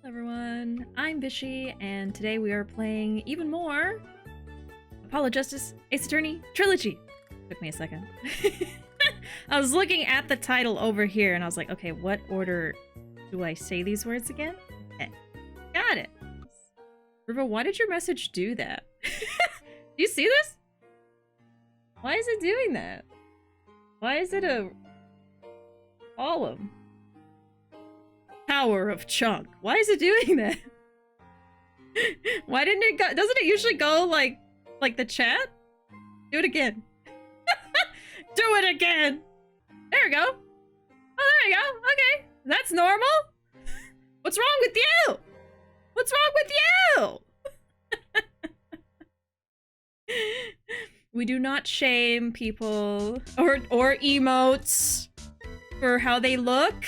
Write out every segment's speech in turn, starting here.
Everyone, I'm Bishi, and today we are playing even more Apollo Justice Ace Attorney Trilogy. Took me a second. I was looking at the title over here, and I was like, okay, what order do I say these words again? Okay. Got it. Ruuuvo, why did your message do that? Do you see this? Why is it doing that? Why is it a column? Power of Chunk. Why is it doing that? Why didn't it go? Doesn't it usually go like the chat? Do it again. Do it again. There we go. Oh, there we go. Okay. That's normal. What's wrong with you? What's wrong with you? We do not shame people or emotes for how they look.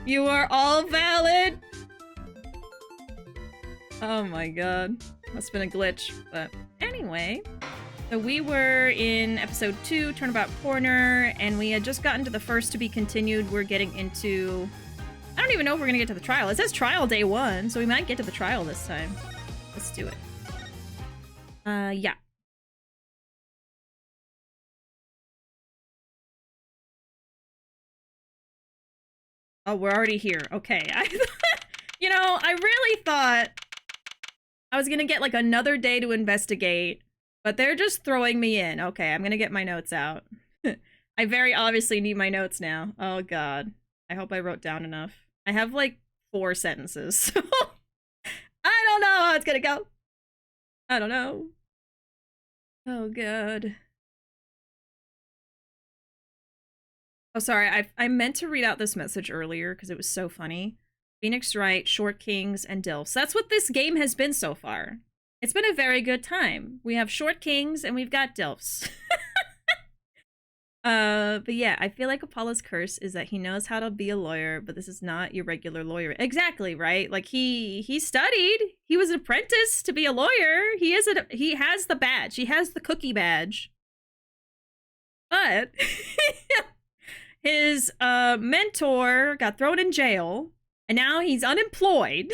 You are all valid. Oh my god. Must have been a glitch. But anyway. So we were in episode 2, Turnabout Corner, and we had just gotten to the first to be continued. We're getting into... I don't even know if we're gonna get to the trial. It says trial day 1, so we might get to the trial this time. Let's do it. Yeah. Oh, we're already here. Okay. You know, I really thought I was gonna get like another day to investigate, but they're just throwing me in. Okay, I'm gonna get my notes out. I very obviously need my notes now. Oh god. I hope I wrote down enough. I have like 4 sentences, so I don't know how it's gonna go. I don't know. Oh god. Oh, sorry, I meant to read out this message earlier because it was so funny. Phoenix Wright, Short Kings, and Dilfs. That's what this game has been so far. It's been a very good time. We have Short Kings and we've got Dilfs. But yeah, I feel like Apollo's curse is that he knows how to be a lawyer, but this is not your regular lawyer. Exactly, right? Like he studied. He was an apprentice to be a lawyer. He has the badge. He has the cookie badge. But his mentor got thrown in jail, and now he's unemployed.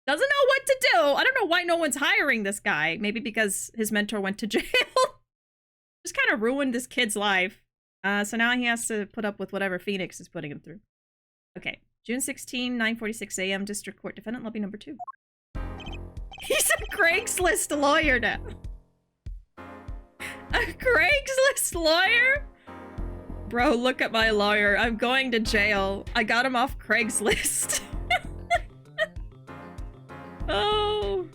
Doesn't know what to do. I don't know why no one's hiring this guy. Maybe because his mentor went to jail. Just kind of ruined this kid's life. So now he has to put up with whatever Phoenix is putting him through. Okay. June 16, 9:46 a.m. District Court Defendant Lobby number 2. He's a Craigslist lawyer now. A Craigslist lawyer? Bro, look at my lawyer. I'm going to jail. I got him off Craigslist. Oh.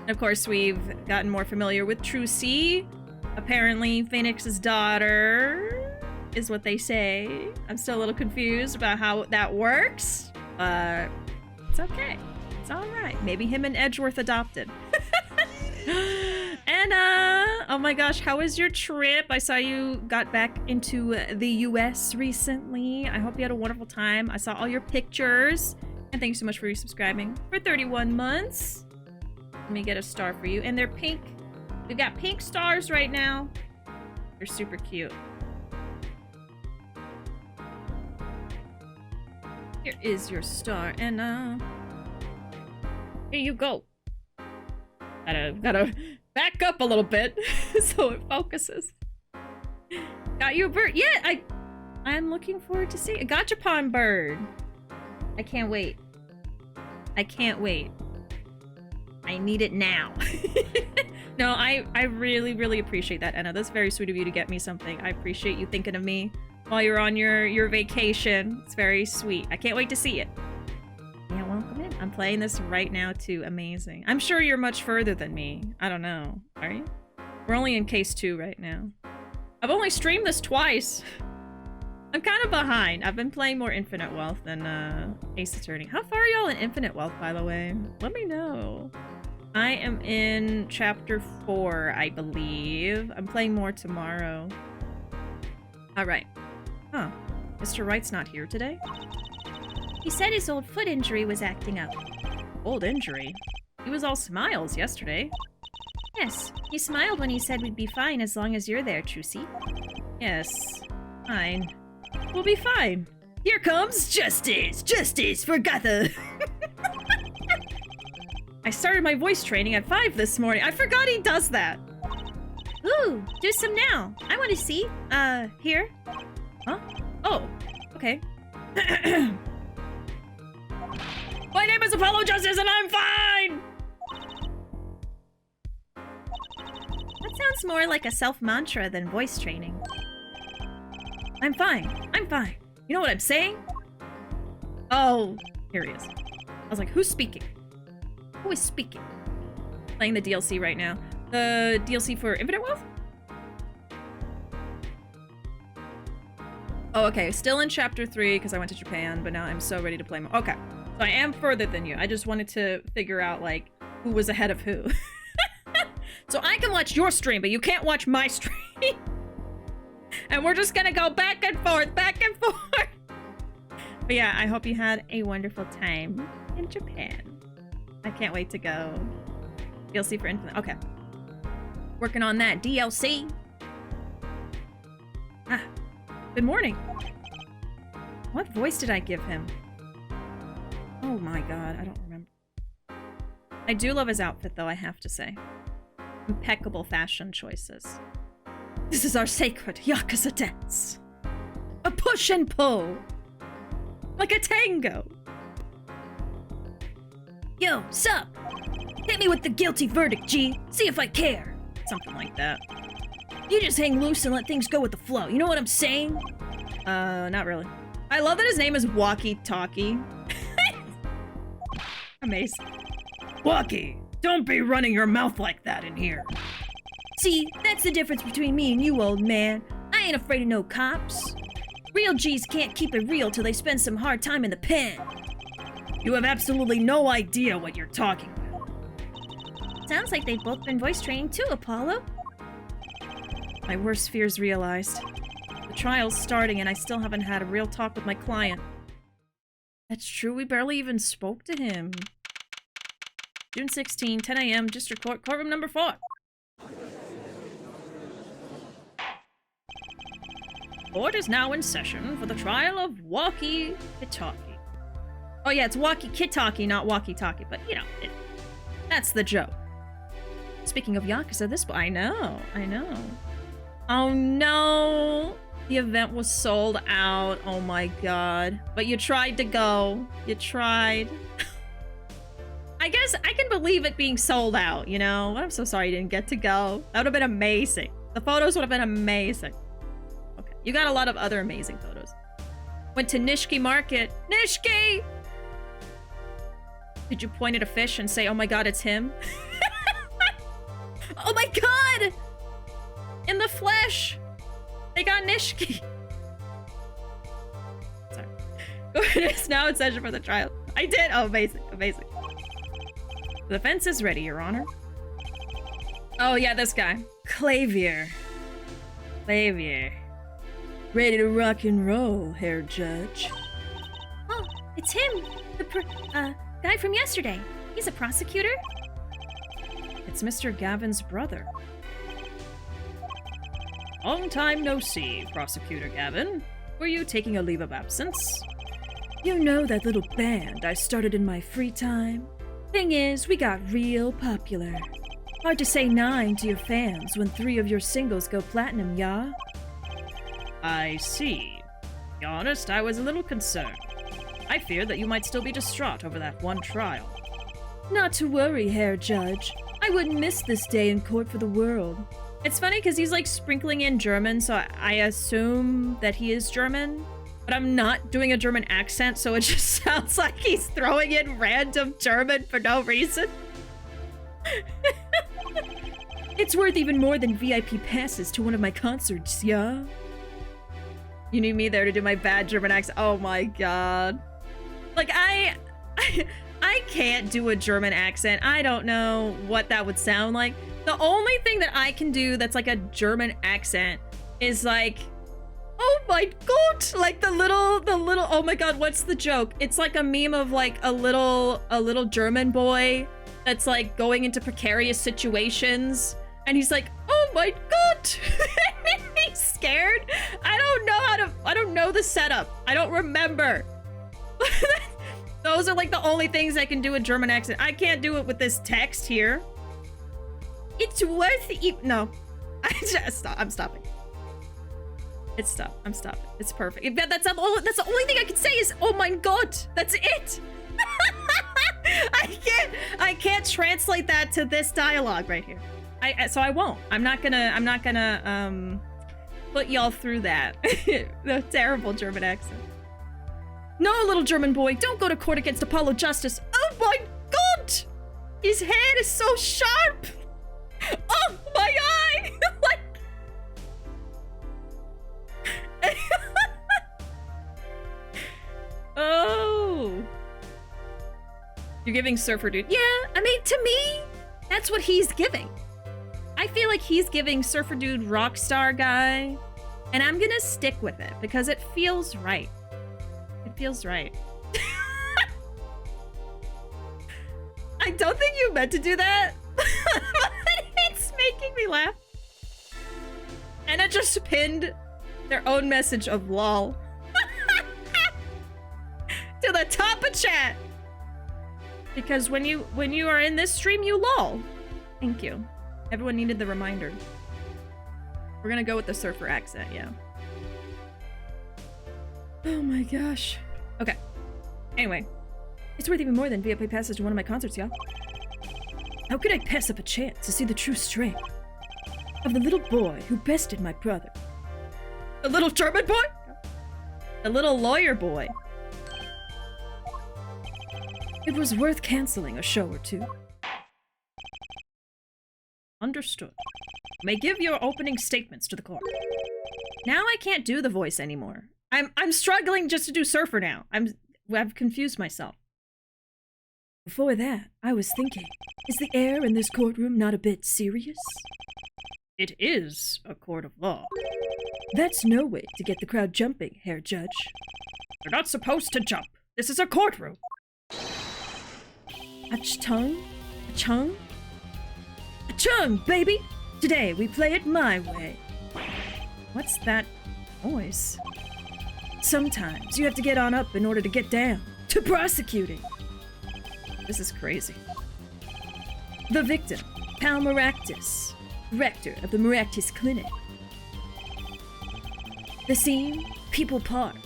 And of course, we've gotten more familiar with True C. Apparently, Phoenix's daughter is what they say. I'm still a little confused about how that works, but it's okay. It's all right. Maybe him and Edgeworth adopted. And, oh my gosh, how was your trip? I saw you got back into the US recently. I hope you had a wonderful time. I saw all your pictures. And thank you so much for resubscribing for 31 months. Let me get a star for you. And they're pink. We've got pink stars right now. They're super cute. Here is your star, and here you go. Gotta back up a little bit so it focuses. Got you a bird. Yeah, I'm looking forward to seeing a gachapon bird. I can't wait. I can't wait. I need it now. No, I really, really appreciate that, Anna. That's very sweet of you to get me something. I appreciate you thinking of me while you're on your vacation. It's very sweet. I can't wait to see it. Yeah, welcome in. I'm playing this right now, too. Amazing. I'm sure you're much further than me. I don't know. Are you? We're only in case 2 right now. I've only streamed this twice. I'm kind of behind. I've been playing more Infinite Wealth than Ace Attorney. How far are y'all in Infinite Wealth, by the way? Let me know. I am in chapter 4, I believe. I'm playing more tomorrow. Alright. Huh. Mr. Wright's not here today? He said his old foot injury was acting up. Old injury? He was all smiles yesterday. Yes, he smiled when he said we'd be fine as long as you're there, Trucy. Yes. Fine. We'll be fine. Here comes justice! Justice for Gotha! I started my voice training at 5 this morning. I forgot he does that. Ooh, do some now. I want to see. Here? Huh? Oh, okay. My name is Apollo Justice and I'm fine! That sounds more like a self-mantra than voice training. I'm fine. I'm fine. You know what I'm saying? Oh, here he is. I was like, who's speaking? Who is speaking? Playing the DLC right now. The DLC for Infinite Wealth? Oh, okay. Still in Chapter 3 because I went to Japan, but now I'm so ready to play more. Okay. So I am further than you. I just wanted to figure out, like, who was ahead of who. So I can watch your stream, but you can't watch my stream. And we're just gonna go back and forth, back and forth. But yeah, I hope you had a wonderful time in Japan. I can't wait to go. DLC for Infinite. Okay. Working on that DLC. Ah, good morning. What voice did I give him? Oh my god, I don't remember. I do love his outfit though, I have to say. Impeccable fashion choices. This is our sacred Yakuza dance. A push and pull. Like a tango. Yo, sup? Hit me with the guilty verdict, G. See if I care. Something like that. You just hang loose and let things go with the flow. You know what I'm saying? Not really. I love that his name is Walkie Talkie. Amazing. Walkie, don't be running your mouth like that in here. See, that's the difference between me and you, old man. I ain't afraid of no cops. Real G's can't keep it real till they spend some hard time in the pen. You have absolutely no idea what you're talking about. Sounds like they've both been voice trained too, Apollo. My worst fears realized. The trial's starting and I still haven't had a real talk with my client. That's true, we barely even spoke to him. June 16, 10 a.m., District Court, courtroom number 4. Court is now in session for the trial of Walkie Kitaki. Oh yeah, it's Walkie Kitaki, not Walkie Talkie, but you know, that's the joke. Speaking of Yakuza, this... I know. Oh no! The event was sold out. Oh my god. But you tried to go. You tried. I guess I can believe it being sold out, you know? I'm so sorry you didn't get to go. That would have been amazing. The photos would have been amazing. Okay, you got a lot of other amazing photos. Went to Nishiki Market. Nishiki! Did you point at a fish and say, oh my god, it's him? Oh my god! In the flesh! They got Nishiki! Sorry. It is now in session for the trial. I did! Oh, amazing, amazing. The defense is ready, Your Honor. Oh, yeah, this guy. Clavier. Clavier. Ready to rock and roll, Herr Judge. Oh, it's him! The guy from yesterday. He's a prosecutor? It's Mr. Gavin's brother. Long time no see, Prosecutor Gavin. Were you taking a leave of absence? You know that little band I started in my free time? Thing is, we got real popular. Hard to say 9 to your fans when 3 of your singles go platinum, ya? I see. To be honest, I was a little concerned. I feared that you might still be distraught over that one trial. Not to worry, Herr Judge. I wouldn't miss this day in court for the world. It's funny because he's like sprinkling in German, so I assume that he is German. But I'm not doing a German accent, so it just sounds like he's throwing in random German for no reason. It's worth even more than VIP passes to one of my concerts, yeah? You need me there to do my bad German accent. Oh my god. Like, I can't do a German accent. I don't know what that would sound like. The only thing that I can do that's like a German accent is like, oh my god, like the little, oh my god, what's the joke? It's like a meme of like a little German boy that's like going into precarious situations and he's like, oh my god. He's scared. I don't know the setup. I don't remember. Those are like the only things I can do with German accent. I can't do it with this text here. It's worth it. No. I'm stopping. It's stop. I'm stopping. It's perfect. That's the only thing I can say is, oh my god. That's it. I can't translate that to this dialogue right here. So I won't. I'm not gonna put y'all through that. The terrible German accent. No, little German boy, don't go to court against Apollo Justice. Oh my god! His head is so sharp! Oh, my eye! Like... Oh. You're giving Surfer Dude. Yeah, I mean, to me, that's what he's giving. I feel like he's giving Surfer Dude Rockstar guy, and I'm gonna stick with it because it feels right. It feels right. I don't think you meant to do that. It's making me laugh. And it just pinned their own message of lol to the top of chat. Because when you are in this stream, you lol. Thank you. Everyone needed the reminder. We're gonna go with the surfer accent, yeah. Oh my gosh. Okay. Anyway. It's worth even more than VIP passes to one of my concerts, y'all. How could I pass up a chance to see the true strength of the little boy who bested my brother? The little German boy? The little lawyer boy. It was worth canceling a show or two. Understood. May give your opening statements to the court. Now I can't do the voice anymore. I'm struggling just to do surfer now. I've confused myself. Before that, I was thinking, is the air in this courtroom not a bit serious? It is a court of law. That's no way to get the crowd jumping, Herr Judge. You're not supposed to jump. This is a courtroom. A-chung? A-chung? A-chung, baby! Today we play it my way. What's that noise? Sometimes you have to get on up in order to get down. To prosecuting. This is crazy. The victim, Pal Maractus, rector of the Maractus Clinic. The scene, People Park.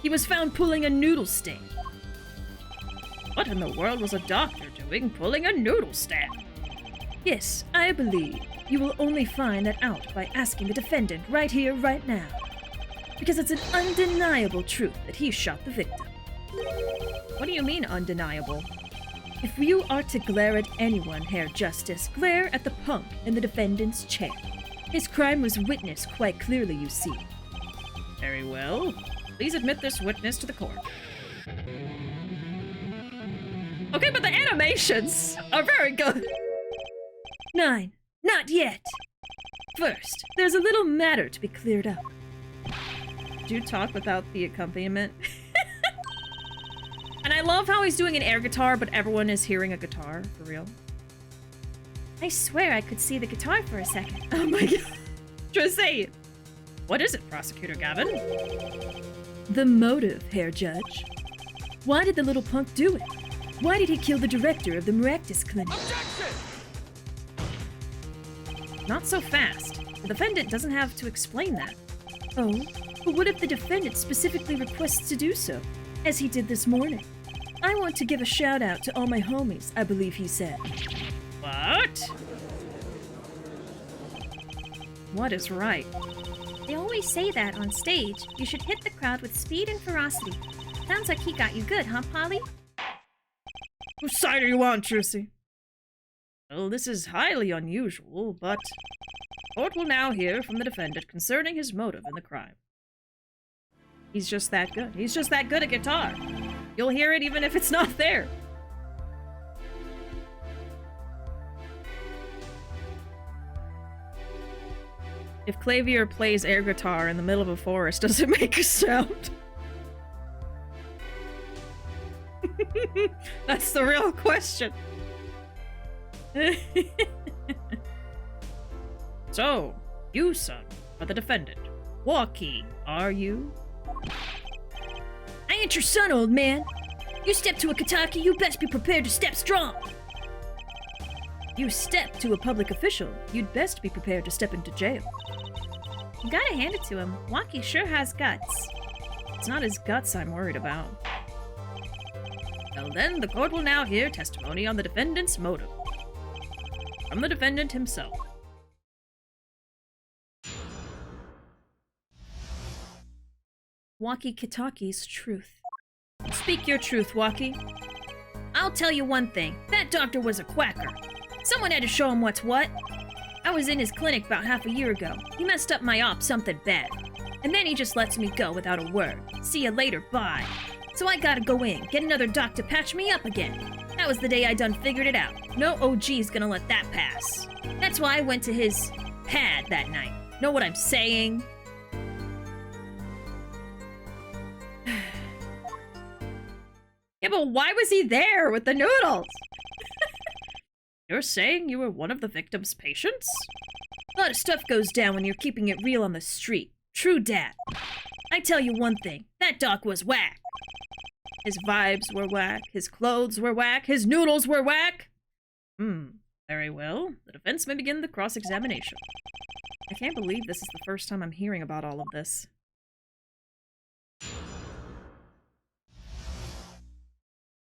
He was found pulling a noodle stand. What in the world was a doctor doing pulling a noodle stand? Yes, I believe you will only find that out by asking the defendant right here, right now. Because it's an undeniable truth that he shot the victim. What do you mean, undeniable? If you are to glare at anyone, Herr Justice, glare at the punk in the defendant's chair. His crime was witnessed quite clearly, you see. Very well. Please admit this witness to the court. Okay, but the animations are very good. 9. Not yet. First, there's a little matter to be cleared up. Do you talk without the accompaniment? And I love how he's doing an air guitar, but everyone is hearing a guitar, for real. I swear I could see the guitar for a second. Oh my god. Just say it. What is it, Prosecutor Gavin? The motive, Herr Judge. Why did the little punk do it? Why did he kill the director of the Maractus Clinic? Objection! Not so fast. The defendant doesn't have to explain that. Oh, but what if the defendant specifically requests to do so, as he did this morning? I want to give a shout out to all my homies, I believe he said. What? What is right? They always say that on stage. You should hit the crowd with speed and ferocity. Sounds like he got you good, huh, Polly? Whose side are you on, Trucy? Well, this is highly unusual, but court will now hear from the defendant concerning his motive in the crime. He's just that good. He's just that good at guitar. You'll hear it even if it's not there. If Clavier plays air guitar in the middle of a forest, does it make a sound? That's the real question. So, you, son, are the defendant. Joaquin, are you? I ain't your son, old man. You step to a Kitaki, you best be prepared to step strong. You step to a public official, you'd best be prepared to step into jail. You gotta hand it to him. Waki sure has guts. It's not his guts I'm worried about. Well then, the court will now hear testimony on the defendant's motive. From the defendant himself. Waki Kitaki's truth. Speak your truth, Waki. I'll tell you one thing. That doctor was a quacker. Someone had to show him what's what. I was in his clinic about half a year ago. He messed up my op something bad. And then he just lets me go without a word. See ya later, bye. So I gotta go in, get another doc to patch me up again. That was the day I done figured it out. No OG's gonna let that pass. That's why I went to his pad that night. Know what I'm saying? Yeah, but why was he there with the noodles? You're saying you were one of the victim's patients? A lot of stuff goes down when you're keeping it real on the street. True dat. I tell you one thing, that doc was whack. His vibes were whack, his clothes were whack, his noodles were whack. Very well. The defense may begin the cross-examination. I can't believe this is the first time I'm hearing about all of this.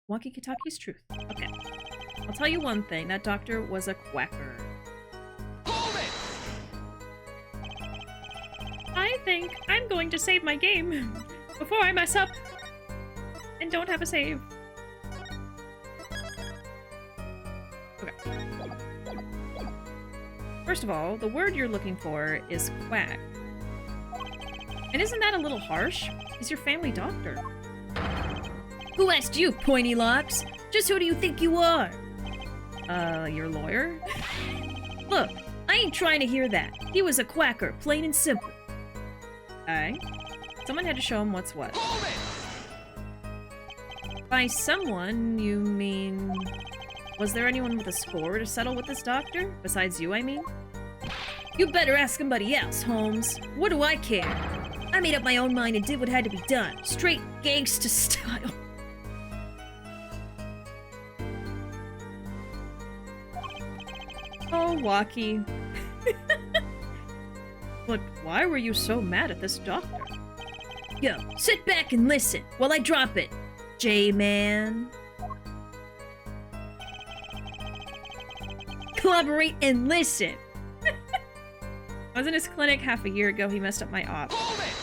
Waki Kitaki's truth. Okay. I'll tell you one thing, that doctor was a quacker. Hold it! I think I'm going to save my game before I mess up and don't have a save. Okay. First of all, the word you're looking for is quack. And isn't that a little harsh? He's your family doctor. Who asked you, pointy locks? Just who do you think you are? Your lawyer? Look, I ain't trying to hear that. He was a quacker, plain and simple. Okay. Someone had to show him what's what. Hold it! By someone, you mean... Was there anyone with a score to settle with this doctor? Besides you, I mean? You better ask somebody else, Holmes. What do I care? I made up my own mind and did what had to be done. Straight gangsta style. Oh, Waki. But why were you so mad at this doctor? Yo, sit back and listen while I drop it, J-Man. Collaborate and listen. I was in his clinic half a year ago. He messed up my op. Hold it!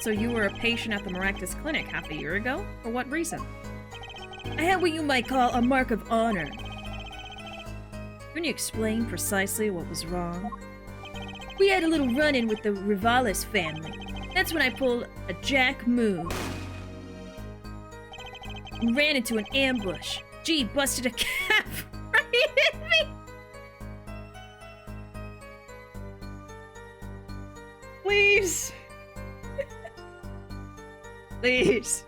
So you were a patient at the Maractus clinic half a year ago? For what reason? I had what you might call a mark of honor. Can you explain precisely what was wrong? We had a little run-in with the Rivalis family. That's when I pulled a jack move. And ran into an ambush. Gee, busted a cap right at me! Please. Please.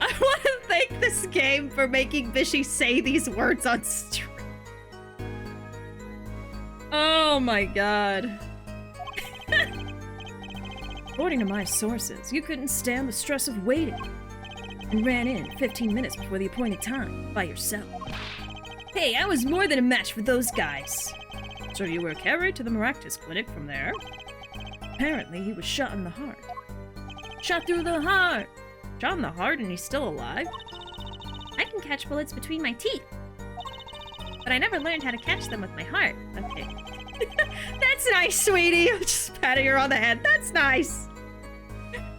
I want to thank this game for making Bishi say these words on stream. Oh my god. According to my sources, you couldn't stand the stress of waiting and ran in 15 minutes before the appointed time by yourself. Hey, I was more than a match for those guys. So you were carried to the Maractus clinic from there? Apparently, he was shot in the heart. Shot through the heart! Shot in the heart and he's still alive? I can catch bullets between my teeth. But I never learned how to catch them with my heart. Okay. That's nice, sweetie. I'm just patting her on the head. That's nice.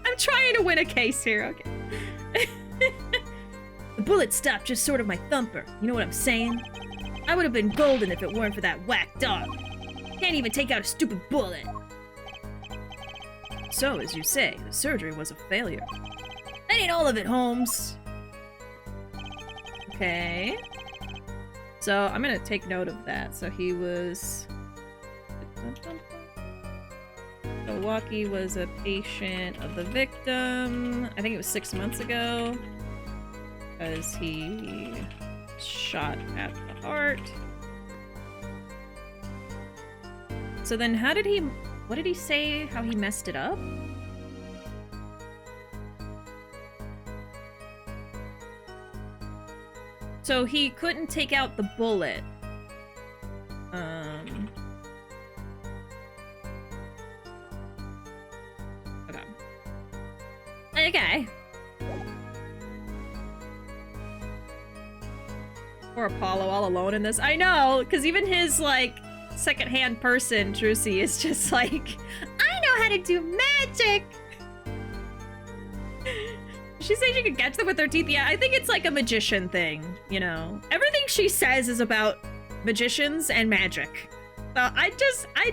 I'm trying to win a case here, okay. The bullet stopped just sort of my thumper. You know what I'm saying? I would have been golden if it weren't for that whack dog. Can't even take out a stupid bullet. So, as you say, the surgery was a failure. That ain't all of it, Holmes. Okay. So, I'm gonna take note of that. So, he was... Milwaukee was a patient of the victim. I think it was 6 months ago. Because he shot at the heart. So then how did he What did he say? How he messed it up? So he couldn't take out the bullet. Okay. Poor Apollo all alone in this. I know, because even his, like, second-hand person, Drusi, is just like, I know how to do magic! She said she could catch them with her teeth. Yeah, I think it's like a magician thing, you know? Everything she says is about magicians and magic. So I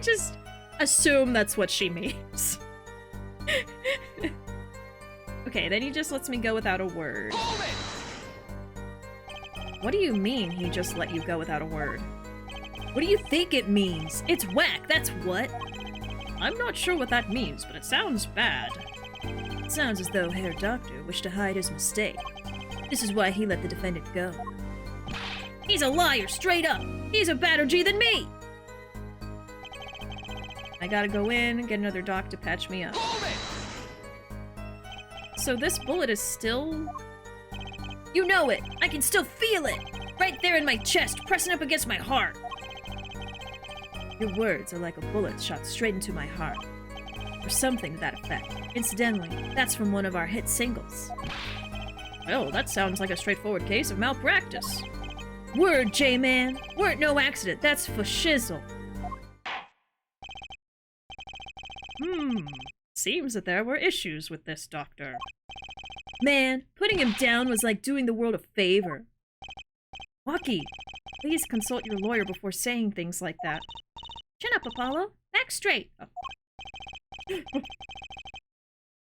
just assume that's what she means. Okay, then he just lets me go without a word. What do you mean he just let you go without a word? What do you think it means? It's whack, that's what. I'm not sure what that means, but it sounds bad. It sounds as though Herr Doctor wished to hide his mistake. This is why he let the defendant go. He's a liar, straight up. He's a badder G than me. I gotta go in and get another doc to patch me up. So this bullet is still... You know it! I can still feel it! Right there in my chest, pressing up against my heart! Your words are like a bullet shot straight into my heart. Or something to that effect. Incidentally, that's from one of our hit singles. Well, that sounds like a straightforward case of malpractice. Word, J-Man! Weren't no accident, that's for shizzle. Seems that there were issues with this doctor. Man, putting him down was like doing the world a favor. Waki, please consult your lawyer before saying things like that. Chin up, Apollo. Back straight. Oh.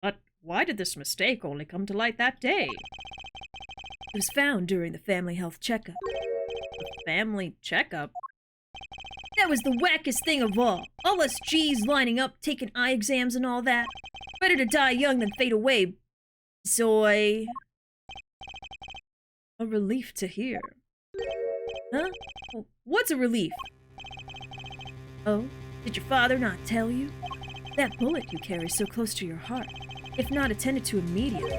But why did this mistake only come to light that day? It was found during the family health checkup. The family checkup? That was the wackest thing of all. All us G's lining up, taking eye exams and all that. Better to die young than fade away. Zoy. A relief to hear. Huh? What's a relief? Oh, did your father not tell you? That bullet you carry so close to your heart, if not attended to immediately,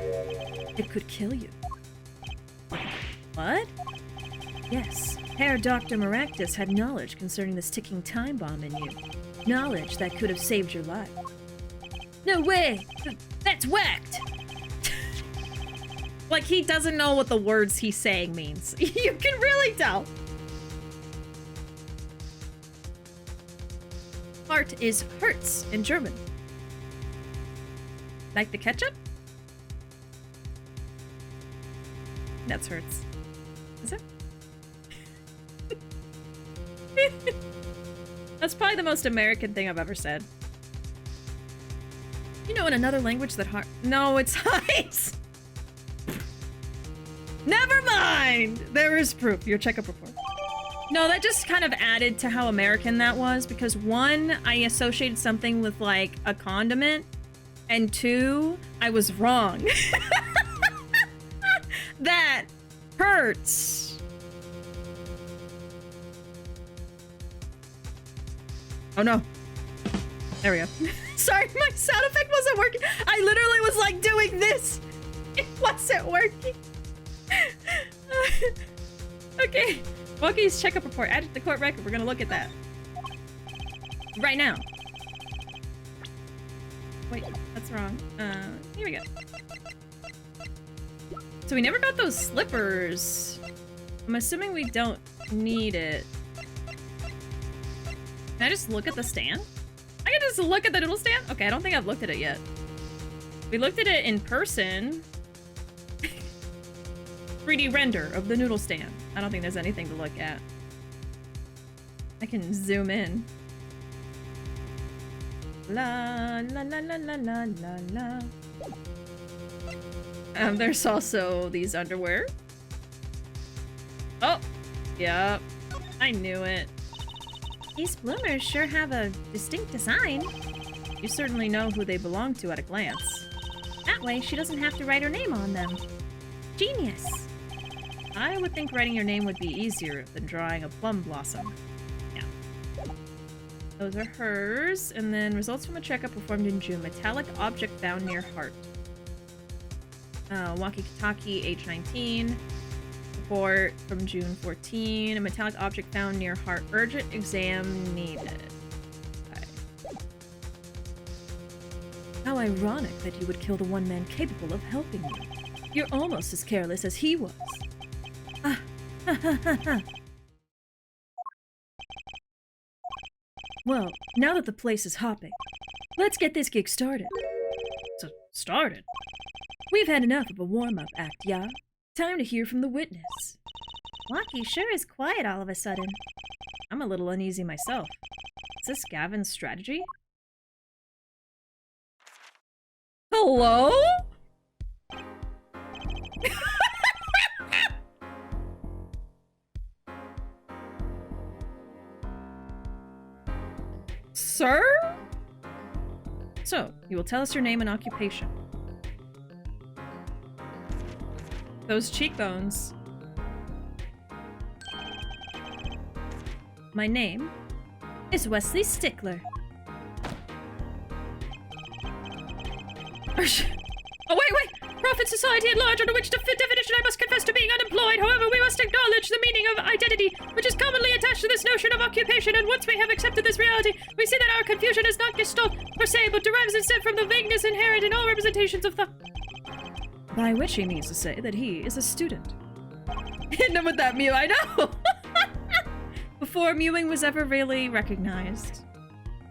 it could kill you. What? Yes, Herr Dr. Maractus had knowledge concerning this ticking time bomb in you. Knowledge that could have saved your life. No way! That's whacked! Like, he doesn't know what the words he's saying means. You can really tell. Heart is Herz in German. Like the ketchup? That's Herz. Is it? That's probably the most American thing I've ever said. You know in another language that heart... No, it's Heights! Never mind! There is proof. Your checkup report. No, that just kind of added to how American that was, because one, I associated something with, like, a condiment, and two, I was wrong. That hurts. Oh no. There we go. Sorry, my sound effect wasn't working. I literally was, like, doing this. It wasn't working. Okay. Wookie's checkup report added to the court record. We're gonna look at that. Right now. Wait, that's wrong. Here we go. So we never got those slippers. I'm assuming we don't need it. Can I just look at the stand? I can just look at the noodle stand? Okay, I don't think I've looked at it yet. We looked at it in person. 3D render of the noodle stand. I don't think there's anything to look at. I can zoom in. La la la la la la la la. There's also these underwear. Oh, yeah. I knew it. These bloomers sure have a distinct design. You certainly know who they belong to at a glance. That way, she doesn't have to write her name on them. Genius. I would think writing your name would be easier than drawing a plum blossom. Yeah. Those are hers. And then results from a checkup performed in June. Metallic object found near heart. Walkie-talkie, age 19. Report from June 14. A metallic object found near heart. Urgent exam needed. Okay. How ironic that you would kill the one man capable of helping you. You're almost as careless as he was. Ah, ha ha ha ha. Well, now that the place is hopping, let's get this gig started. So, started? We've had enough of a warm-up act, yeah? Time to hear from the witness. Lucky sure is quiet all of a sudden. I'm a little uneasy myself. Is this Gavin's strategy? Hello? Sir? So, you will tell us your name and occupation. Those cheekbones. My name is Wesley Stickler. Oh, wait! Profit society at large, under which definition I must confess to being unemployed. However, we must acknowledge the meaning of identity, which is commonly attached to this notion of occupation, and once we have accepted this reality, we see that our confusion is not gestalt per se, but derives instead from the vagueness inherent in all representations of thought. By which he means to say that he is a student. Hit him with that mew, I know! Before mewing was ever really recognized.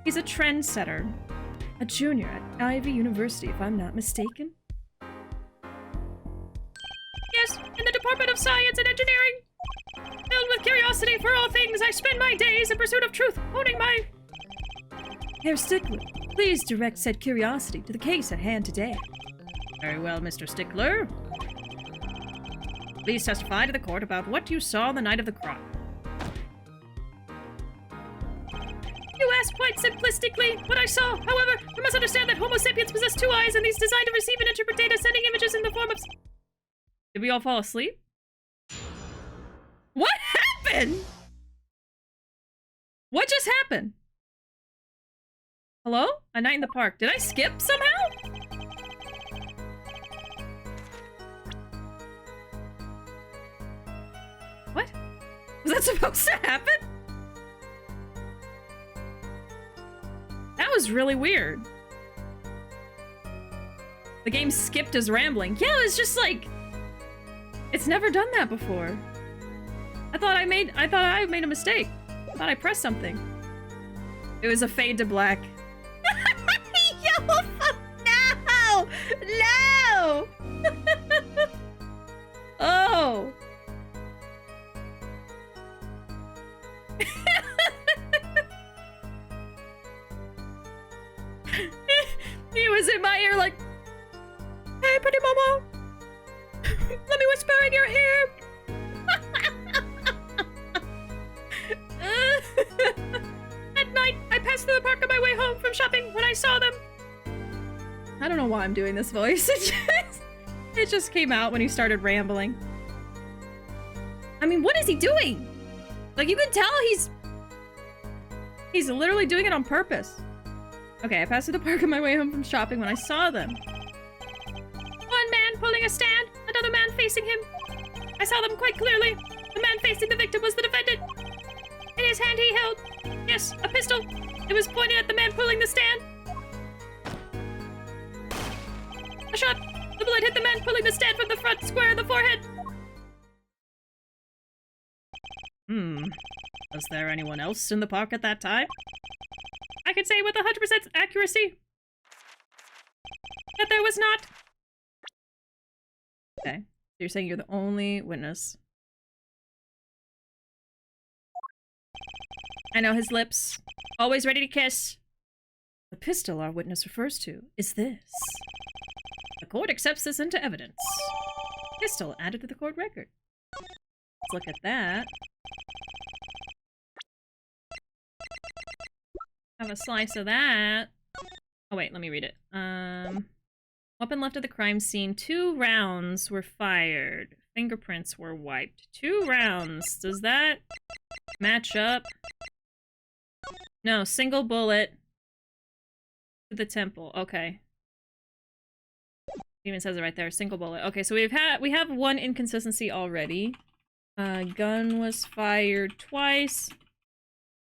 He's a trendsetter. A junior at Ivy University, if I'm not mistaken. Yes, in the Department of Science and Engineering. Filled with curiosity for all things, I spend my days in pursuit of truth, honing my... Herr Stickler, please direct said curiosity to the case at hand today. Very well, Mr. Stickler. Please testify to the court about what you saw on the night of the crime. You asked quite simplistically what I saw. However, you must understand that Homo sapiens possess two eyes, and these designed to receive and interpret data, sending images in the form of... Did we all fall asleep? What happened? What just happened? Hello? A night in the park. Did I skip somehow? What? Was that supposed to happen? That was really weird. The game skipped his rambling. Yeah, it was just like... It's never done that before. I thought I made a mistake. I thought I pressed something. It was a fade to black. Yo, no! No! Oh! He was in my ear like, hey, pretty mama, let me whisper in your ear. At night, I passed through the park on my way home from shopping when I saw them. I don't know why I'm doing this voice. It just came out when he started rambling. I mean, what is he doing? Like, you can tell he's literally doing it on purpose. Okay, I passed through the park on my way home from shopping when I saw them. One man pulling a stand, another man facing him. I saw them quite clearly. The man facing the victim was the defendant. In his hand he held, yes, a pistol. It was pointed at the man pulling the stand. A shot. The bullet hit the man pulling the stand from the front square of the forehead. Was there anyone else in the park at that time? I could say with 100% accuracy that there was not. Okay, so you're saying you're the only witness. I know his lips, always ready to kiss. The pistol our witness refers to is this. The court accepts this into evidence. Pistol added to the court record. Let's look at that. Have a slice of that. Oh wait, let me read it. Weapon left at the crime scene. 2 rounds were fired. Fingerprints were wiped. 2 rounds. Does that match up? No, single bullet to the temple. Okay. It even says it right there. Single bullet. Okay, so we have one inconsistency already. Gun was fired twice,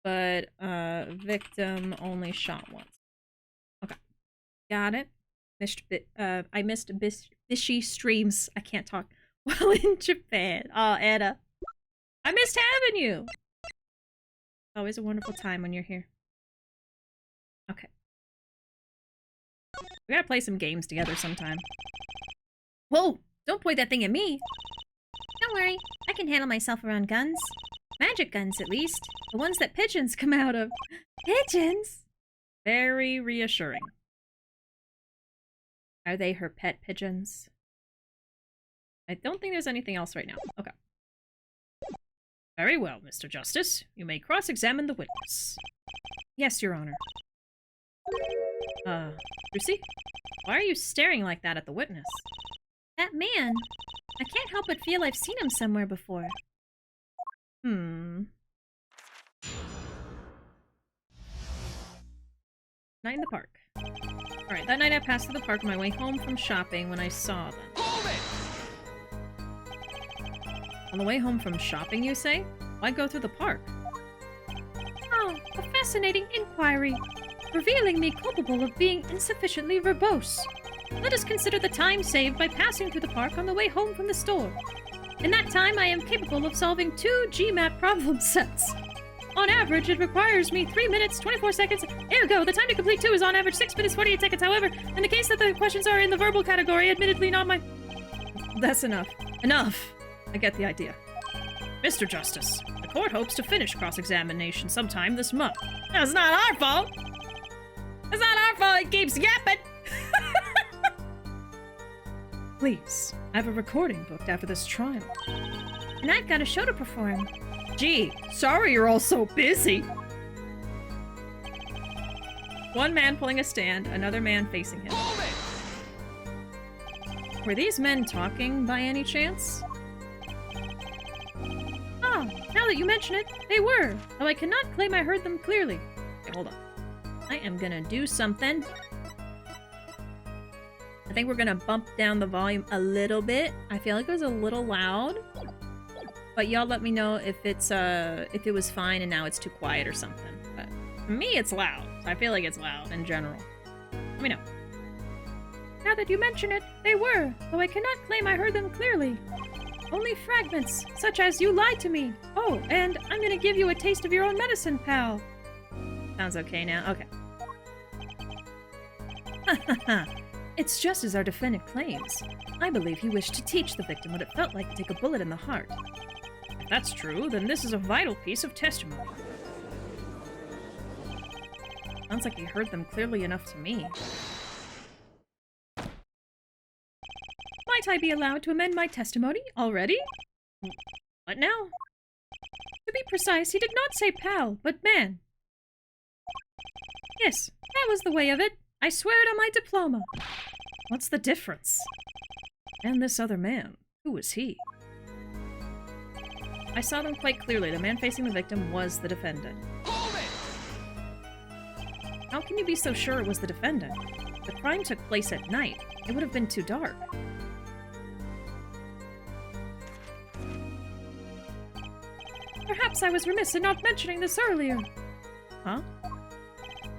but victim only shot once. Okay, got it. I missed Bishi streams. I can't talk while in Japan. Oh, Anna, I missed having you. Always a wonderful time when you're here. Okay, we gotta play some games together sometime. Whoa! Don't point that thing at me. Don't worry, I can handle myself around guns. Magic guns, at least. The ones that pigeons come out of. Pigeons? Very reassuring. Are they her pet pigeons? I don't think there's anything else right now. Okay. Very well, Mr. Justice. You may cross-examine the witness. Yes, Your Honor. Lucy? Why are you staring like that at the witness? That man. I can't help but feel I've seen him somewhere before. Night in the park. Alright, that night I passed through the park on my way home from shopping when I saw them. Hold it! On the way home from shopping, you say? Why go through the park? Oh, a fascinating inquiry, revealing me culpable of being insufficiently verbose. Let us consider the time saved by passing through the park on the way home from the store. In that time, I am capable of solving 2 GMAT problem sets. On average, it requires me 3 minutes, 24 seconds. Ergo, the time to complete 2 is on average 6 minutes, 48 seconds. However, in the case that the questions are in the verbal category, admittedly not my... That's enough. Enough! I get the idea. Mr. Justice, the court hopes to finish cross-examination sometime this month. That's not our fault! It's not our fault it keeps yapping! Please, I have a recording booked after this trial. And I've got a show to perform. Gee, sorry you're all so busy. One man pulling a stand, another man facing him. Hold it! Were these men talking by any chance? Ah, now that you mention it, they were, though I cannot claim I heard them clearly. Okay, hold on. I am gonna do something. I think we're gonna bump down the volume a little bit. I feel like it was a little loud. But y'all let me know if it's if it was fine and now it's too quiet or something. But for me, it's loud. So I feel like it's loud in general. Let me know. Now that you mention it, they were, though I cannot claim I heard them clearly. Only fragments, such as you lied to me. Oh, and I'm gonna give you a taste of your own medicine, pal. Sounds okay now? Okay. It's just as our defendant claims. I believe he wished to teach the victim what it felt like to take a bullet in the heart. If that's true, then this is a vital piece of testimony. Sounds like he heard them clearly enough to me. Might I be allowed to amend my testimony already? What now? To be precise, he did not say pal, but man. Yes, that was the way of it. I swear it on my diploma. What's the difference? And this other man, who was he? I saw them quite clearly. The man facing the victim was the defendant. Hold it! How can you be so sure it was the defendant? The crime took place at night. It would have been too dark. Perhaps I was remiss in not mentioning this earlier. Huh?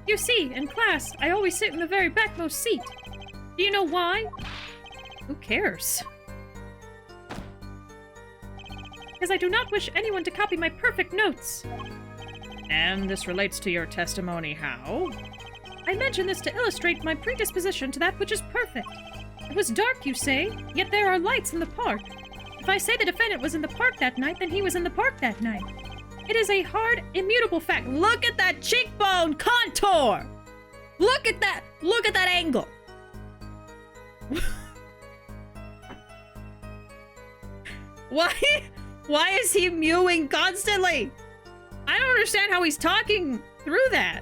You see, in class, I always sit in the very backmost seat. Do you know why? Who cares? Because I do not wish anyone to copy my perfect notes. And this relates to your testimony how? I mention this to illustrate my predisposition to that which is perfect. It was dark, you say, yet there are lights in the park. If I say the defendant was in the park that night, then he was in the park that night. It is a hard, immutable fact. Look at that cheekbone contour! Look at that! Look at that angle! Why is he mewing constantly? I don't understand how he's talking through that.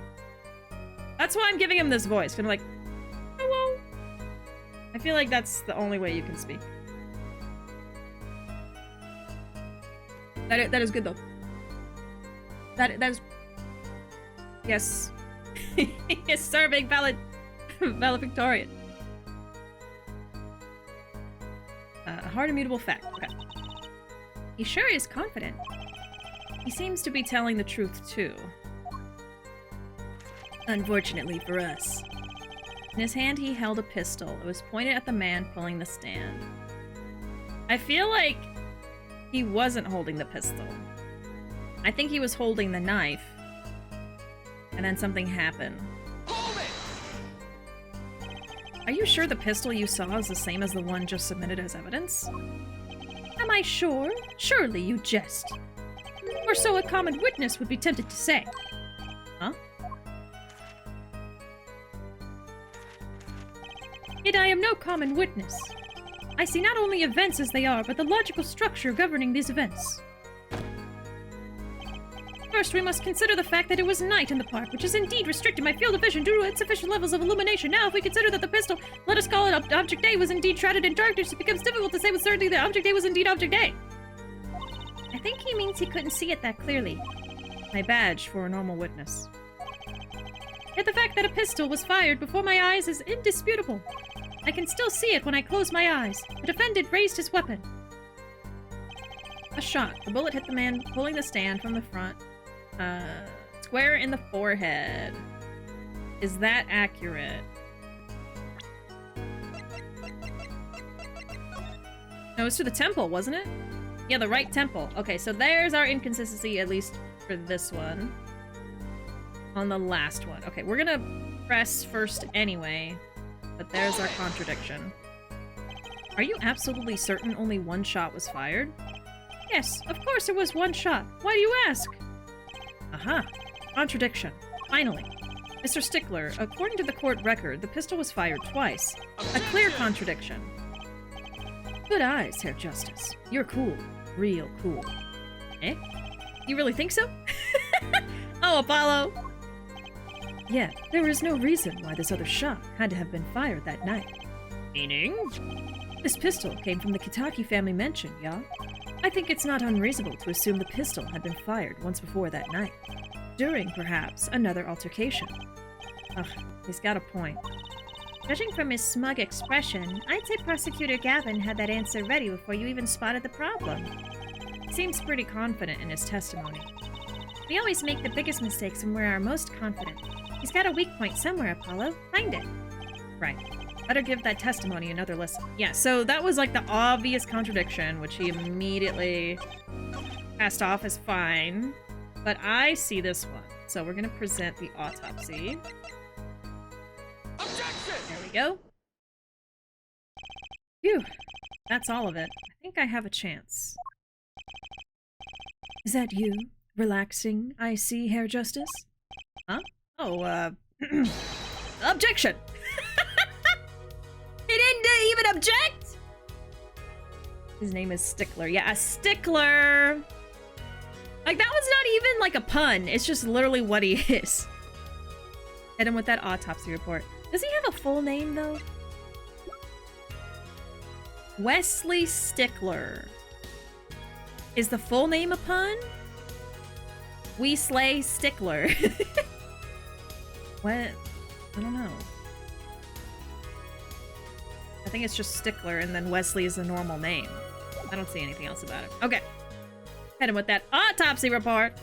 That's why I'm giving him this voice. I'm like, hello. I feel like that's the only way you can speak. That is good though. That is. Yes. Yes, serving valedictorian. A hard immutable fact. Okay. He sure is confident. He seems to be telling the truth, too. Unfortunately for us. In his hand, he held a pistol. It was pointed at the man pulling the stand. I feel like he wasn't holding the pistol. I think he was holding the knife. And then something happened. Hold it! Are you sure the pistol you saw is the same as the one just submitted as evidence? Am I sure? Surely you jest. Or so a common witness would be tempted to say. Huh? Yet I am no common witness. I see not only events as they are, but the logical structure governing these events. First, we must consider the fact that it was night in the park, which has indeed restricted my field of vision due to insufficient levels of illumination. Now, if we consider that the pistol, let us call it Object A, was indeed shrouded in darkness, it becomes difficult to say with certainty that Object A was indeed Object A. I think he means he couldn't see it that clearly. My badge for a normal witness. Yet the fact that a pistol was fired before my eyes is indisputable. I can still see it when I close my eyes. The defendant raised his weapon. A shot. The bullet hit the man pulling the stand from the front. Square in the forehead. Is that accurate? No, it was to the temple, wasn't it? Yeah, the right temple. Okay, so there's our inconsistency, at least for this one. On the last one. Okay, we're gonna press first anyway, but there's our contradiction. Are you absolutely certain only one shot was fired? Yes, of course it was one shot. Why do you ask? Aha. Contradiction. Finally. Mr. Stickler, according to the court record, the pistol was fired twice. A clear contradiction. Good eyes, Herr Justice. You're cool. Real cool. Eh? You really think so? Oh, Apollo! Yeah, there is no reason why this other shot had to have been fired that night. Meaning? This pistol came from the Kitaki family mansion, yeah? I think it's not unreasonable to assume the pistol had been fired once before that night. During, perhaps, another altercation. Ugh, he's got a point. Judging from his smug expression, I'd say Prosecutor Gavin had that answer ready before you even spotted the problem. Seems pretty confident in his testimony. We always make the biggest mistakes when we're our most confident. He's got a weak point somewhere, Apollo. Find it. Right. Better give that testimony another listen. Yeah, so that was like the obvious contradiction, which he immediately passed off as fine. But I see this one. So we're gonna present the autopsy. Objection! There we go. Phew. That's all of it. I think I have a chance. Is that you? Relaxing, I see, Herr Justice? Huh? Oh, objection! He didn't even object! His name is Stickler. Yeah, a stickler! Like, that was not even like a pun. It's just literally what he is. Hit him with that autopsy report. Does he have a full name, though? Wesley Stickler. Is the full name a pun? We slay Stickler. What? I don't know. I think it's just Stickler, and then Wesley is the normal name. I don't see anything else about it. Okay. Hit him with that autopsy report.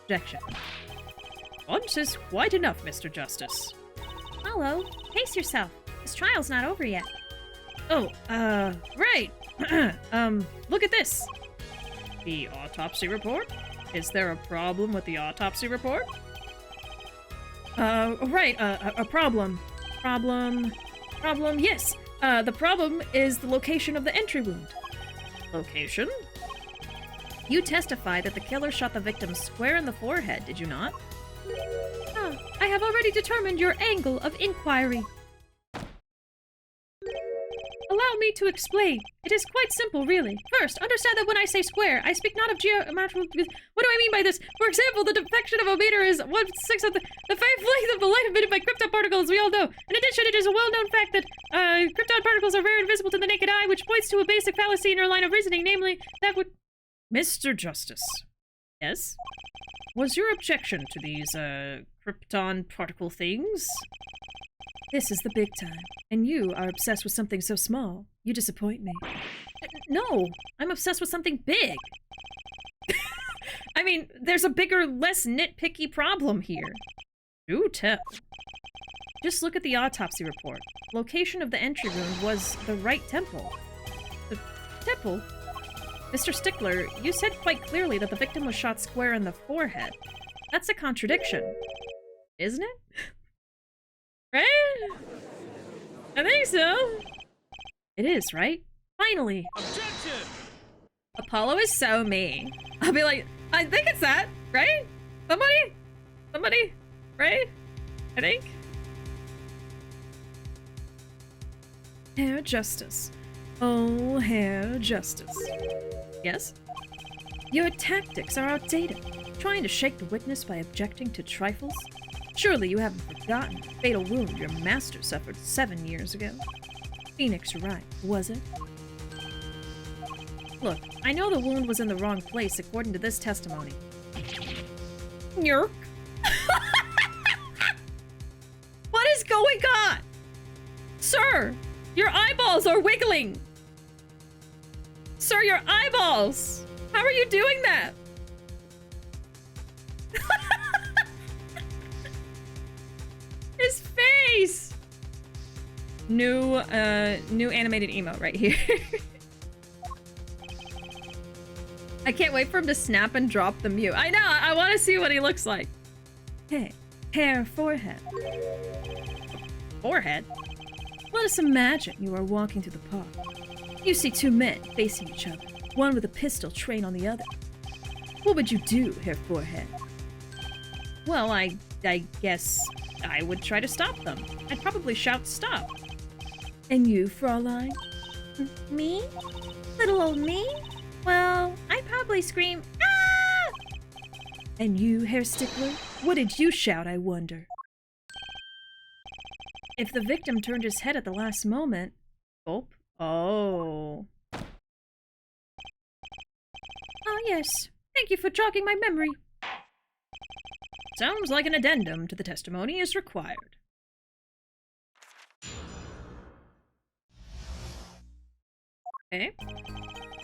Objection. Once is quite enough, Mr. Justice. Hello. Pace yourself. This trial's not over yet. Oh, right. Look at this. The autopsy report? Is there a problem with the autopsy report? Right, a problem. Problem, yes. The problem is the location of the entry wound. Location? You testified that the killer shot the victim square in the forehead, did you not? Ah, I have already determined your angle of inquiry. Allow me to explain. It is quite simple, really. First, understand that when I say square, I speak not of geometrical... What do I mean by this? For example, the deflection of a meter is 1/6 of the five length of the light emitted by krypton particles, we all know. In addition, it is a well-known fact that krypton particles are very invisible to the naked eye, which points to a basic fallacy in your line of reasoning, namely, that would... Mr. Justice. Yes? Was your objection to these, krypton particle things? This is the big time, and you are obsessed with something so small. You disappoint me. No, I'm obsessed with something big. I mean, there's a bigger, less nitpicky problem here. Do tell. Just look at the autopsy report. Location of the entry wound was the right temple. The temple? Mr. Stickler, you said quite clearly that the victim was shot square in the forehead. That's a contradiction. Isn't it? Right? I think so. It is, right? Finally. Objection! Apollo is so mean. I'll be like, I think it's that, right? Somebody, right? I think. Hair Justice. Oh, Hair Justice. Yes? Your tactics are outdated. Trying to shake the witness by objecting to trifles? Surely you haven't forgotten the fatal wound your master suffered 7 years ago. Phoenix Wright, was it? Look, I know the wound was in the wrong place according to this testimony. Yerk. What is going on? Sir, your eyeballs are wiggling. Sir, your eyeballs. How are you doing that? His face. New animated emote right here. I can't wait for him to snap and drop the mute. I know, I want to see what he looks like. Hey, Hair Forehead. Forehead? Let us imagine you are walking through the park. You see two men facing each other, one with a pistol trained on the other. What would you do, Hair Forehead? Well, I guess I would try to stop them. I'd probably shout stop. And you, Fraulein? Me? Little old me? Well, I'd probably scream, ah! And you, Hair Stickler? What did you shout, I wonder? If the victim turned his head at the last moment... Oh. Oh. Ah, yes. Thank you for jogging my memory. Sounds like an addendum to the testimony is required. Okay.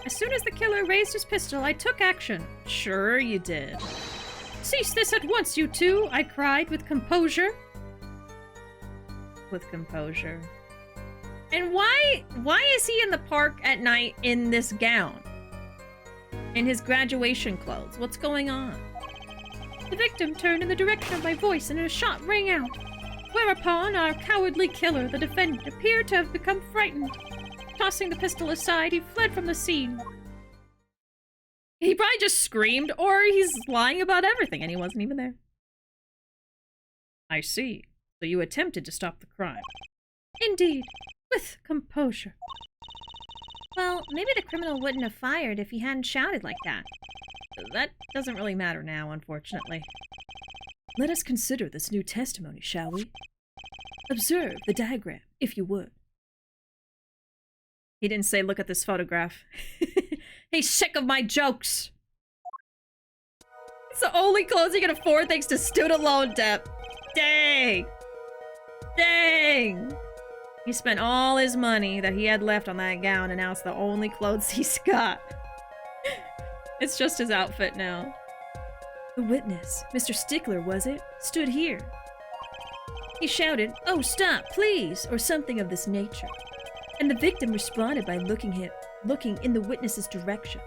As soon as the killer raised his pistol, I took action. Sure you did. Cease this at once, you two, I cried with composure. With composure. And why is he in the park at night in this gown? In his graduation clothes? What's going on? The victim turned in the direction of my voice and a shot rang out. Whereupon our cowardly killer, the defendant, appeared to have become frightened. Tossing the pistol aside, he fled from the scene. He probably just screamed, or he's lying about everything and he wasn't even there. I see. So you attempted to stop the crime. Indeed, with composure. Well, maybe the criminal wouldn't have fired if he hadn't shouted like that. That doesn't really matter now, unfortunately. Let us consider this new testimony, shall we? Observe the diagram, if you would. He didn't say, look at this photograph. He's sick of my jokes. It's the only clothes he can afford thanks to student loan debt. Dang. Dang. He spent all his money that he had left on that gown, and now it's the only clothes he's got. It's just his outfit now. The witness, Mr. Stickler, was it? Stood here. He shouted, "Oh, stop, please," or something of this nature. And the victim responded by looking in the witness's direction.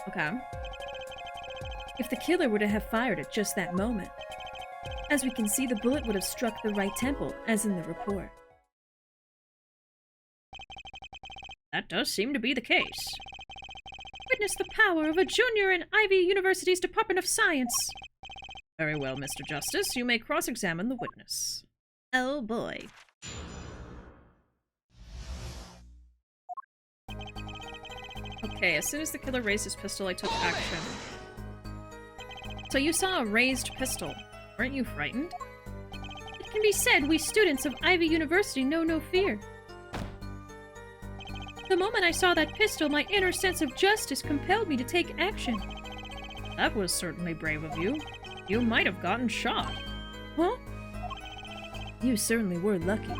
Okay. If the killer were to have fired at just that moment, as we can see, the bullet would have struck the right temple, as in the report. That does seem to be the case. Witness the power of a junior in Ivy University's Department of Science. Very well, Mr. Justice. You may cross-examine the witness. Oh boy. Okay, as soon as the killer raised his pistol, I took action. So you saw a raised pistol. Weren't you frightened? It can be said we students of Ivy University know no fear. The moment I saw that pistol, my inner sense of justice compelled me to take action. That was certainly brave of you. You might have gotten shot. Huh? You certainly were lucky.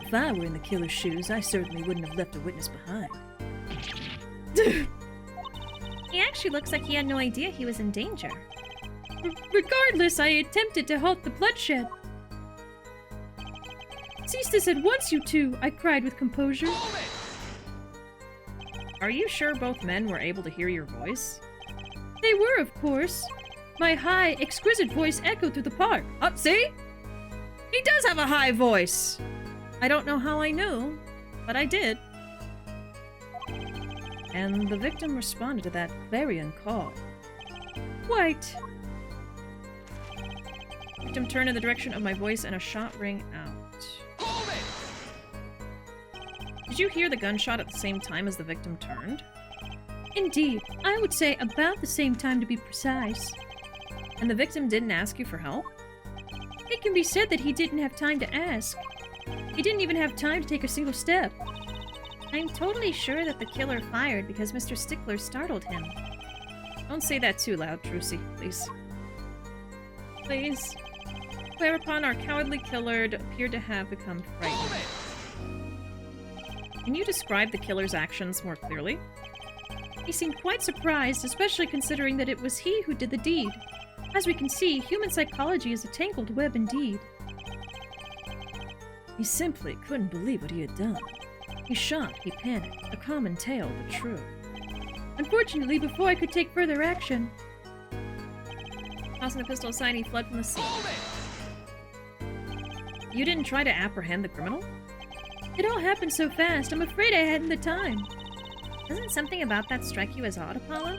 If I were in the killer's shoes, I certainly wouldn't have left a witness behind. He actually looks like he had no idea he was in danger. Regardless, I attempted to halt the bloodshed. Cease this at once, you two, I cried with composure. Are you sure both men were able to hear your voice? They were, of course. My high, exquisite voice echoed through the park. Oh, see? He does have a high voice! I don't know how I knew, but I did. And the victim responded to that clarion call. Quite. Victim turned in the direction of my voice and a shot rang out. Did you hear the gunshot at the same time as the victim turned? Indeed, I would say about the same time to be precise. And the victim didn't ask you for help? It can be said that he didn't have time to ask. He didn't even have time to take a single step. I'm totally sure that the killer fired because Mr. Stickler startled him. Don't say that too loud, Trucy, please. Please. Whereupon our cowardly killer appeared to have become frightened. Can you describe the killer's actions more clearly? He seemed quite surprised, especially considering that it was he who did the deed. As we can see, human psychology is a tangled web indeed. He simply couldn't believe what he had done. He shot, he panicked, a common tale, but true. Unfortunately, before I could take further action... Tossing the pistol aside, he fled from the scene. You didn't try to apprehend the criminal? It all happened so fast, I'm afraid I hadn't the time. Doesn't something about that strike you as odd, Apollo?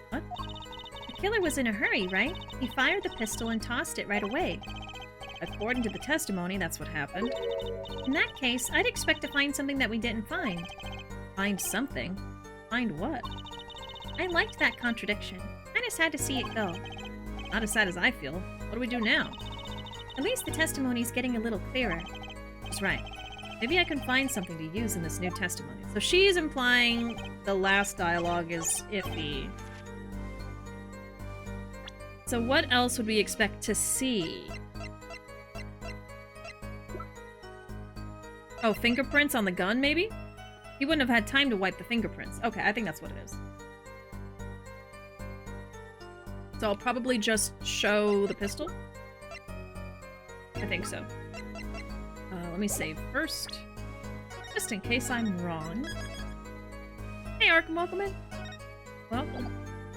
What? The killer was in a hurry, right? He fired the pistol and tossed it right away. According to the testimony, that's what happened. In that case, I'd expect to find something that we didn't find. Find something? Find what? I liked that contradiction. Kinda sad to see it go. Not as sad as I feel. What do we do now? At least the testimony's getting a little clearer. She's right. Maybe I can find something to use in this new testimony. So she's implying the last dialogue is iffy. So what else would we expect to see? Oh, fingerprints on the gun, maybe? He wouldn't have had time to wipe the fingerprints. Okay, I think that's what it is. So I'll probably just show the pistol. I think so. Let me save first. Just in case I'm wrong. Hey, Arkham, welcome in. Welcome.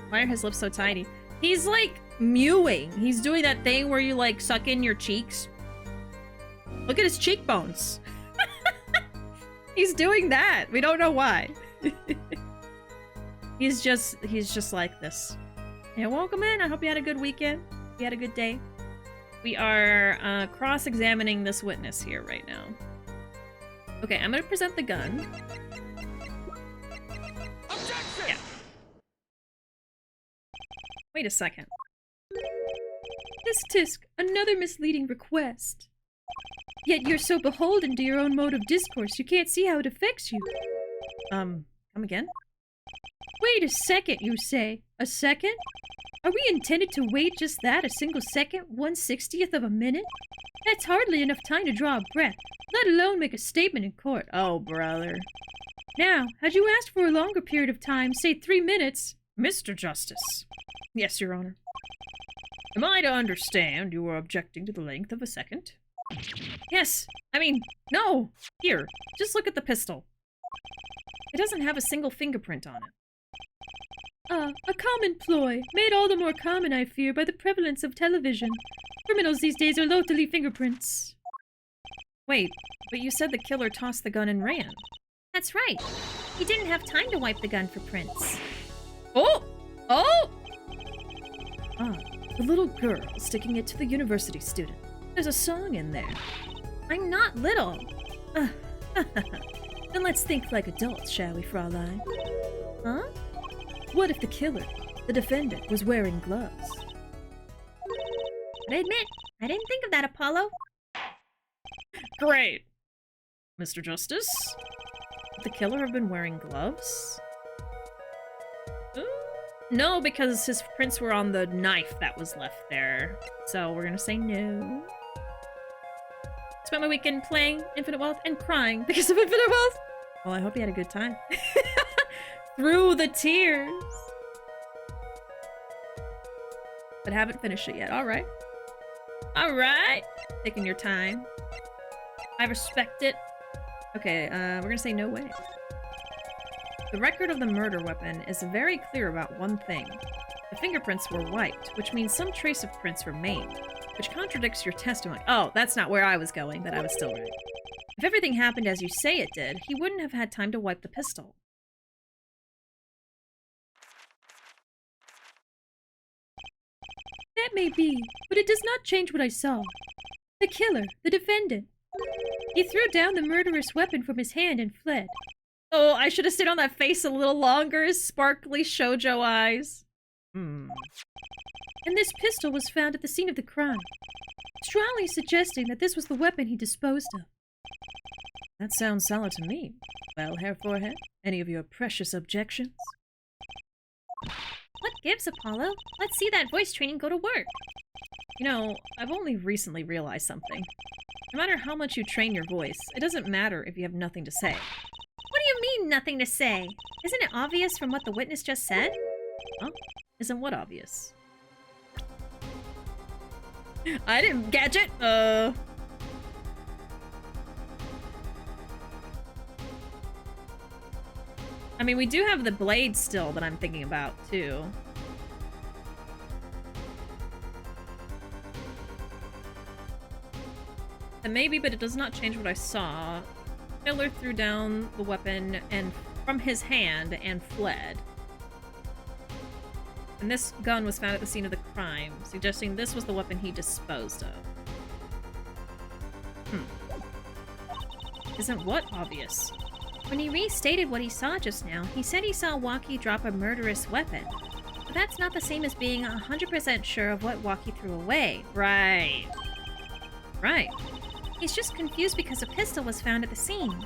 Why are his lips so tiny? He's, like, mewing. He's doing that thing where you, like, suck in your cheeks. Look at his cheekbones. He's doing that. We don't know why. He's just like this. Yeah, welcome in. I hope you had a good weekend. You had a good day. We are cross-examining this witness here right now. Okay, I'm gonna present the gun. Objection! Yeah. Wait a second. Tisk, another misleading request. Yet you're so beholden to your own mode of discourse, you can't see how it affects you. Come again? Wait a second, you say. A second? Are we intended to wait just that, a single second, 1/60th of a minute? That's hardly enough time to draw a breath, let alone make a statement in court. Oh, brother. Now, had you asked for a longer period of time, say 3 minutes... Mr. Justice. Yes, Your Honor. Am I to understand you are objecting to the length of a second? Yes. I mean, no. Here, just look at the pistol. It doesn't have a single fingerprint on it. A common ploy, made all the more common, I fear, by the prevalence of television. Criminals these days are loath to leave fingerprints. Wait, but you said the killer tossed the gun and ran. That's right. He didn't have time to wipe the gun for prints. Oh! Oh! Ah, the little girl sticking it to the university student. There's a song in there. I'm not little. Then let's think like adults, shall we, Fraulein? Huh? What if the killer, the defendant, was wearing gloves? I admit, I didn't think of that, Apollo. Great. Mr. Justice? the killer have been wearing gloves? No, because his prints were on the knife that was left there. So we're gonna say no. Spent my weekend playing Infinite Wealth and crying because of Infinite Wealth. Well, I hope you had a good time. Through the tears. But haven't finished it yet. Alright. Alright. Taking your time. I respect it. Okay, we're gonna say no way. The record of the murder weapon is very clear about one thing. The fingerprints were wiped, which means some trace of prints remained, which contradicts your testimony. Oh, that's not where I was going, but I was still right. If everything happened as you say it did, he wouldn't have had time to wipe the pistol. That may be, but it does not change what I saw. The killer, the defendant. He threw down the murderous weapon from his hand and fled. Oh, I should have stayed on that face a little longer, his sparkly shoujo eyes. And this pistol was found at the scene of the crime, strongly suggesting that this was the weapon he disposed of. That sounds solid to me. Well, Herr Forehead, any of your precious objections? What gives, Apollo? Let's see that voice training go to work. You know, I've only recently realized something. No matter how much you train your voice, it doesn't matter if you have nothing to say. What do you mean, nothing to say? Isn't it obvious from what the witness just said? Huh? Isn't what obvious? I didn't catch it! I mean, we do have the blade still that I'm thinking about, too. And maybe, but it does not change what I saw. Miller threw down the weapon and from his hand and fled. And this gun was found at the scene of the crime, suggesting this was the weapon he disposed of. Isn't what obvious? When he restated what he saw just now, he said he saw Waki drop a murderous weapon. But that's not the same as being 100% sure of what Waki threw away. Right. Right. He's just confused because a pistol was found at the scene.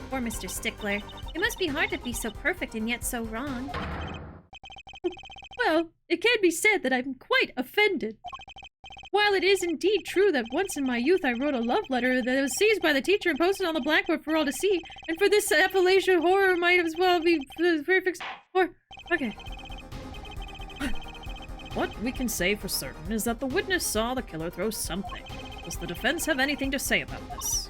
Poor Mr. Stickler. It must be hard to be so perfect and yet so wrong. Well, it can be said that I'm quite offended. While it is indeed true that once in my youth I wrote a love letter that was seized by the teacher and posted on the blackboard for all to see, and for this appellation horror might as well be prefixed or... Okay. What we can say for certain is that the witness saw the killer throw something. Does the defense have anything to say about this?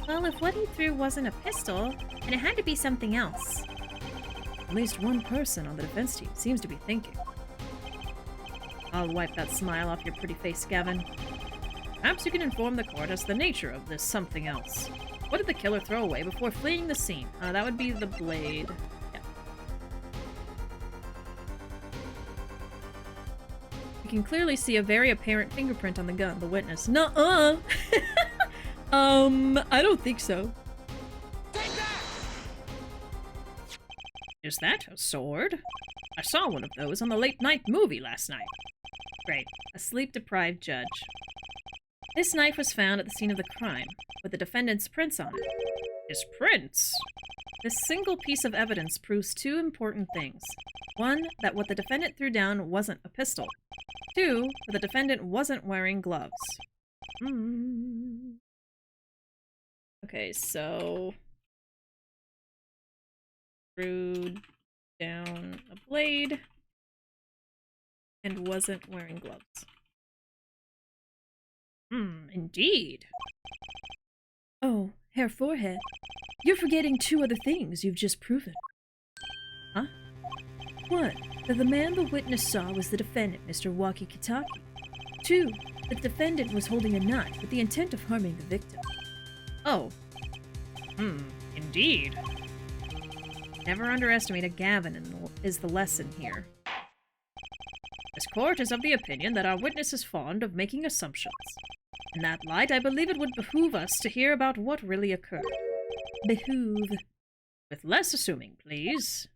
Well, if what he threw wasn't a pistol, then it had to be something else. At least one person on the defense team seems to be thinking. I'll wipe that smile off your pretty face, Gavin. Perhaps you can inform the court as to the nature of this something else. What did the killer throw away before fleeing the scene? That would be the blade. Yeah. You can clearly see a very apparent fingerprint on the gun, the witness. Nuh-uh! I don't think so. Is that a sword? I saw one of those on the late-night movie last night. Great. A sleep-deprived judge. This knife was found at the scene of the crime, with the defendant's prints on it. His prints? This single piece of evidence proves two important things. One, that what the defendant threw down wasn't a pistol. Two, that the defendant wasn't wearing gloves. Okay, so... threw down a blade and wasn't wearing gloves. Indeed. Oh, Herr Forehead, you're forgetting two other things you've just proven. Huh? One, that the man the witness saw was the defendant, Mr. Waki Kitaki. Two, that the defendant was holding a knife with the intent of harming the victim. Oh. Indeed. Never underestimate a Gavin is the lesson here. This court is of the opinion that our witness is fond of making assumptions. In that light, I believe it would behoove us to hear about what really occurred. Behoove. With less assuming, please.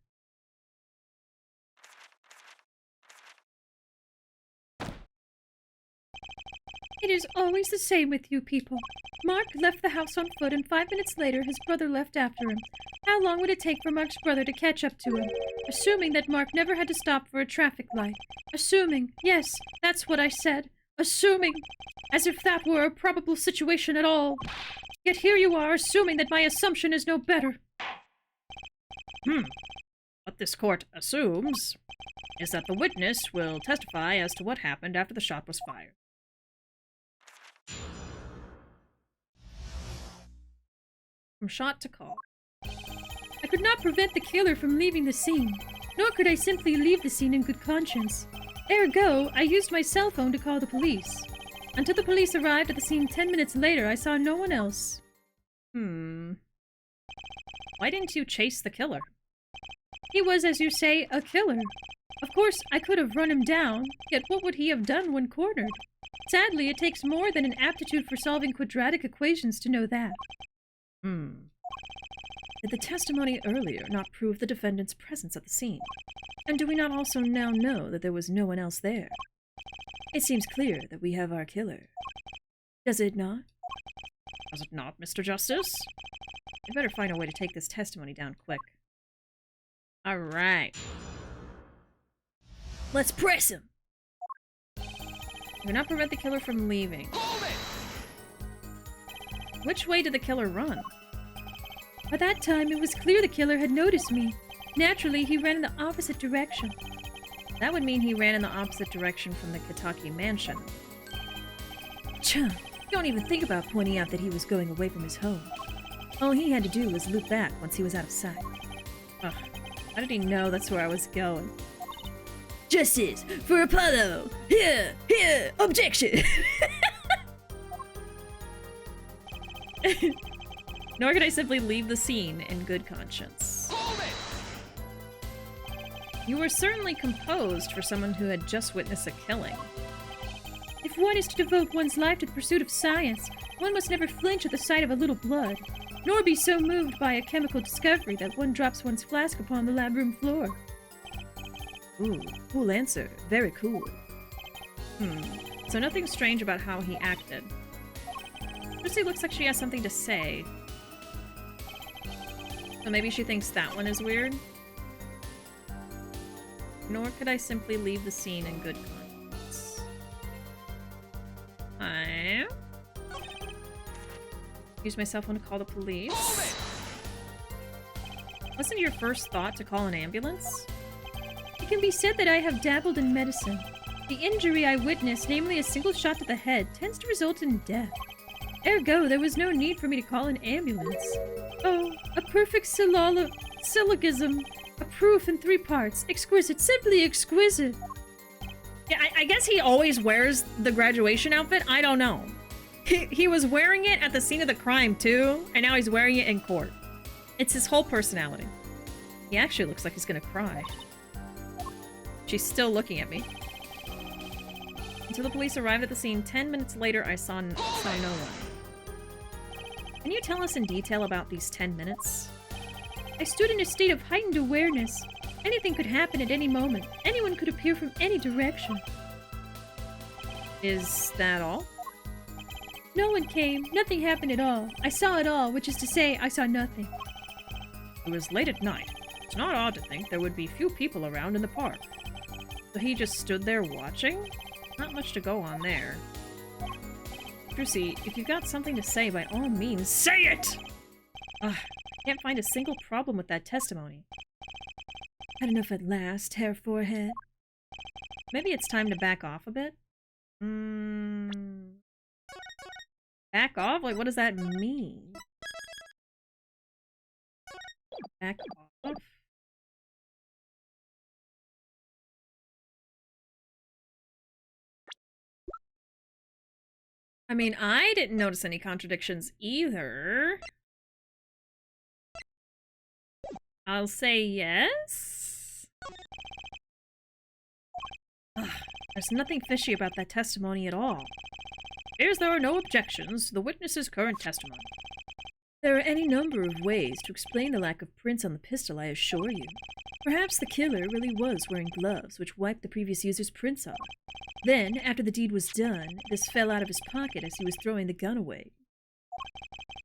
It is always the same with you people. Mark left the house on foot, and 5 minutes later his brother left after him. How long would it take for Mark's brother to catch up to him? Assuming that Mark never had to stop for a traffic light. Assuming, yes, that's what I said. Assuming, as if that were a probable situation at all. Yet here you are, assuming that my assumption is no better. What this court assumes is that the witness will testify as to what happened after the shot was fired. From shot to call. I could not prevent the killer from leaving the scene, nor could I simply leave the scene in good conscience. Ergo, I used my cell phone to call the police. Until the police arrived at the scene 10 minutes later, I saw no one else. Why didn't you chase the killer? He was, as you say, a killer. Of course, I could have run him down, yet what would he have done when cornered? Sadly, it takes more than an aptitude for solving quadratic equations to know that. Did the testimony earlier not prove the defendant's presence at the scene? And do we not also now know that there was no one else there? It seems clear that we have our killer. Does it not? Does it not, Mr. Justice? I better find a way to take this testimony down quick. Alright. Let's press him! Do not prevent the killer from leaving. Which way did the killer run? By that time, it was clear the killer had noticed me. Naturally, he ran in the opposite direction. That would mean he ran in the opposite direction from the Kitaki mansion. Chum, don't even think about pointing out that he was going away from his home. All he had to do was loop back once he was out of sight. Ugh, how did he know that's where I was going? Justice for Apollo! Here! Here! Objection! Nor could I simply leave the scene in good conscience. You were certainly composed for someone who had just witnessed a killing. If one is to devote one's life to the pursuit of science, one must never flinch at the sight of a little blood, nor be so moved by a chemical discovery that one drops one's flask upon the lab room floor. Ooh, cool answer. Very cool. So nothing strange about how he acted. Lucy looks like she has something to say. So maybe she thinks that one is weird? Nor could I simply leave the scene in good conscience. I use my cell phone to call the police. Wasn't your first thought to call an ambulance? It can be said that I have dabbled in medicine. The injury I witnessed, namely a single shot to the head, tends to result in death. Ergo, there was no need for me to call an ambulance. Oh, a perfect syllogism. A proof in 3 parts. Exquisite. Simply exquisite. Yeah, I guess he always wears the graduation outfit. I don't know. He was wearing it at the scene of the crime, too. And now he's wearing it in court. It's his whole personality. He actually looks like he's gonna cry. She's still looking at me. Until the police arrived at the scene 10 minutes later, I saw no one. Can you tell us in detail about these 10 minutes? I stood in a state of heightened awareness. Anything could happen at any moment. Anyone could appear from any direction. Is that all? No one came. Nothing happened at all. I saw it all, which is to say, I saw nothing. It was late at night. It's not odd to think there would be few people around in the park. So he just stood there watching? Not much to go on there. Drucy, if you've got something to say, by all means, say it! Can't find a single problem with that testimony. Had enough at last, hair forehead. Maybe it's time to back off a bit? Back off? Like, what does that mean? Back off? I mean, I didn't notice any contradictions either. I'll say yes. There's nothing fishy about that testimony at all. Appears there are no objections to the witness's current testimony. There are any number of ways to explain the lack of prints on the pistol, I assure you. Perhaps the killer really was wearing gloves which wiped the previous user's prints off. Then, after the deed was done, this fell out of his pocket as he was throwing the gun away.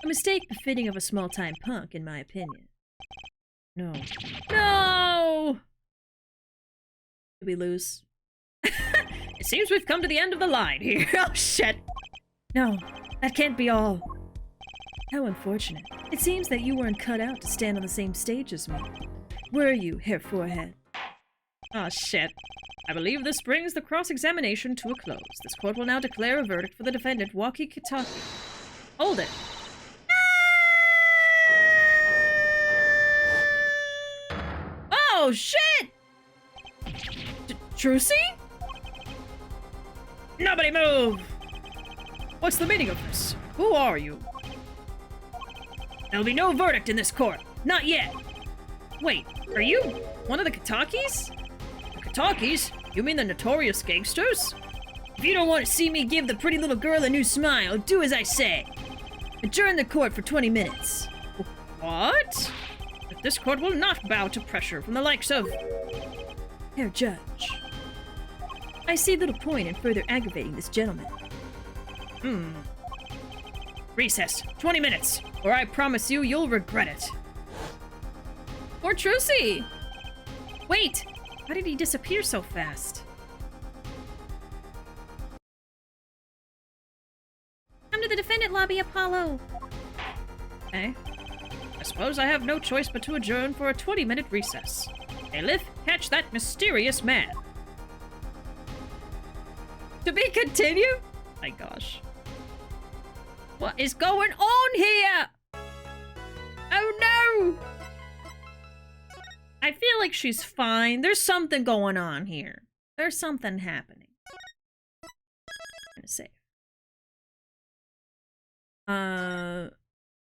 A mistake befitting of a small-time punk, in my opinion. No. No! Did we lose? It seems we've come to the end of the line here. Oh, shit! No, that can't be all. How unfortunate. It seems that you weren't cut out to stand on the same stage as me. Were you, Herr Forehead? Oh, shit. I believe this brings the cross-examination to a close. This court will now declare a verdict for the defendant, Waki Kitaki. Hold it. Oh, shit! Trucy? Nobody move! What's the meaning of this? Who are you? There'll be no verdict in this court. Not yet. Wait, are you one of the Kitakis? The Kitakis? You mean the notorious gangsters? If you don't want to see me give the pretty little girl a new smile, do as I say. Adjourn the court for 20 minutes. What? But this court will not bow to pressure from the likes of... Herr Judge. I see little point in further aggravating this gentleman. Recess. 20 minutes, or I promise you, you'll regret it. Or Trucy! Wait! How did he disappear so fast? Come to the defendant lobby, Apollo! Okay. I suppose I have no choice but to adjourn for a 20-minute recess. Bailiff, catch that mysterious man. To be continued? My gosh. What is going on here? Oh no! I feel like she's fine. There's something going on here. There's something happening. I'm gonna save.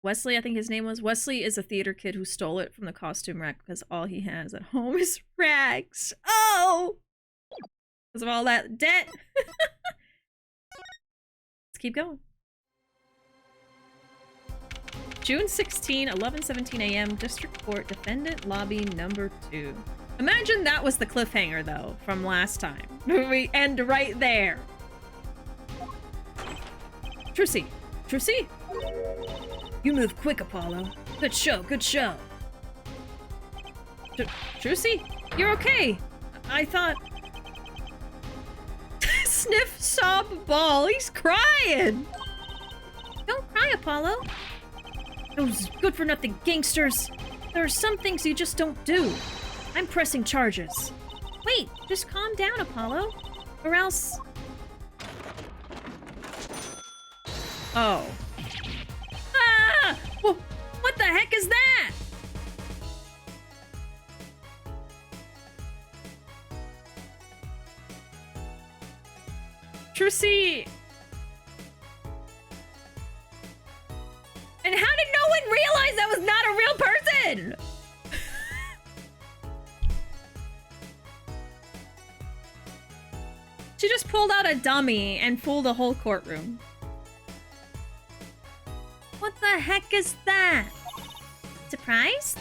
Wesley, I think his name was. Wesley is a theater kid who stole it from the costume rack because all he has at home is rags. Oh! Because of all that debt. Let's keep going. June 16, 11:17 a.m. District Court, Defendant Lobby Number 2. Imagine that was the cliffhanger, though, from last time. We end right there. Trucy! Trucy? You move quick, Apollo. Good show, good show. Trucy? You're okay. I thought... Sniff, sob, ball. He's crying! Don't cry, Apollo. Those good-for-nothing gangsters. There are some things you just don't do. I'm pressing charges. Wait, just calm down, Apollo. Or else... Oh. Ah! What the heck is that? Trucy! And how did no one realize that was not a real person? She just pulled out a dummy and fooled the whole courtroom. What the heck is that? Surprised?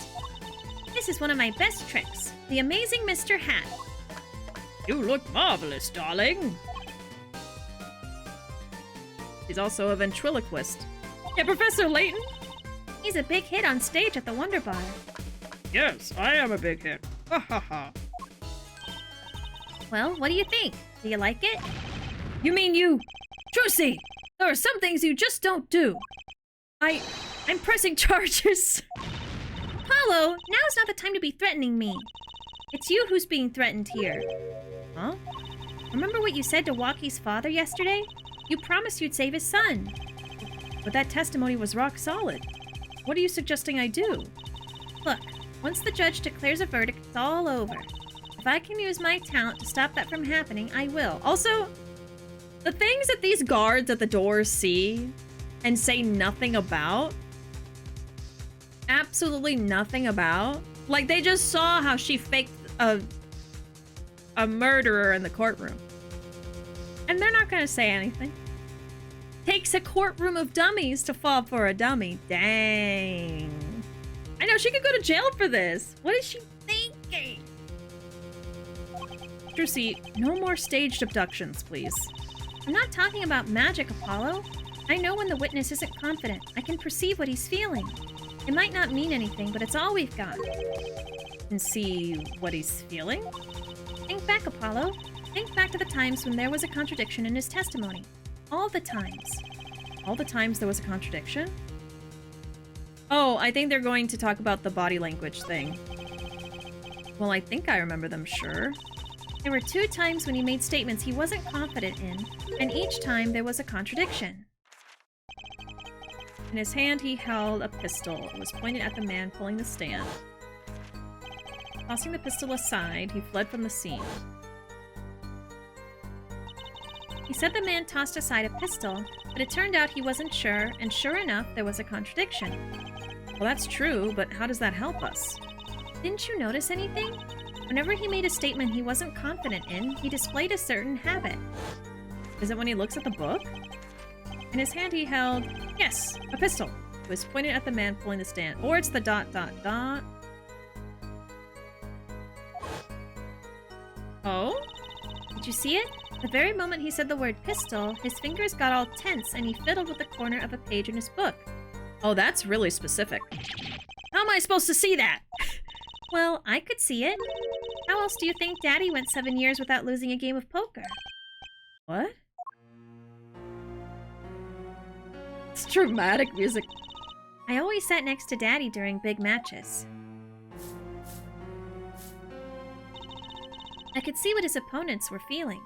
This is one of my best tricks. The amazing Mr. Hat. You look marvelous, darling. He's also a ventriloquist. Yeah, Professor Layton? He's a big hit on stage at the Wonder Bar. Yes, I am a big hit. Ha ha ha. Well, what do you think? Do you like it? You mean you... Trucy! There are some things you just don't do. I'm pressing charges. Apollo, now's not the time to be threatening me. It's you who's being threatened here. Huh? Remember what you said to Waki's father yesterday? You promised you'd save his son. But that testimony was rock solid. What are you suggesting I do? Look, once the judge declares a verdict, it's all over. If I can use my talent to stop that from happening, I will. Also, the things that these guards at the doors see and say nothing about, absolutely nothing about, like they just saw how she faked a murderer in the courtroom. And they're not gonna say anything. Takes a courtroom of dummies to fall for a dummy. Dang. I know, she could go to jail for this. What is she thinking? Juicy, no more staged abductions, please. I'm not talking about magic, Apollo. I know when the witness isn't confident. I can perceive what he's feeling. It might not mean anything, but it's all we've got. And see what he's feeling? Think back, Apollo. Think back to the times when there was a contradiction in his testimony. All the times. All the times there was a contradiction? Oh, I think they're going to talk about the body language thing. Well, I think I remember them, sure. There were 2 times when he made statements he wasn't confident in, and each time there was a contradiction. In his hand, he held a pistol. It was pointed at the man pulling the stand. Tossing the pistol aside, he fled from the scene. He said the man tossed aside a pistol, but it turned out he wasn't sure, and sure enough, there was a contradiction. Well, that's true, but how does that help us? Didn't you notice anything? Whenever he made a statement he wasn't confident in, he displayed a certain habit. Is it when he looks at the book? In his hand he held, yes, a pistol. It was pointed at the man pulling the stand. Or it's the ... Oh? Did you see it? The very moment he said the word pistol, his fingers got all tense and he fiddled with the corner of a page in his book. Oh, that's really specific. How am I supposed to see that? Well, I could see it. How else do you think Daddy went 7 years without losing a game of poker? What? It's dramatic music. I always sat next to Daddy during big matches. I could see what his opponents were feeling.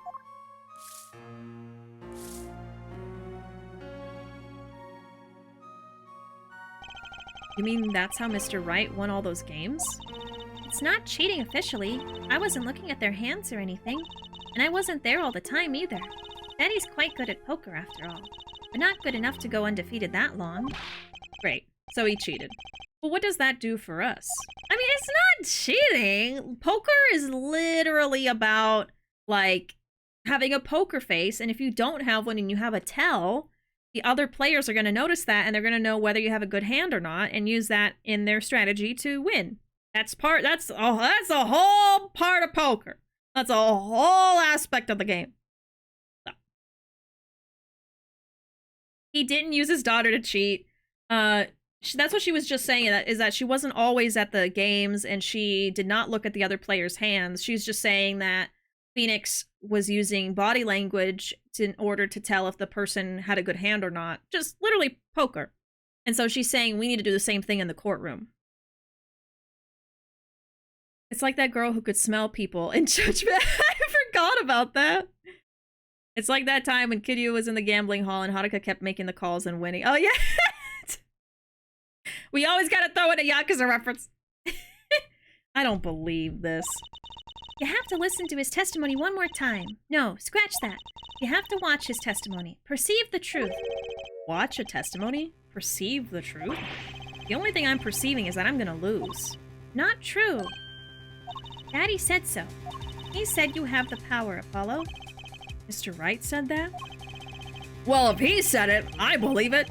You mean that's how Mr. Right won all those games? It's not cheating officially. I wasn't looking at their hands or anything. And I wasn't there all the time either. Daddy's quite good at poker after all. But not good enough to go undefeated that long. Great. So he cheated. Well, what does that do for us? I mean, it's not cheating. Poker is literally about, like, having a poker face, and if you don't have one and you have a tell, the other players are going to notice that, and they're going to know whether you have a good hand or not, and use that in their strategy to win. That's a whole part of poker. That's a whole aspect of the game. So. He didn't use his daughter to cheat. That's what she was just saying, is that she wasn't always at the games and she did not look at the other players' hands. She's just saying that Phoenix was using body language in order to tell if the person had a good hand or not. Just literally poker. And so she's saying we need to do the same thing in the courtroom. It's like that girl who could smell people in judgment. I forgot about that. It's like that time when Kiryu was in the gambling hall and Haruka kept making the calls and winning. Oh, yeah. We always gotta throw in a Yakuza reference. I don't believe this. You have to listen to his testimony one more time. No, scratch that. You have to watch his testimony. Perceive the truth. Watch a testimony? Perceive the truth? The only thing I'm perceiving is that I'm gonna lose. Not true. Daddy said so. He said you have the power, Apollo. Mr. Wright said that? Well, if he said it, I believe it.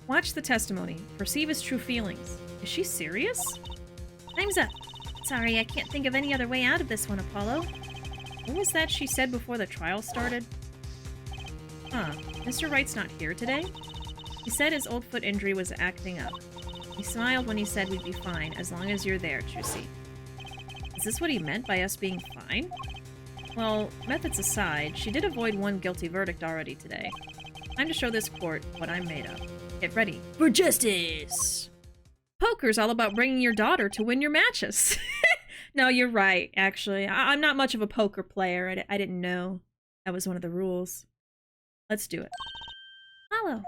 Watch the testimony. Perceive his true feelings. Is she serious? Time's up. Sorry, I can't think of any other way out of this one, Apollo. What was that she said before the trial started? Huh. Mr. Wright's not here today? He said his old foot injury was acting up. He smiled when he said we'd be fine, as long as you're there, Juicy. Is this what he meant by us being fine? Well, methods aside, she did avoid one guilty verdict already today. Time to show this court what I'm made of. Get ready for justice! Poker's all about bringing your daughter to win your matches. No, you're right, actually. I'm not much of a poker player. I didn't know that was one of the rules. Let's do it. Apollo.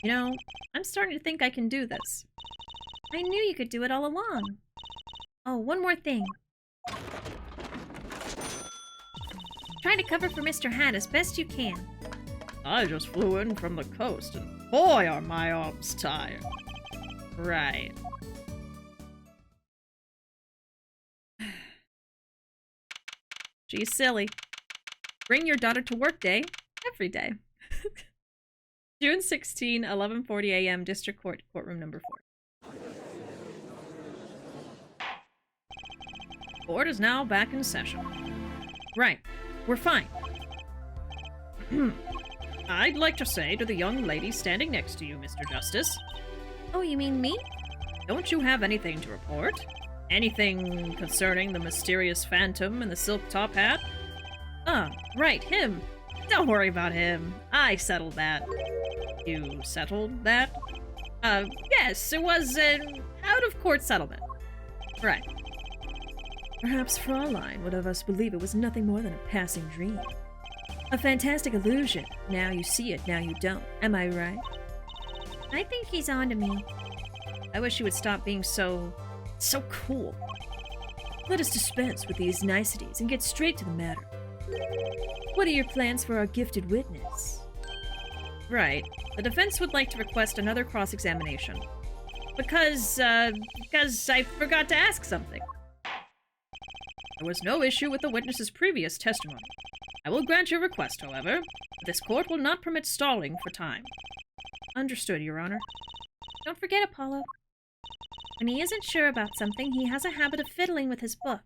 You know, I'm starting to think I can do this. I knew you could do it all along. Oh, one more thing. Try to cover for Mr. Hat as best you can. I just flew in from the coast, and boy are my arms tired. Right. She's silly. Bring your daughter to work day every day. June 16, 11:40 a.m. District Court, courtroom number 4. Court is now back in session. Right. We're fine. I'd like to say to the young lady standing next to you, Mr. Justice. Oh, you mean me? Don't you have anything to report? Anything concerning the mysterious phantom in the silk top hat? Ah, right, him. Don't worry about him. I settled that. You settled that? Yes, it was an out-of-court settlement. Right. Perhaps Fraulein would have us believe it was nothing more than a passing dream. A fantastic illusion. Now you see it, now you don't. Am I right? I think he's on to me. I wish you would stop being so cool. Let us dispense with these niceties and get straight to the matter. What are your plans for our gifted witness? Right. The defense would like to request another cross-examination. Because I forgot to ask something. There was no issue with the witness's previous testimony. I will grant your request, however. This court will not permit stalling for time. Understood, Your Honor. Don't forget, Apollo. When he isn't sure about something, he has a habit of fiddling with his book.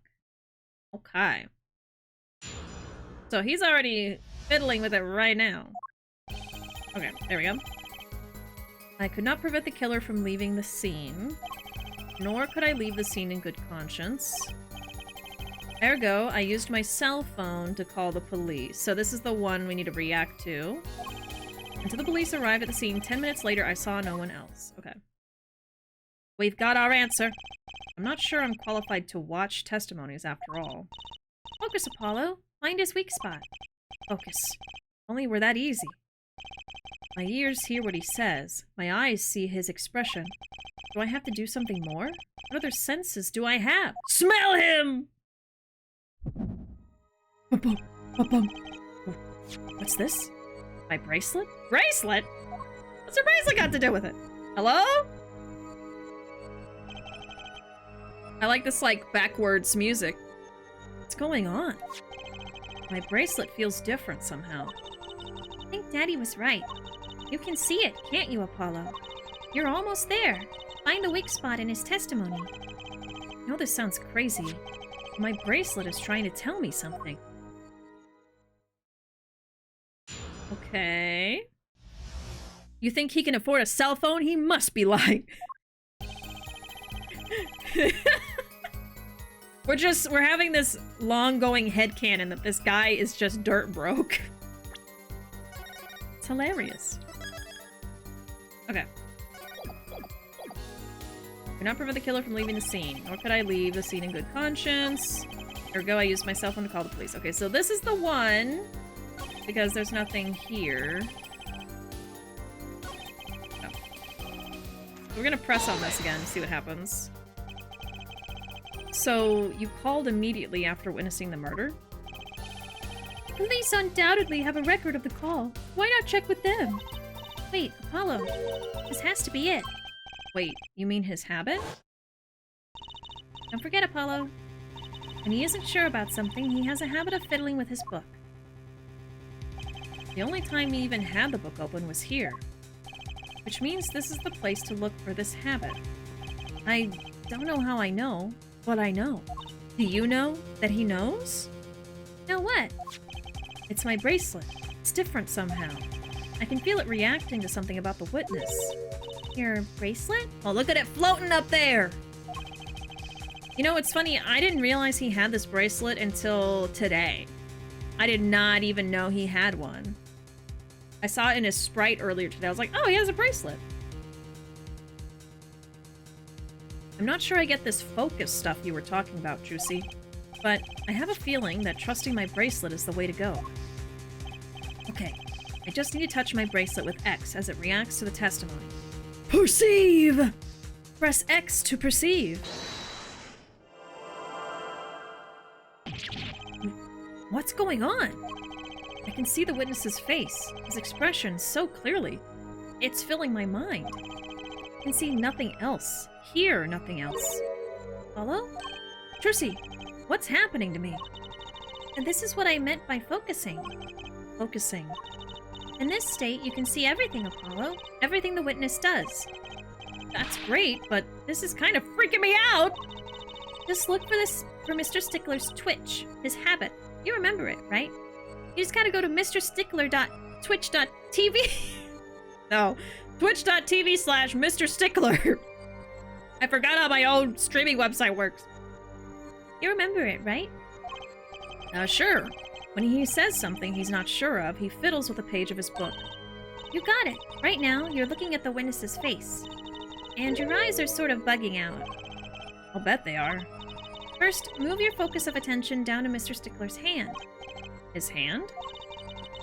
Okay. So he's already fiddling with it right now. Okay, there we go. I could not prevent the killer from leaving the scene, nor could I leave the scene in good conscience. Ergo, I used my cell phone to call the police. So this is the one we need to react to. Until the police arrived at the scene, 10 minutes later, I saw no one else. Okay. We've got our answer. I'm not sure I'm qualified to watch testimonies after all. Focus, Apollo. Find his weak spot. Focus. Only were that easy. My ears hear what he says. My eyes see his expression. Do I have to do something more? What other senses do I have? Smell him! What's this? My bracelet? Bracelet? What's her bracelet got to do with it? Hello? I like this, like, backwards music. What's going on? My bracelet feels different somehow. I think Daddy was right. You can see it, can't you, Apollo? You're almost there. Find the weak spot in his testimony. I know this sounds crazy. But my bracelet is trying to tell me something. Okay. You think he can afford a cell phone? He must be lying. We're having this long-going headcanon that this guy is just dirt broke. It's hilarious. Okay. Could not prevent the killer from leaving the scene, nor could I leave the scene in good conscience. Ergo, I used my cell phone to call the police. Okay, so this is the one, because there's nothing here. Oh. We're gonna press on this again, see what happens. So, you called immediately after witnessing the murder? Police undoubtedly have a record of the call. Why not check with them? Wait, Apollo. This has to be it. Wait, you mean his habit? Don't forget, Apollo. When he isn't sure about something, he has a habit of fiddling with his book. The only time he even had the book open was here. Which means this is the place to look for this habit. I don't know how I know, but I know. Do you know that he knows? Know what? It's my bracelet. It's different somehow. I can feel it reacting to something about the witness. Your bracelet? Oh, look at it floating up there! You know, it's funny, I didn't realize he had this bracelet until today. I did not even know he had one. I saw it in his sprite earlier today. I was like, oh, he has a bracelet. I'm not sure I get this focus stuff you were talking about, Juicy, but I have a feeling that trusting my bracelet is the way to go. Okay, I just need to touch my bracelet with X as it reacts to the testimony. Perceive! Press X to perceive. What's going on? I can see the witness's face, his expression so clearly. It's filling my mind. I can see nothing else, hear nothing else. Apollo? Trissy, what's happening to me? And this is what I meant by focusing. Focusing. In this state, you can see everything, Apollo. Everything the witness does. That's great, but this is kind of freaking me out! Just look for for Mr. Stickler's Twitch, his habit. You remember it, right? You just gotta go to mrstickler.twitch.tv. No. Twitch.tv/Mr. Stickler. I forgot how my own streaming website works. You remember it, right? Sure. When he says something he's not sure of, he fiddles with a page of his book. You got it. Right now, you're looking at the witness's face. And your eyes are sort of bugging out. I'll bet they are. First, move your focus of attention down to Mr. Stickler's hand. His hand?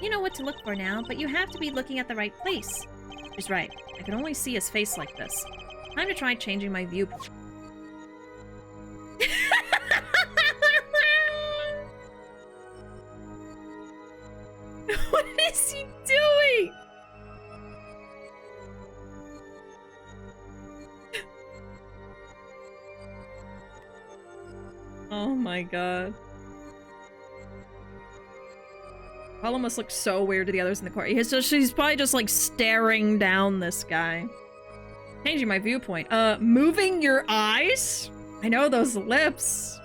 You know what to look for now, but you have to be looking at the right place. She's right. I can only see his face like this. Time to try changing my viewpoint. What is he doing? Oh my god. Paula must look so weird to the others in the court. She's probably just like staring down this guy. Changing my viewpoint. Moving your eyes? I know those lips.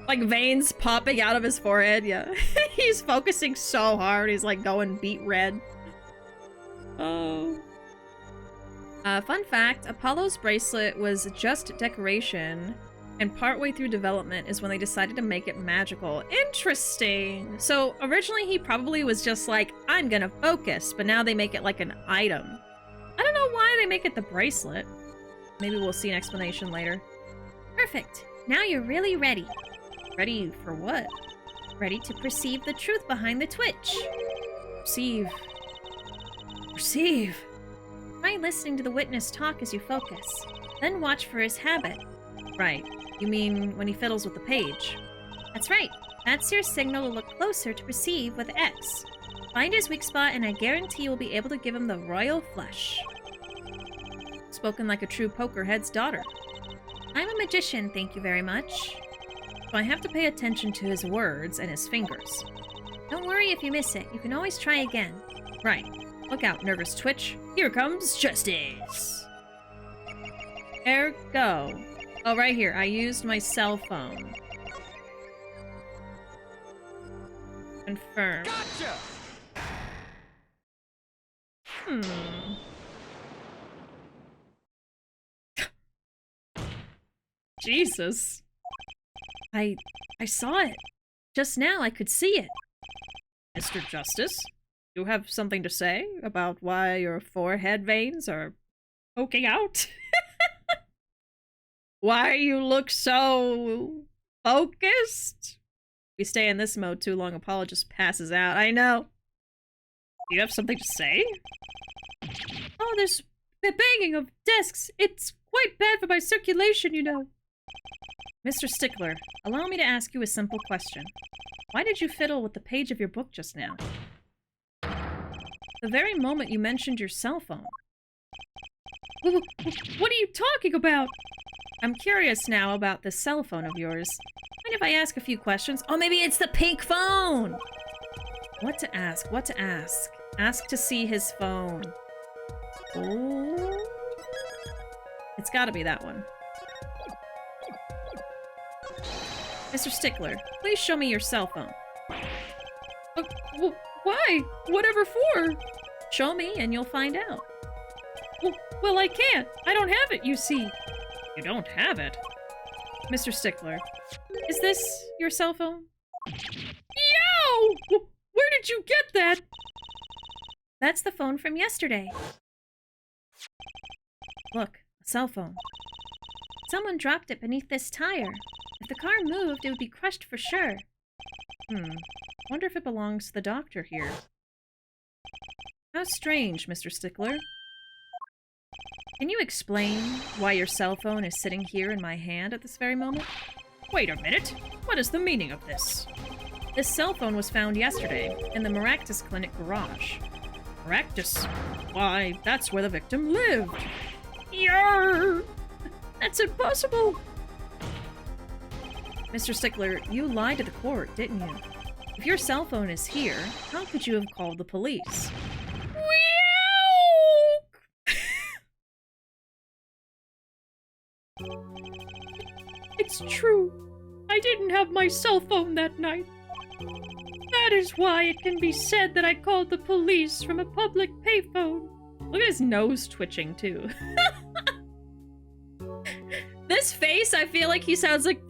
Like veins popping out of his forehead, yeah. He's focusing so hard, he's like going beet red. Oh. Fun fact, Apollo's bracelet was just decoration, and partway through development is when they decided to make it magical. Interesting! So originally he probably was just like, I'm gonna focus, but now they make it like an item. I don't know why they make it the bracelet. Maybe we'll see an explanation later. Perfect. Now you're really ready. Ready for what? Ready to perceive the truth behind the twitch. Perceive. Perceive. Try listening to the witness talk as you focus. Then watch for his habit. Right. You mean when he fiddles with the page? That's right. That's your signal to look closer to perceive with X. Find his weak spot and I guarantee you'll be able to give him the royal flush. Spoken like a true pokerhead's daughter. I'm a magician, thank you very much. So I have to pay attention to his words and his fingers. Don't worry if you miss it. You can always try again. Right. Look out, nervous twitch. Here comes justice. Ergo. Oh, right here. I used my cell phone. Confirm. Gotcha! Jesus. I saw it. Just now I could see it. Mr. Justice, you have something to say about why your forehead veins are poking out? Why you look so focused? We stay in this mode too long, Apollo just passes out. I know. Do you have something to say? Oh, there's the banging of desks. It's quite bad for my circulation, you know. Mr. Stickler, allow me to ask you a simple question. Why did you fiddle with the page of your book just now? The very moment you mentioned your cell phone. What are you talking about? I'm curious now about this cell phone of yours. Mind if I ask a few questions? Oh, maybe it's the pink phone! What to ask? What to ask? Ask to see his phone. Oh. It's gotta be that one. Mr. Stickler, please show me your cell phone. Why? Whatever for? Show me and you'll find out. Well, I can't. I don't have it, you see. You don't have it? Mr. Stickler, is this your cell phone? Yow! Where did you get that? That's the phone from yesterday. Look, a cell phone. Someone dropped it beneath this tire. If the car moved, it would be crushed for sure. Wonder if it belongs to the doctor here. How strange, Mr. Stickler. Can you explain why your cell phone is sitting here in my hand at this very moment? Wait a minute. What is the meaning of this? This cell phone was found yesterday in the Maractus Clinic garage. Maractus? Why, that's where the victim lived. Yarr! That's impossible! Mr. Stickler, you lied to the court, didn't you? If your cell phone is here, how could you have called the police? It's true. I didn't have my cell phone that night. That is why it can be said that I called the police from a public payphone. Look at his nose twitching, too. This face, I feel like he sounds like...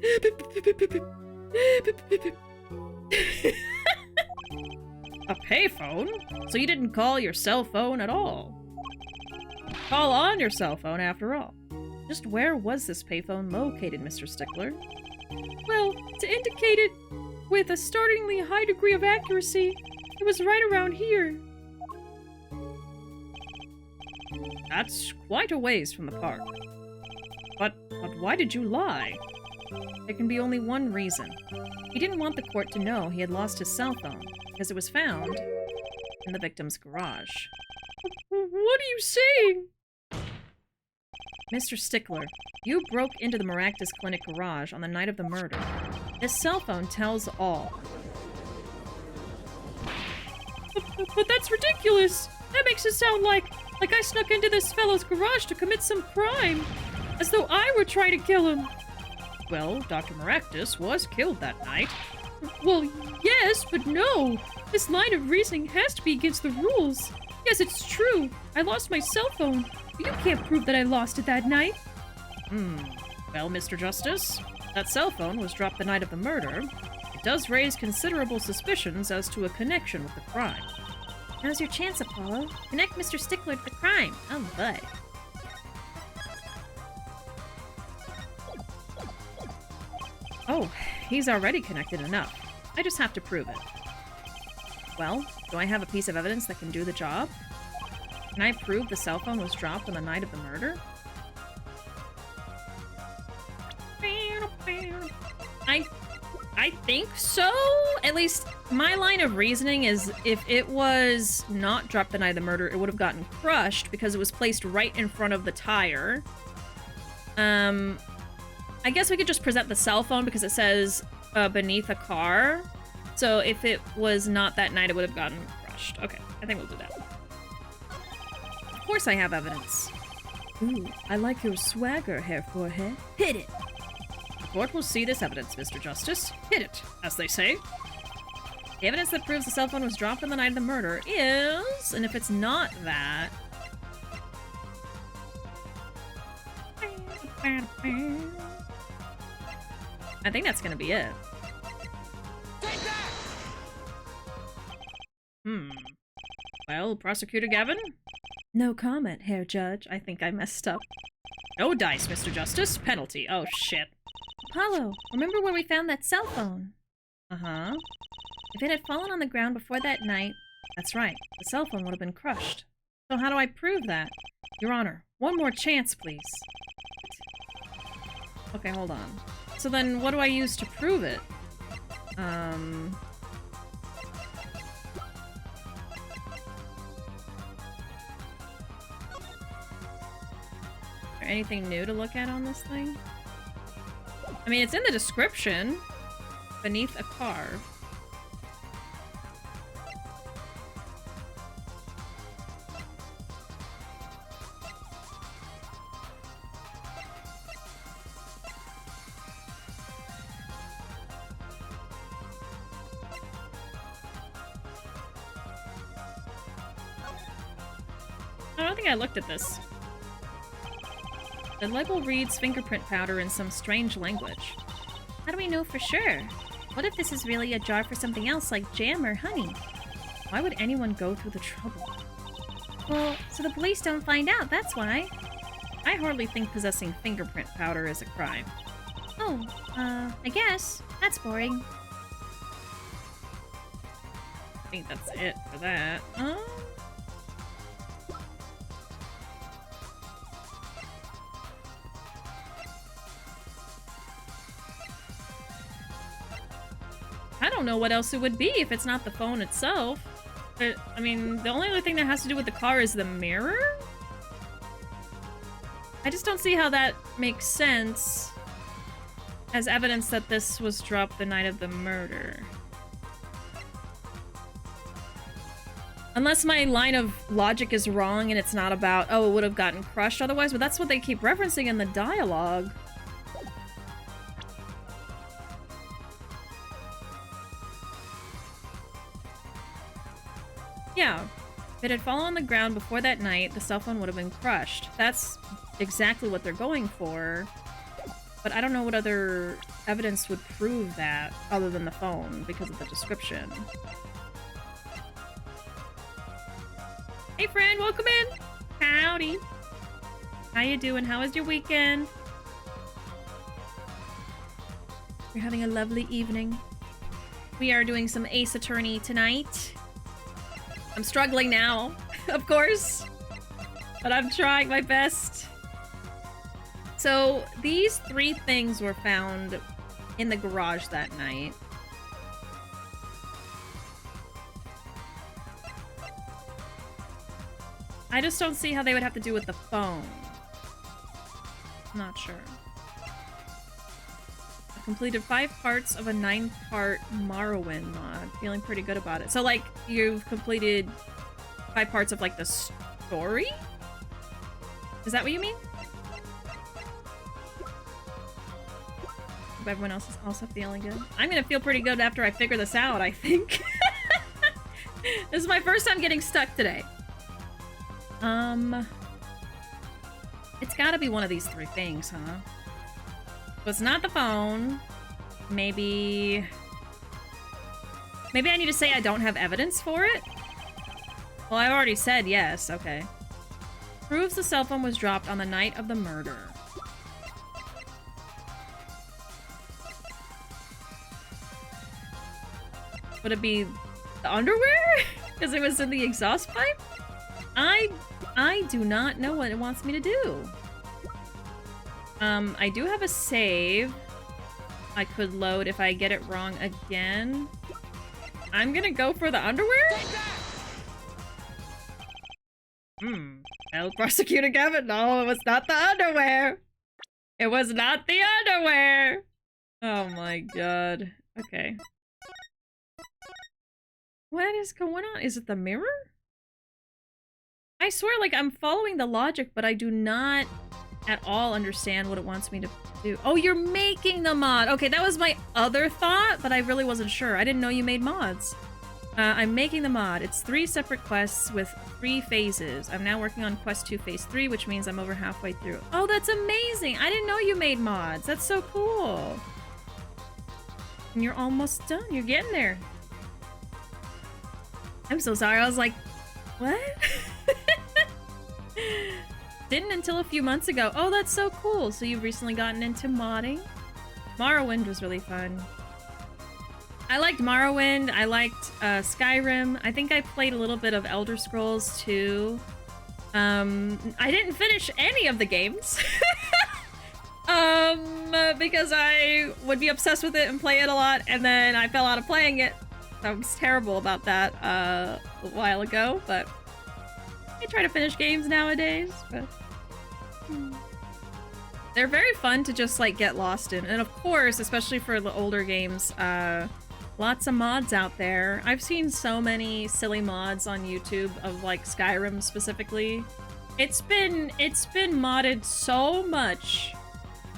A payphone? So you didn't call your cell phone at all? Call on your cell phone, after all. Just where was this payphone located, Mr. Stickler? Well, to indicate it with a startlingly high degree of accuracy, it was right around here. That's quite a ways from the park. But why did you lie? There can be only one reason. He didn't want the court to know he had lost his cell phone, because it was found in the victim's garage. What are you saying? Mr. Stickler, you broke into the Maractus Clinic garage on the night of the murder. His cell phone tells all. But that's ridiculous! That makes it sound like I snuck into this fellow's garage to commit some crime. As though I were trying to kill him. Well, Dr. Maractus was killed that night. Well, yes, but no. This line of reasoning has to be against the rules. Yes, it's true. I lost my cell phone. But you can't prove that I lost it that night. Well, Mr. Justice, that cell phone was dropped the night of the murder. It does raise considerable suspicions as to a connection with the crime. Now's your chance, Apollo. Connect Mr. Stickler to the crime. Oh, bud. Oh, he's already connected enough. I just have to prove it. Well, do I have a piece of evidence that can do the job? Can I prove the cell phone was dropped on the night of the murder? I think so. At least my line of reasoning is if it was not dropped the night of the murder, it would have gotten crushed because it was placed right in front of the tire. I guess we could just present the cell phone because it says beneath a car. So if it was not that night, it would have gotten crushed. Okay, I think we'll do that. Of course I have evidence. Ooh, I like your swagger, Herr Forehead. Hit it! The court will see this evidence, Mr. Justice. Hit it, as they say. The evidence that proves the cell phone was dropped on the night of the murder is... And if it's not that... I think that's gonna be it. Take that! Well, Prosecutor Gavin? No comment, Herr Judge. I think I messed up. No dice, Mr. Justice. Penalty. Oh, shit. Apollo, remember where we found that cell phone? Uh-huh. If it had fallen on the ground before that night... That's right. The cell phone would have been crushed. So how do I prove that? Your Honor, one more chance, please. Okay, hold on. So then what do I use to prove it? Is there anything new to look at on this thing? I mean, it's in the description. Beneath a car. I don't think I looked at this. The label reads fingerprint powder in some strange language. How do we know for sure? What if this is really a jar for something else like jam or honey? Why would anyone go through the trouble? Well, so the police don't find out, that's why. I hardly think possessing fingerprint powder is a crime. Oh, I guess. That's boring. I think that's it for that. I don't know what else it would be if it's not the phone itself. But, I mean, the only other thing that has to do with the car is the mirror? I just don't see how that makes sense as evidence that this was dropped the night of the murder. Unless my line of logic is wrong and it's not about, oh, it would have gotten crushed otherwise, but that's what they keep referencing in the dialogue. Yeah. If it had fallen on the ground before that night, the cell phone would have been crushed. That's exactly what they're going for. But I don't know what other evidence would prove that other than the phone because of the description. Hey friend, welcome in! Howdy! How you doing? How was your weekend? You're having a lovely evening. We are doing some Ace Attorney tonight. I'm struggling now, of course, but I'm trying my best. So these 3 things were found in the garage that night. I just don't see how they would have to do with the phone. Not sure. I completed 5 parts of a 9-part Morrowind mod. Feeling pretty good about it. So, like, you've completed 5 parts of, like, the story? Is that what you mean? Hope everyone else is also feeling good. I'm gonna feel pretty good after I figure this out, I think. This is my first time getting stuck today. It's gotta be one of these 3 things, huh? So it's not the phone. Maybe I need to say I don't have evidence for it? Well, I've already said yes, okay. Proves the cell phone was dropped on the night of the murder. Would it be the underwear? Because it was in the exhaust pipe? I do not know what it wants me to do. I do have a save I could load if I get it wrong again. I'm gonna go for the underwear? I'll prosecute Gavin. No, it was not the underwear. It was not the underwear. Oh my god. Okay. What is going on? Is it the mirror? I swear, like, I'm following the logic, but I do not at all understand what it wants me to do. Oh, you're making the mod! Okay, that was my other thought, but I really wasn't sure. I didn't know you made mods. I'm making the mod. It's 3 separate quests with 3 phases. I'm now working on Quest 2 Phase 3, which means I'm over halfway through. Oh, that's amazing! I didn't know you made mods. That's so cool. And you're almost done. You're getting there. I'm so sorry. I was like, what? Didn't until a few months ago. Oh, that's so cool. So you've recently gotten into modding? Morrowind was really fun. I liked Morrowind. I liked Skyrim. I think I played a little bit of Elder Scrolls too. I didn't finish any of the games. Because I would be obsessed with it and play it a lot, and then I fell out of playing it. I was terrible about that a while ago, but I try to finish games nowadays, but they're very fun to just like get lost in. And of course, especially for the older games, lots of mods out there. I've seen so many silly mods on YouTube of like Skyrim specifically. It's been modded so much.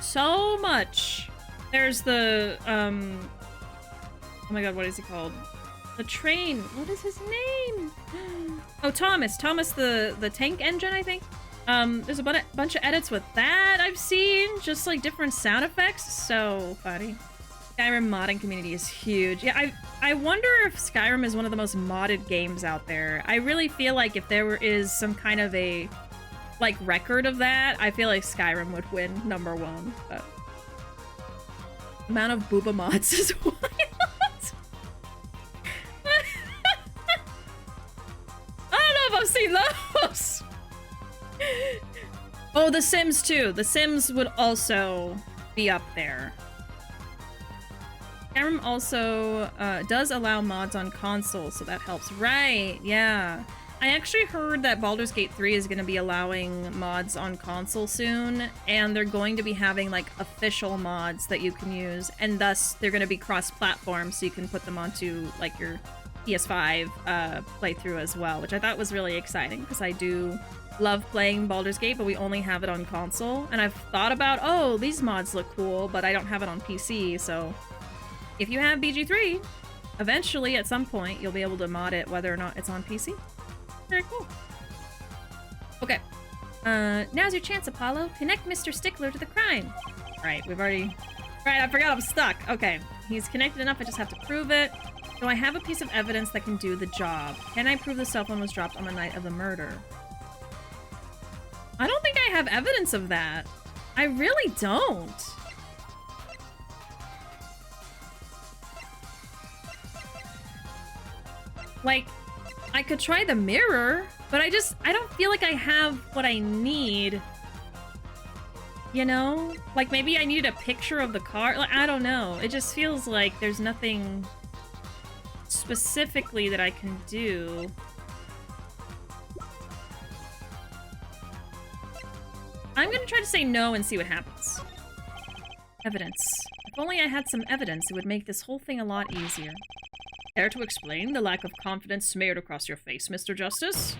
So much. There's the oh my god, what is he called? The train. What is his name? Oh, Thomas. Thomas the tank engine, I think. There's a bunch of edits with that I've seen. Just like different sound effects. So funny. Skyrim modding community is huge. Yeah, I wonder if Skyrim is one of the most modded games out there. I really feel like if there is some kind of a like record of that, I feel like Skyrim would win #1. But amount of booba mods is wild. I don't know if I've seen those. Oh, The Sims too. The Sims would also be up there. Skyrim also does allow mods on console, so that helps. Right, yeah. I actually heard that Baldur's Gate 3 is going to be allowing mods on console soon, and they're going to be having like official mods that you can use, and thus they're going to be cross-platform, so you can put them onto like your PS5 playthrough as well, which I thought was really exciting because I do love playing Baldur's Gate, but we only have it on console, and I've thought about, oh, these mods look cool, but I don't have it on PC, so if you have BG3, Eventually, at some point, you'll be able to mod it whether or not it's on PC. Very cool. Okay. Now's your chance, Apollo. Connect Mr. Stickler to the crime. Right, we've already... Right, I forgot I'm stuck. Okay. He's connected enough, I just have to prove it. So I have a piece of evidence that can do the job. Can I prove the cell phone was dropped on the night of the murder? I don't think I have evidence of that. I really don't. Like, I could try the mirror, but I don't feel like I have what I need. You know? Like, maybe I need a picture of the car. Like, I don't know. It just feels like there's nothing specifically that I can do. I'm gonna try to say no and see what happens. Evidence. If only I had some evidence, it would make this whole thing a lot easier. Care to explain the lack of confidence smeared across your face, Mr. Justice?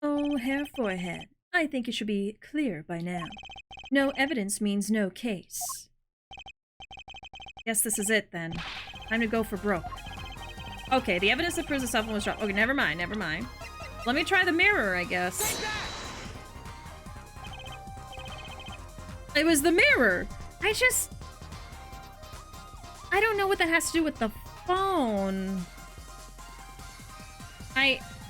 Oh, Herr Forehead. I think it should be clear by now. No evidence means no case. Guess this is it, then. Time to go for broke. Okay, the evidence that proves the cell phone was dropped. Okay, never mind, never mind. Let me try the mirror, I guess. It was the mirror! I don't know what that has to do with the phone.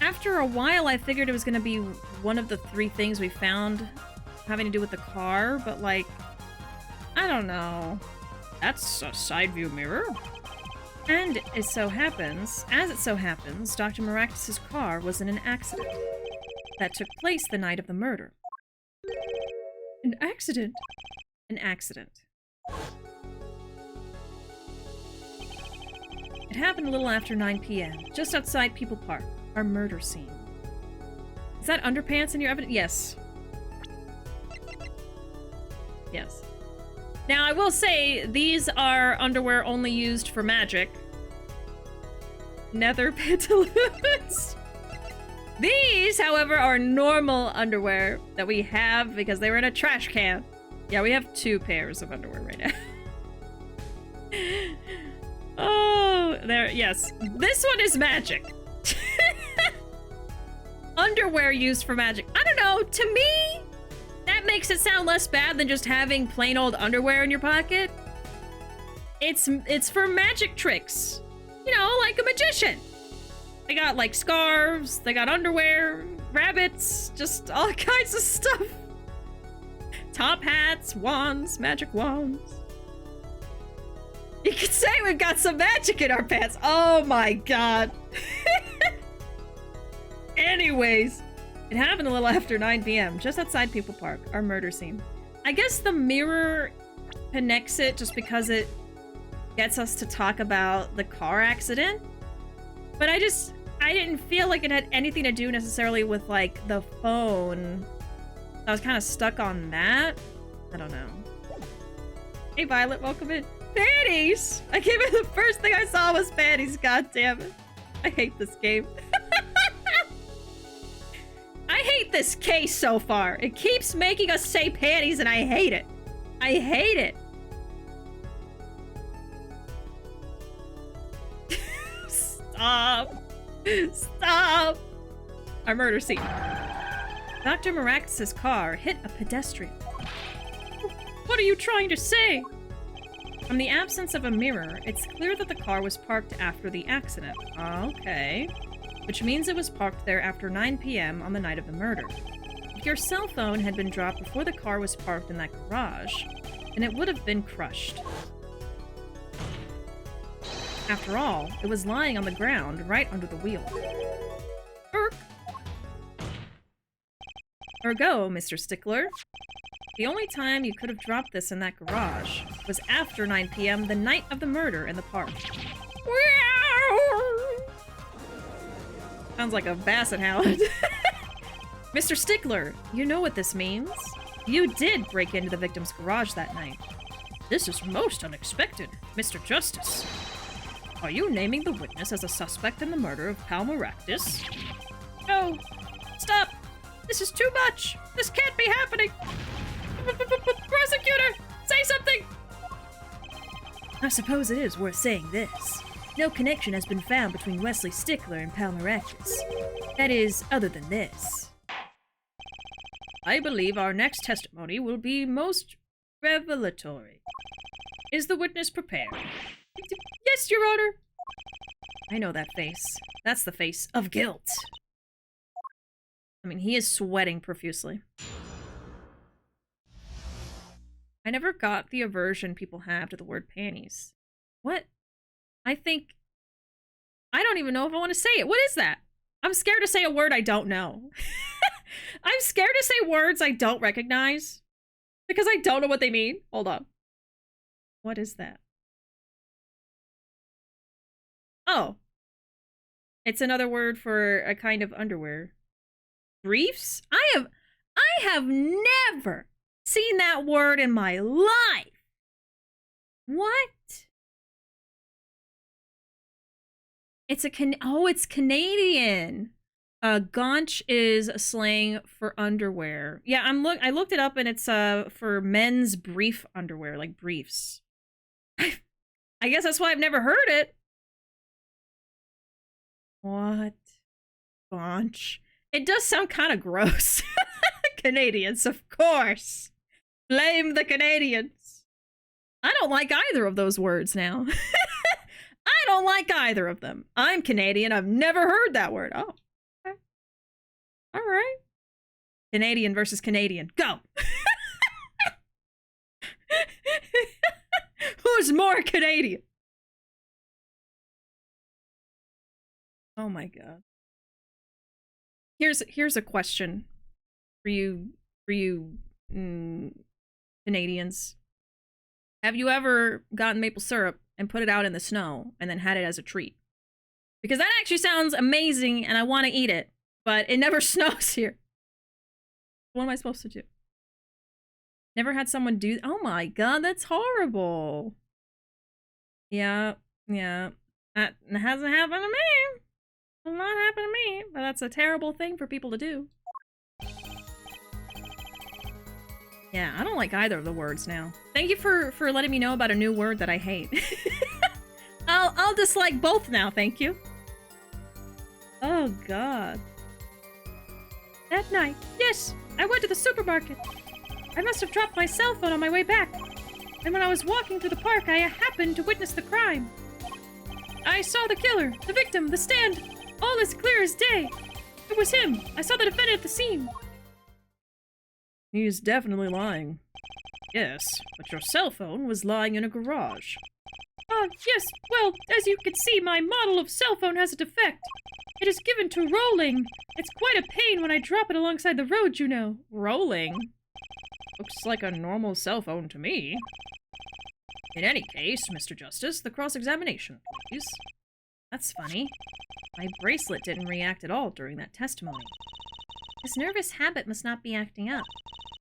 After a while, I figured it was gonna be one of the 3 things we found having to do with the car, but like, I don't know. That's a side view mirror. And as it so happens, Dr. Maractus's car was in an accident that took place the night of the murder. An accident? An accident. It happened a little after 9 p.m., just outside People Park, our murder scene. Is that underpants in your evidence? Yes. Yes. Now, I will say, these are underwear only used for magic. Nether pantaloons. These, however, are normal underwear that we have because they were in a trash can. Yeah, we have 2 pairs of underwear right now. Oh, there, yes. This one is magic. Underwear used for magic. I don't know, to me, that makes it sound less bad than just having plain old underwear in your pocket. It's for magic tricks. You know, like a magician. They got, like, scarves, they got underwear, rabbits, just all kinds of stuff. Top hats, wands, magic wands. You could say we've got some magic in our pants. Oh my god. Anyways, it happened a little after 9 p.m., just outside People Park, our murder scene. I guess the mirror connects it just because it gets us to talk about the car accident. But I didn't feel like it had anything to do necessarily with, like, the phone. I was kind of stuck on that. I don't know. Hey, Violet, welcome in. Panties! I came in, the first thing I saw was panties, god damn it. I hate this game. I hate this case so far. It keeps making us say panties and I hate it. I hate it. Stop. Stop. Our murder scene. Dr. Maractus's car hit a pedestrian. What are you trying to say? From the absence of a mirror, it's clear that the car was parked after the accident. Okay. Which means it was parked there after 9 p.m. on the night of the murder. If your cell phone had been dropped before the car was parked in that garage, then it would have been crushed. After all, it was lying on the ground right under the wheel. Ergo, Mr. Stickler. The only time you could have dropped this in that garage was after 9 p.m. the night of the murder in the park. Sounds like a basset hound. Mr. Stickler, you know what this means. You did break into the victim's garage that night. This is most unexpected, Mr. Justice. Are you naming the witness as a suspect in the murder of Pal Maractus? No! Stop! This is too much! This can't be happening! Prosecutor! Say something! I suppose it is worth saying this. No connection has been found between Wesley Stickler and Palmerachus. That is, other than this. I believe our next testimony will be most revelatory. Is the witness prepared? Yes, Your Honor. I know that face. That's the face of guilt. I mean, he is sweating profusely. I never got the aversion people have to the word panties. What? I don't even know if I want to say it. What is that? I'm scared to say a word I don't know. I'm scared to say words I don't recognize because I don't know what they mean. Hold on. What is that? Oh. It's another word for a kind of underwear. Briefs? I have never seen that word in my life. What? It's it's Canadian. Gaunch is a slang for underwear. Yeah, I looked it up and it's for men's brief underwear, like briefs. I guess that's why I've never heard it. What? Gaunch. It does sound kind of gross. Canadians, of course. Blame the Canadians. I don't like either of those words now. I don't like either of them. I'm Canadian. I've never heard that word. Oh. Okay. All right. Canadian versus Canadian. Go. Who's more Canadian? Oh my god. Here's a question for you Canadians. Have you ever gotten maple syrup and put it out in the snow and then had it as a treat? Because that actually sounds amazing and I want to eat it, but it never snows here. What am I supposed to do? Never had someone do— oh my god, that's horrible. Yeah. That hasn't happened to me. Will not happen to me, but that's a terrible thing for people to do. Yeah, I don't like either of the words now. Thank you for letting me know about a new word that I hate. I'll dislike both now, thank you. Oh god. That night, yes, I went to the supermarket. I must have dropped my cell phone on my way back. And when I was walking through the park, I happened to witness the crime. I saw the killer, the victim, the stand, all as clear as day. It was him. I saw the defendant at the scene. He's definitely lying. Yes, but your cell phone was lying in a garage. Yes, well, as you can see, my model of cell phone has a defect. It is given to rolling. It's quite a pain when I drop it alongside the road, you know. Rolling? Looks like a normal cell phone to me. In any case, Mr. Justice, the cross-examination, please. That's funny. My bracelet didn't react at all during that testimony. This nervous habit must not be acting up.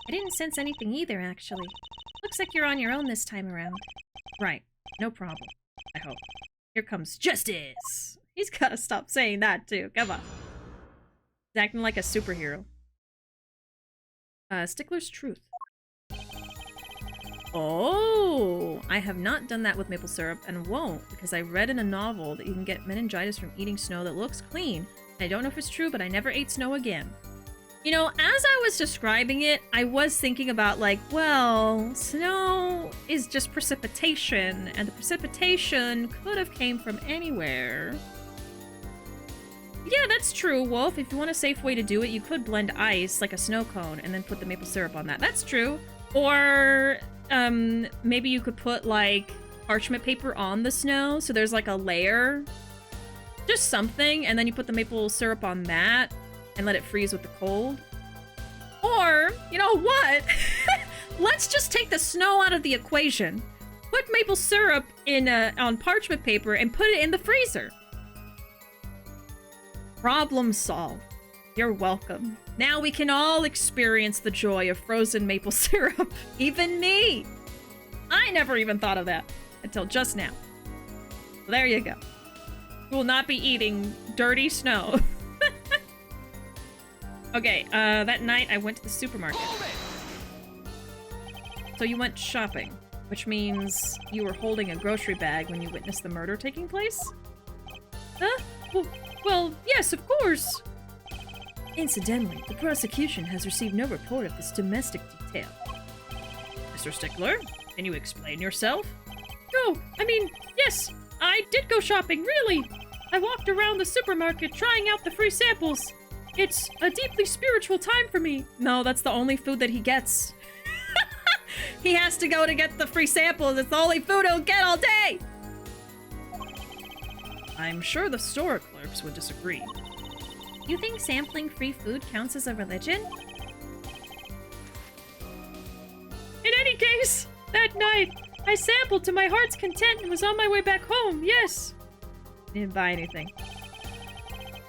I didn't sense anything either, actually. Looks like you're on your own this time around. Right. No problem. I hope. Here comes justice! He's gotta stop saying that, too. Come on. He's acting like a superhero. Stickler's Truth. Oh! I have not done that with maple syrup, and won't, because I read in a novel that you can get meningitis from eating snow that looks clean. I don't know if it's true, but I never ate snow again. You know, as I was describing it, I was thinking about, like, well, snow is just precipitation, and the precipitation could have came from anywhere. Yeah, that's true, Wolf. If you want a safe way to do it, you could blend ice, like a snow cone, and then put the maple syrup on that. That's true. Or, maybe you could put, like, parchment paper on the snow, so there's, like, a layer. Just something, and then you put the maple syrup on that, and let it freeze with the cold. Or, you know what? Let's just take the snow out of the equation. Put maple syrup in on parchment paper and put it in the freezer. Problem solved. You're welcome. Now we can all experience the joy of frozen maple syrup. Even me. I never even thought of that until just now. Well, there you go. We will not be eating dirty snow. Okay, that night I went to the supermarket. So you went shopping. Which means you were holding a grocery bag when you witnessed the murder taking place? Huh? Well, yes, of course! Incidentally, the prosecution has received no report of this domestic detail. Mr. Stickler, can you explain yourself? No, I mean, yes, I did go shopping, really! I walked around the supermarket trying out the free samples. It's a deeply spiritual time for me. No, that's the only food that he gets. He has to go to get the free samples. It's the only food he'll get all day. I'm sure the store clerks would disagree. You think sampling free food counts as a religion? In any case, that night, I sampled to my heart's content and was on my way back home, yes. Didn't buy anything.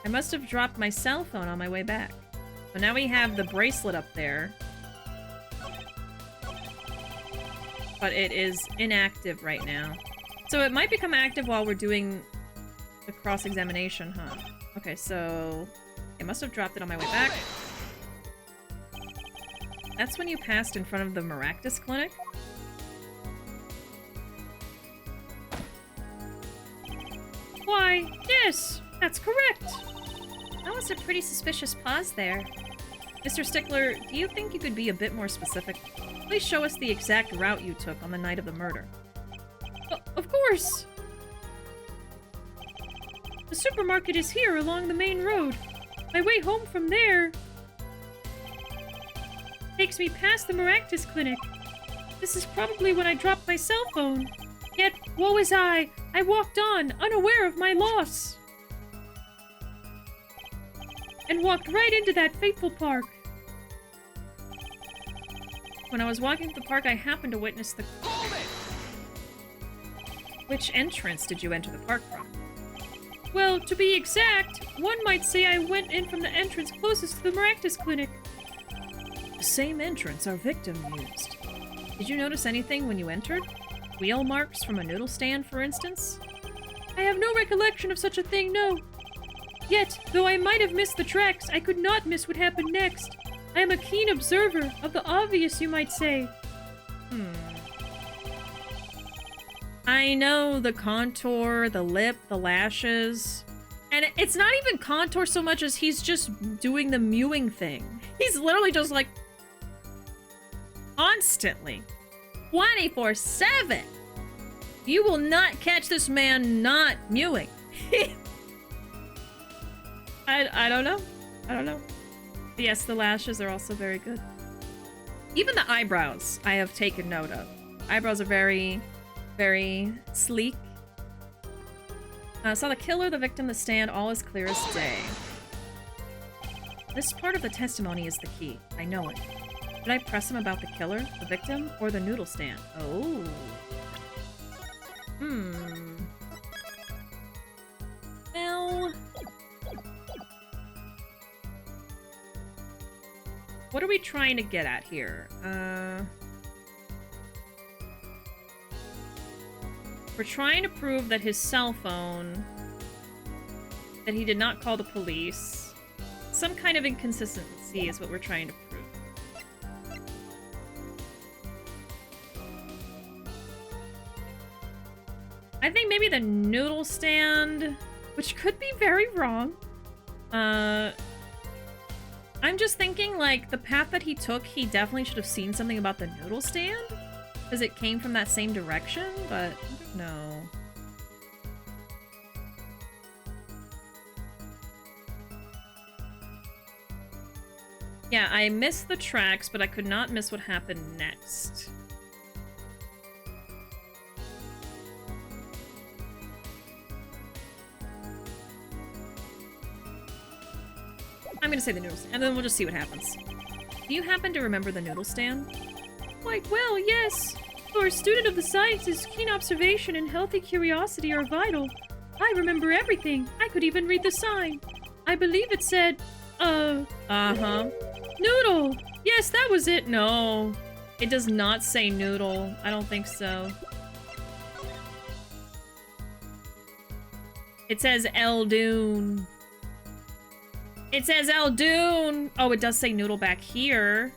I must have dropped my cell phone on my way back. So now we have the bracelet up there. But it is inactive right now. So it might become active while we're doing the cross-examination, huh? Okay, so I must have dropped it on my way back. That's when you passed in front of the Maractus Clinic. Why, yes, that's correct. That was a pretty suspicious pause there. Mr. Stickler, do you think you could be a bit more specific? Please show us the exact route you took on the night of the murder. Of course! The supermarket is here along the main road. My way home from there takes me past the Maractus Clinic. This is probably when I dropped my cell phone. Yet, woe is I walked on, unaware of my loss. And walked right into that fateful park. When I was walking through the park, I happened to witness the... Which entrance did you enter the park from? Well, to be exact, one might say I went in from the entrance closest to the Maractus Clinic. The same entrance our victim used. Did you notice anything when you entered? Wheel marks from a noodle stand, for instance? I have no recollection of such a thing, no. Yet, though I might have missed the tracks, I could not miss what happened next. I am a keen observer of the obvious, you might say. I know the contour, the lip, the lashes. And it's not even contour so much as he's just doing the mewing thing. He's literally just like... constantly. 24/7! You will not catch this man not mewing. I don't know. I don't know. But yes, the lashes are also very good. Even the eyebrows, I have taken note of. Eyebrows are very, very sleek. Saw the killer, the victim, the stand, all as clear as day. This part of the testimony is the key. I know it. Should I press him about the killer, the victim, or the noodle stand? Oh. Well... what are we trying to get at here? We're trying to prove that his cell phone... that he did not call the police. Some kind of inconsistency is what we're trying to prove. I think maybe the noodle stand, which could be very wrong. I'm just thinking, like, the path that he took, he definitely should have seen something about the noodle stand. Because it came from that same direction, but I don't know. Yeah, I missed the tracks, but I could not miss what happened next. I'm gonna say the noodle stand, and then we'll just see what happens. Do you happen to remember the noodle stand? Quite well, yes. For a student of the sciences, keen observation and healthy curiosity are vital. I remember everything. I could even read the sign. I believe it said, Uh-huh. Noodle! Yes, that was it. No. It does not say noodle. I don't think so. It says Eldoon. It says Eldoon! Oh, it does say noodle back here.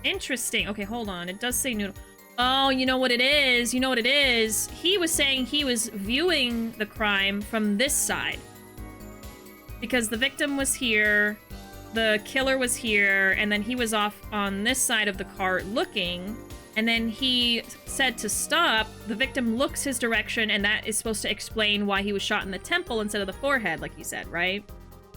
Interesting. Okay, hold on. It does say noodle. Oh, you know what it is? You know what it is? He was saying he was viewing the crime from this side. Because the victim was here, the killer was here, and then he was off on this side of the cart looking, and then he said to stop. The victim looks his direction, and that is supposed to explain why he was shot in the temple instead of the forehead, like he said, right?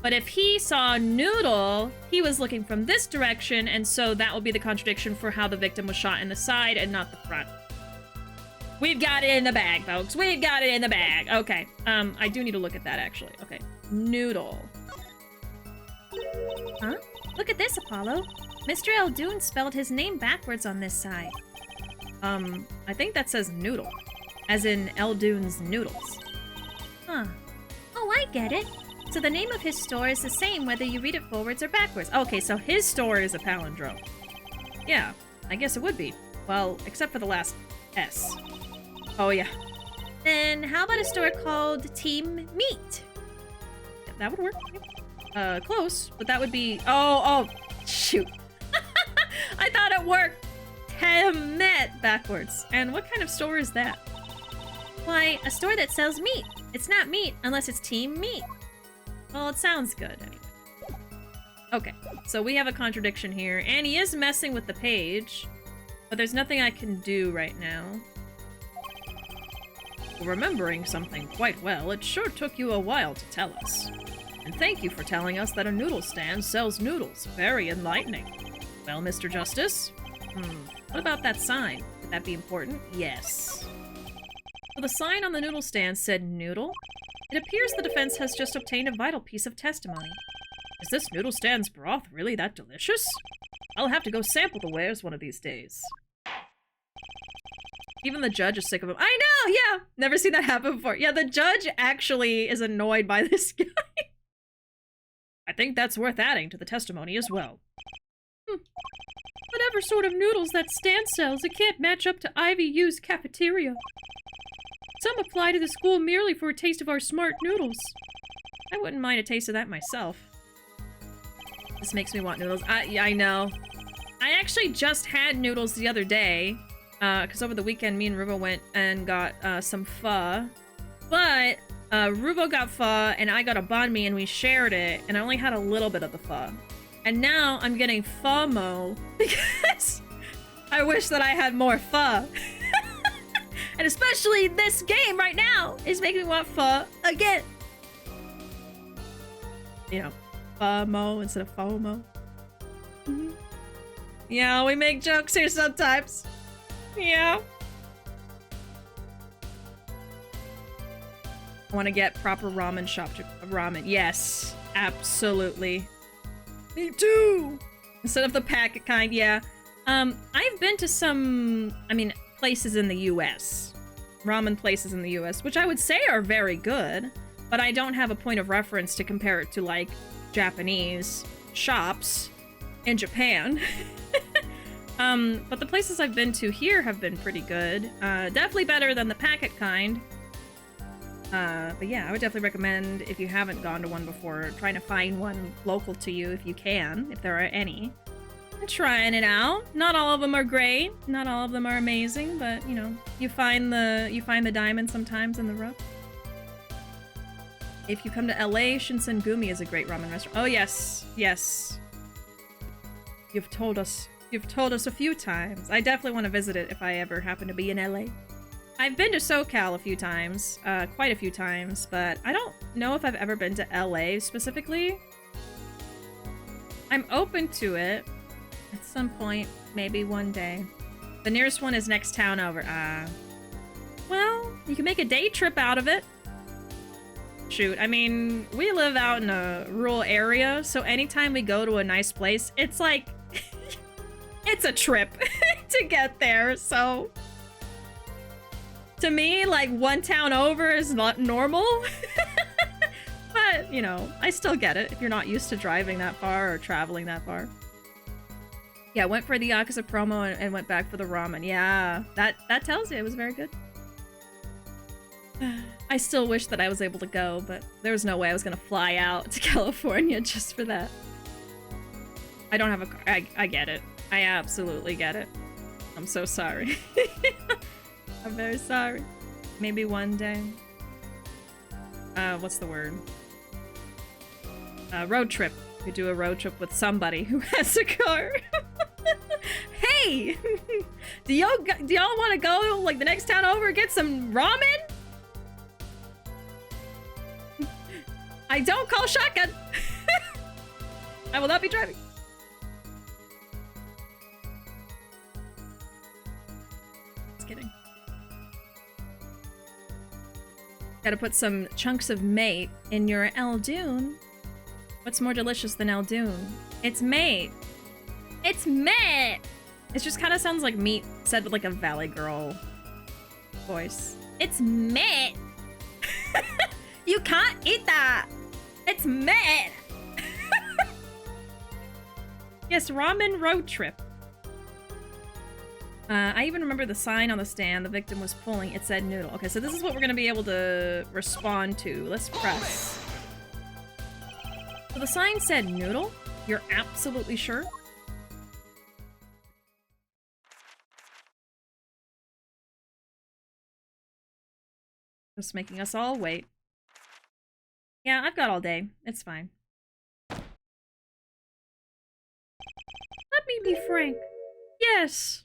But if he saw Noodle, he was looking from this direction, and so that would be the contradiction for how the victim was shot in the side and not the front. We've got it in the bag, folks. We've got it in the bag. Okay. I do need to look at that, actually. Okay. Noodle. Huh? Look at this, Apollo. Mr. Eldoon spelled his name backwards on this side. I think that says Noodle. As in Eldoon's Noodles. Huh. Oh, I get it. So the name of his store is the same whether you read it forwards or backwards. Okay, so his store is a palindrome. Yeah, I guess it would be. Well, except for the last S. Oh, yeah. Then how about a store called Team Meat? Yeah, that would work. Close, but that would be... Oh, shoot. I thought it worked. Temet backwards. And what kind of store is that? Why, a store that sells meat. It's not meat unless it's Team Meat. Well, it sounds good anyway. Okay, so we have a contradiction here, and he is messing with the page, but there's nothing I can do right now. Remembering something quite well, it sure took you a while to tell us. And thank you for telling us that a noodle stand sells noodles. Very enlightening. Well, Mr. Justice? What about that sign? Would that be important? Yes. So the sign on the noodle stand said noodle. It appears the defense has just obtained a vital piece of testimony. Is this noodle stand's broth really that delicious? I'll have to go sample the wares one of these days. Even the judge is sick of him. I know, yeah! Never seen that happen before. Yeah, the judge actually is annoyed by this guy. I think that's worth adding to the testimony as well. Whatever sort of noodles that stand sells, it can't match up to Ivy U's cafeteria. Some apply to the school merely for a taste of our smart noodles. I wouldn't mind a taste of that myself. This makes me want noodles. I know. I actually just had noodles the other day, because over the weekend me and Ruuuvo went and got some pho. But Ruuuvo got pho and I got a banh mi and we shared it, and I only had a little bit of the pho. And now I'm getting pho-mo because I wish that I had more pho. And especially this game right now is making me want pho again. You know, pho-mo instead of FOMO. Yeah, we make jokes here sometimes. Yeah. I want to get proper ramen shop ramen. Yes, absolutely. Me too. Instead of the packet kind, yeah. I've been to some, places in the US. Ramen places in the US, which I would say are very good, but I don't have a point of reference to compare it to, like, Japanese shops in Japan. But the places I've been to here have been pretty good. Definitely better than the packet kind. But yeah, I would definitely recommend, if you haven't gone to one before, trying to find one local to you if you can, if there are any. And trying it out. Not all of them are great, not all of them are amazing, but you know, you find the diamond sometimes in the rough. If you come to LA, Shinsengumi is a great ramen restaurant. Oh yes, yes. You've told us a few times. I definitely want to visit it if I ever happen to be in LA. I've been to SoCal a few times, quite a few times, but I don't know if I've ever been to LA specifically. I'm open to it at some point, maybe one day. The nearest one is next town over. Well, you can make a day trip out of it. Shoot, I mean, we live out in a rural area, so anytime we go to a nice place, it's like, it's a trip to get there, so... To me, like, one town over is not normal. But, you know, I still get it if you're not used to driving that far or traveling that far. Yeah, went for the Yakuza promo and went back for the ramen. Yeah, that tells you it was very good. I still wish that I was able to go, but there was no way I was gonna fly out to California just for that. I don't have a car. I get it. I absolutely get it. I'm so sorry. I'm very sorry. Maybe one day. What's the word? Road trip. We do a road trip with somebody who has a car. Hey! Do y'all want to go, like, the next town over and get some ramen? I don't call shotgun! I will not be driving. Just kidding. Gotta put some chunks of mate in your Eldoon. What's more delicious than Eldoon? It's mate. It's mate! It just kind of sounds like meat said with like a Valley Girl voice. It's mate! You can't eat that! It's mate! Yes, ramen road trip. I even remember the sign on the stand the victim was pulling. It said noodle. Okay, so this is what we're gonna be able to respond to. Let's press. So the sign said noodle? You're absolutely sure? Just making us all wait. Yeah, I've got all day. It's fine. Let me be frank. Yes.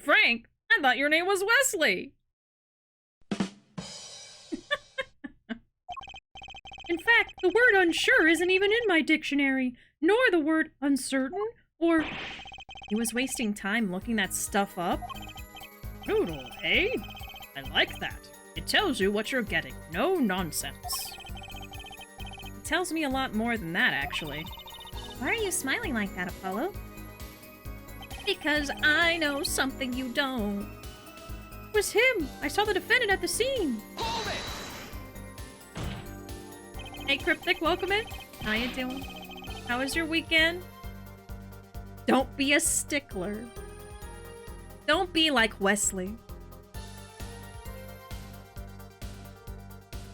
Frank, I thought your name was Wesley. In fact, the word unsure isn't even in my dictionary, nor the word uncertain, or... He was wasting time looking that stuff up. Noodle, eh? I like that. It tells you what you're getting. No nonsense. It tells me a lot more than that, actually. Why are you smiling like that, Apollo? Because I know something you don't. It was him! I saw the defendant at the scene! Hold it! Hey, Cryptic, welcome in. How you doing? How was your weekend? Don't be a stickler. Don't be like Wesley.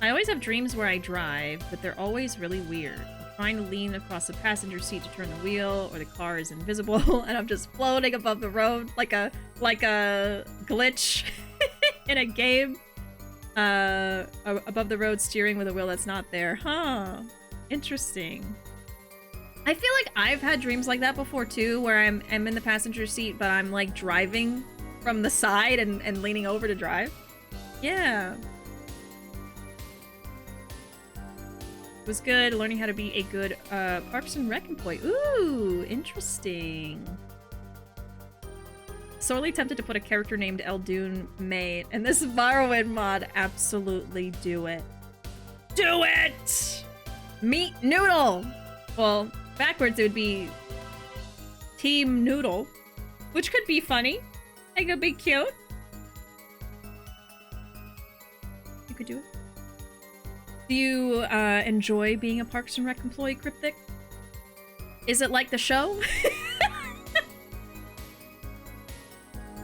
I always have dreams where I drive, but they're always really weird. Trying to lean across the passenger seat to turn the wheel, or the car is invisible, and I'm just floating above the road like a glitch in a game. Above the road, steering with a wheel that's not there. Huh. Interesting. I feel like I've had dreams like that before too, where I'm in the passenger seat, but I'm like driving from the side and leaning over to drive. Yeah. It was good learning how to be a good Parks and Rec employee. Ooh, interesting. Sorely tempted to put a character named Eldoon mate, and this Morrowind mod, absolutely do it. Do it! Meat Noodle! Well, backwards it would be Team Noodle, which could be funny. It could be cute. You could do it. Do you enjoy being a Parks and Rec employee, Cryptic? Is it like the show?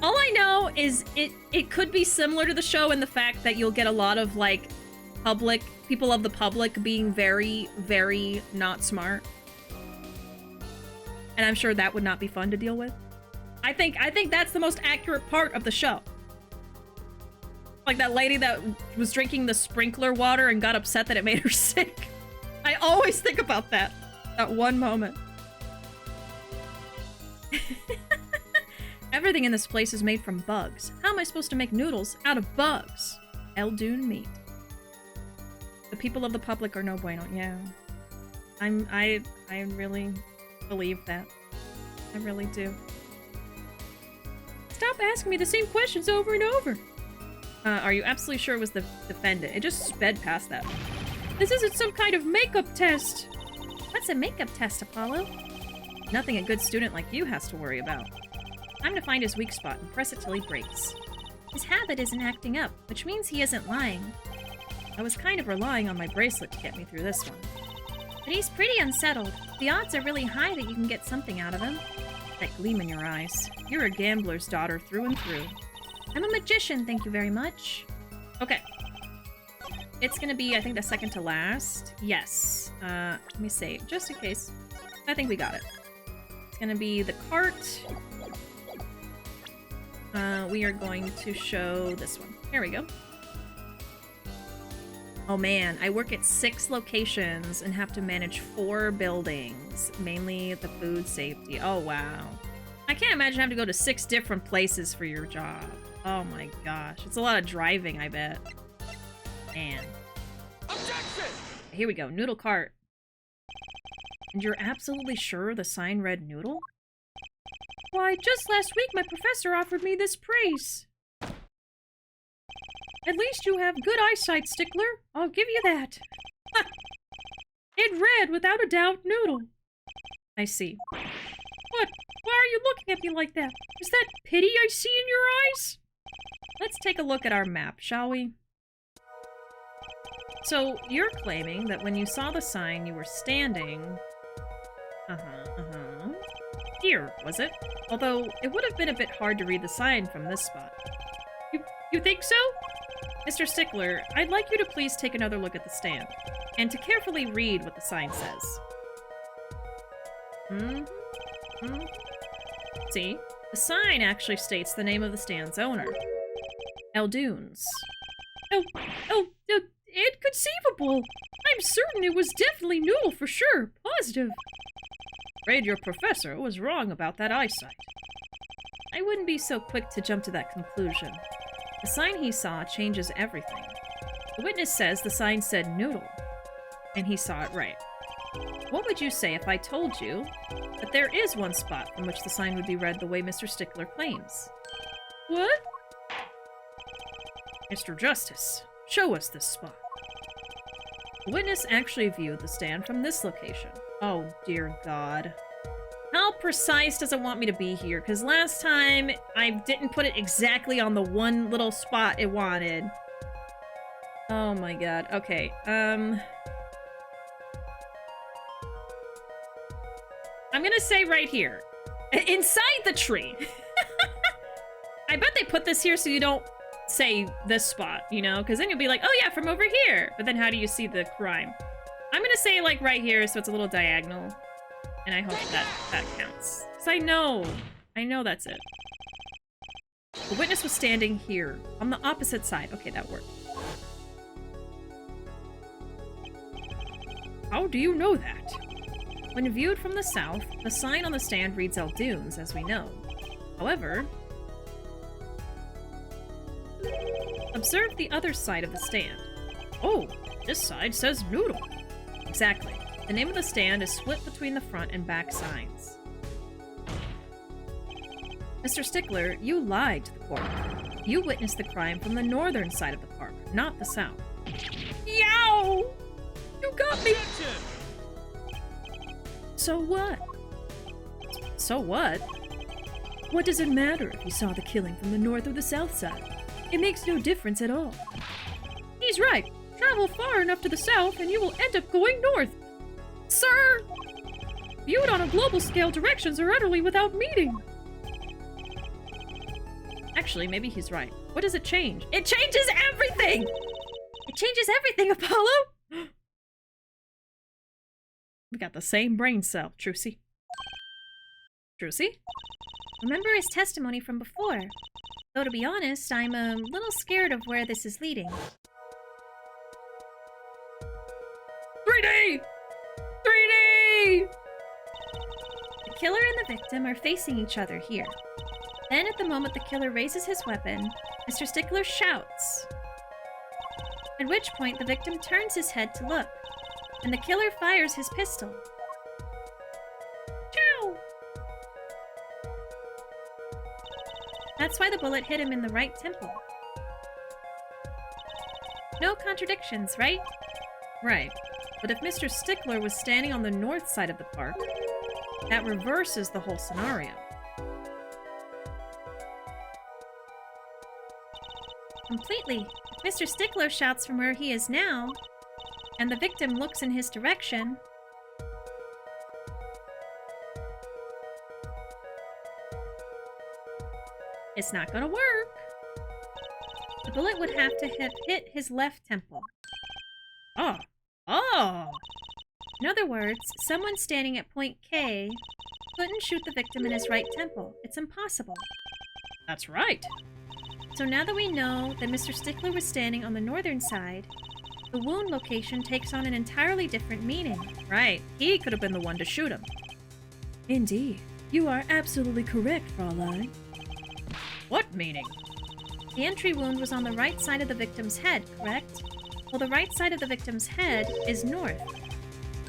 All I know is it could be similar to the show in the fact that you'll get a lot of like people of the public being very, very not smart. And I'm sure that would not be fun to deal with. I think that's the most accurate part of the show. Like that lady that was drinking the sprinkler water and got upset that it made her sick. I always think about that one moment. Everything in this place is made from bugs. How am I supposed to make noodles out of bugs? Eldoon meat. The people of the public are no bueno. Yeah. I really believe that. I really do. Stop asking me the same questions over and over. Are you absolutely sure it was the defendant? It just sped past that. This isn't some kind of makeup test! What's a makeup test, Apollo? Nothing a good student like you has to worry about. Time to find his weak spot and press it till he breaks. His habit isn't acting up, which means he isn't lying. I was kind of relying on my bracelet to get me through this one. But he's pretty unsettled. The odds are really high that you can get something out of him. That gleam in your eyes. You're a gambler's daughter through and through. I'm a magician, thank you very much. Okay. It's gonna be, I think, the second to last. Yes. Let me save, just in case. I think we got it. It's gonna be the cart. We are going to show this one. Here we go. Oh man, I work at 6 locations and have to manage 4 buildings, mainly the food safety. Oh wow. I can't imagine having to go to 6 different places for your job. Oh my gosh. It's a lot of driving, I bet. Man. Objection! Here we go, noodle cart. And you're absolutely sure the sign read noodle? Why, just last week my professor offered me this praise. At least you have good eyesight, Stickler. I'll give you that. It read, without a doubt, noodle. I see. What? Why are you looking at me like that? Is that pity I see in your eyes? Let's take a look at our map, shall we? So, you're claiming that when you saw the sign, you were standing... Here, was it? Although, it would have been a bit hard to read the sign from this spot. You think so? Mr. Stickler, I'd like you to please take another look at the stand, and to carefully read what the sign says. See? The sign actually states the name of the stand's owner. Eldunes. Inconceivable! I'm certain it was definitely Noodle for sure. Positive. Afraid your professor was wrong about that eyesight. I wouldn't be so quick to jump to that conclusion. The sign he saw changes everything. The witness says the sign said noodle, and he saw it right. What would you say if I told you that there is one spot from which the sign would be read the way Mr. Stickler claims? What? Mr. Justice, show us this spot. The witness actually viewed the stand from this location. Oh, dear God. How precise does it want me to be here? Because last time, I didn't put it exactly on the one little spot it wanted. Oh my God. Okay, I'm gonna say right here. Inside the tree! I bet they put this here so you don't say this spot, you know? Because then you'll be like, oh yeah, from over here! But then how do you see the crime? I'm gonna say, like, right here, so it's a little diagonal. And I hope that counts. Because I know that's it. The witness was standing here, on the opposite side. Okay, that worked. How do you know that? When viewed from the south, the sign on the stand reads Eldunes, as we know. However, observe the other side of the stand. Oh, this side says Noodle. Exactly. The name of the stand is split between the front and back signs. Mr. Stickler, you lied to the court. You witnessed the crime from the northern side of the park, not the south. Yow! You got me! So what? So what? What does it matter if you saw the killing from the north or the south side? It makes no difference at all. He's right. Travel far enough to the south and you will end up going north. Sir! Viewed on a global scale, directions are utterly without meaning. Actually, maybe he's right. What does it change? It changes everything! It changes everything, Apollo! We got the same brain cell, Trucy. Trucy? Remember his testimony from before. Though to be honest, I'm a little scared of where this is leading. 3D! 3D! The killer and the victim are facing each other here. Then, at the moment the killer raises his weapon, Mr. Stickler shouts. At which point the victim turns his head to look, and the killer fires his pistol. Chow! That's why the bullet hit him in the right temple. No contradictions, right? Right. But if Mr. Stickler was standing on the north side of the park, that reverses the whole scenario. Completely. Mr. Stickler shouts from where he is now, and the victim looks in his direction. It's not gonna work. The bullet would have to hit his left temple. Oh. Oh! In other words, someone standing at point K couldn't shoot the victim in his right temple. It's impossible. That's right. So now that we know that Mr. Stickler was standing on the northern side, the wound location takes on an entirely different meaning. Right. He could have been the one to shoot him. Indeed. You are absolutely correct, Fraulein. What meaning? The entry wound was on the right side of the victim's head, correct? Well, the right side of the victim's head is north.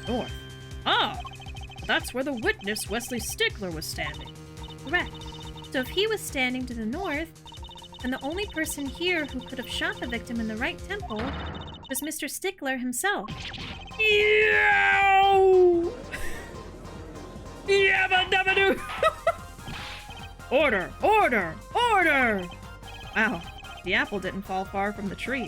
North. Ah! That's where the witness, Wesley Stickler, was standing. Correct. So if he was standing to the north, then the only person here who could have shot the victim in the right temple was Mr. Stickler himself. Yow! Yabba dabba doo! Order! Order! Order! Wow, the apple didn't fall far from the tree.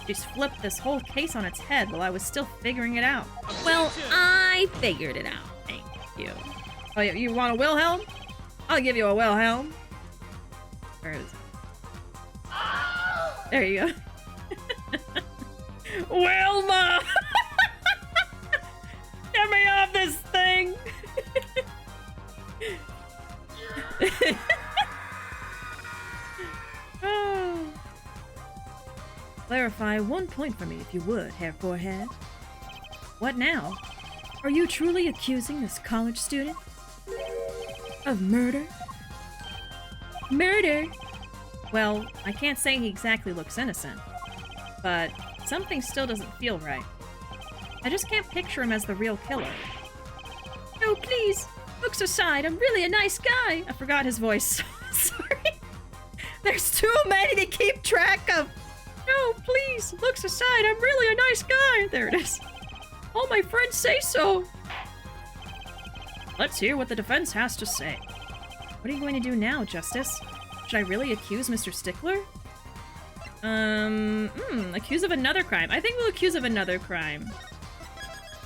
Just flipped this whole case on its head while I was still figuring it out. Well, I figured it out. Thank you. Oh, you want a Wilhelm? I'll give you a Wilhelm. Where is it? There you go. Wilma! Get me off this thing! Oh. Clarify one point for me, if you would, Herr Forehead. What now? Are you truly accusing this college student of murder? Murder? Well, I can't say he exactly looks innocent, but something still doesn't feel right. I just can't picture him as the real killer. No, please! Looks aside, I'm really a nice guy! I forgot his voice. Sorry. There's too many to keep track of! No, please! Looks aside, I'm really a nice guy! There it is. All my friends say so! Let's hear what the defense has to say. What are you going to do now, Justice? Should I really accuse Mr. Stickler? Accuse of another crime. I think we'll accuse of another crime.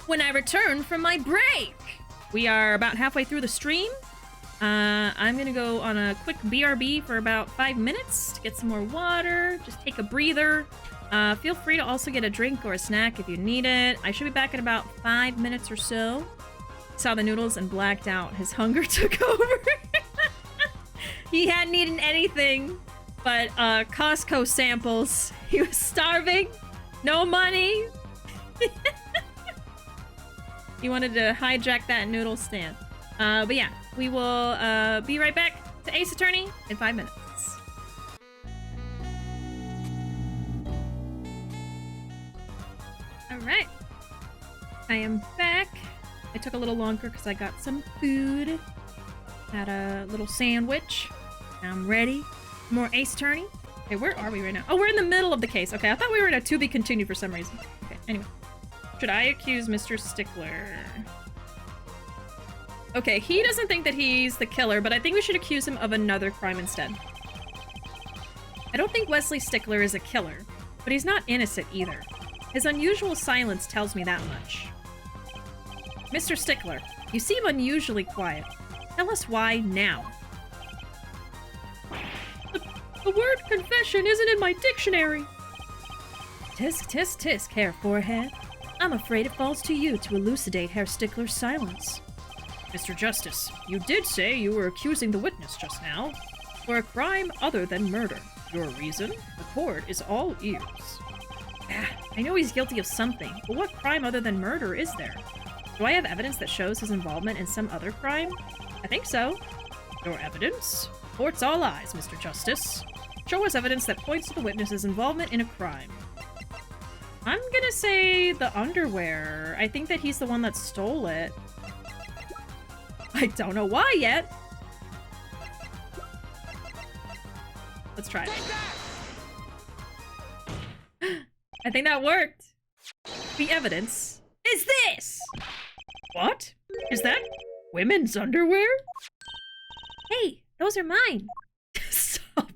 When I return from my break! We are about halfway through the stream. I'm gonna go on a quick BRB for about 5 minutes to get some more water, just take a breather. Feel free to also get a drink or a snack if you need it. I should be back in about 5 minutes or so. Saw the noodles and blacked out. His hunger took over. He hadn't eaten anything but Costco samples. He was starving, no money. He wanted to hijack that noodle stand. But yeah, we will be right back to Ace Attorney in 5 minutes. Alright. I am back. It took a little longer because I got some food. Had a little sandwich. I'm ready. More Ace Attorney. Okay, where are we right now? Oh, we're in the middle of the case. Okay, I thought we were in a to be continued for some reason. Okay, anyway. Should I accuse Mr. Stickler? Okay, he doesn't think that he's the killer, but I think we should accuse him of another crime instead. I don't think Wesley Stickler is a killer, but he's not innocent either. His unusual silence tells me that much. Mr. Stickler, you seem unusually quiet. Tell us why now. The word confession isn't in my dictionary. Tisk, tisk, tisk, Herr Forehead. I'm afraid it falls to you to elucidate Herr Stickler's silence. Mr. Justice, you did say you were accusing the witness just now for a crime other than murder. Your reason? The court is all ears. I know he's guilty of something, but what crime other than murder is there? Do I have evidence that shows his involvement in some other crime? I think so. Your evidence? Court's all eyes, Mr. Justice. Show us evidence that points to the witness's involvement in a crime. I'm gonna say the underwear. I think that he's the one that stole it. I don't know why yet. Let's try it. I think that worked. The evidence is this! What? Is that women's underwear? Hey, those are mine. Stop.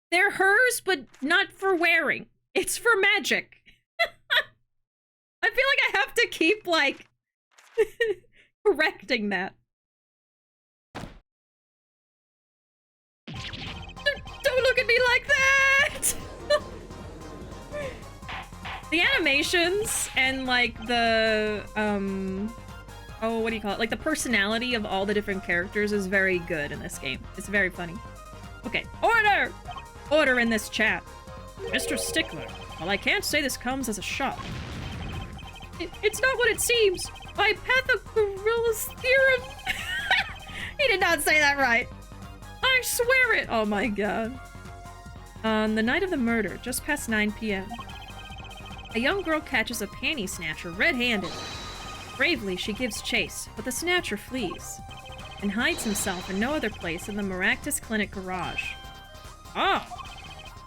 They're hers, but not for wearing. It's for magic. I feel like I have to keep, like, correcting that. Don't look at me like that! The animations and, like, the, oh, what do you call it? Like, the personality of all the different characters is very good in this game. It's very funny. Okay, order! Order in this chat. Mr. Stickler, well, I can't say this comes as a shock. It's not what it seems. By Pythagoras' theorem. He did not say that right. I swear it. Oh my god. On the night of the murder, just past 9 p.m., a young girl catches a panty snatcher red-handed. Bravely, she gives chase, but the snatcher flees and hides himself in no other place than the Maractus Clinic garage. Oh!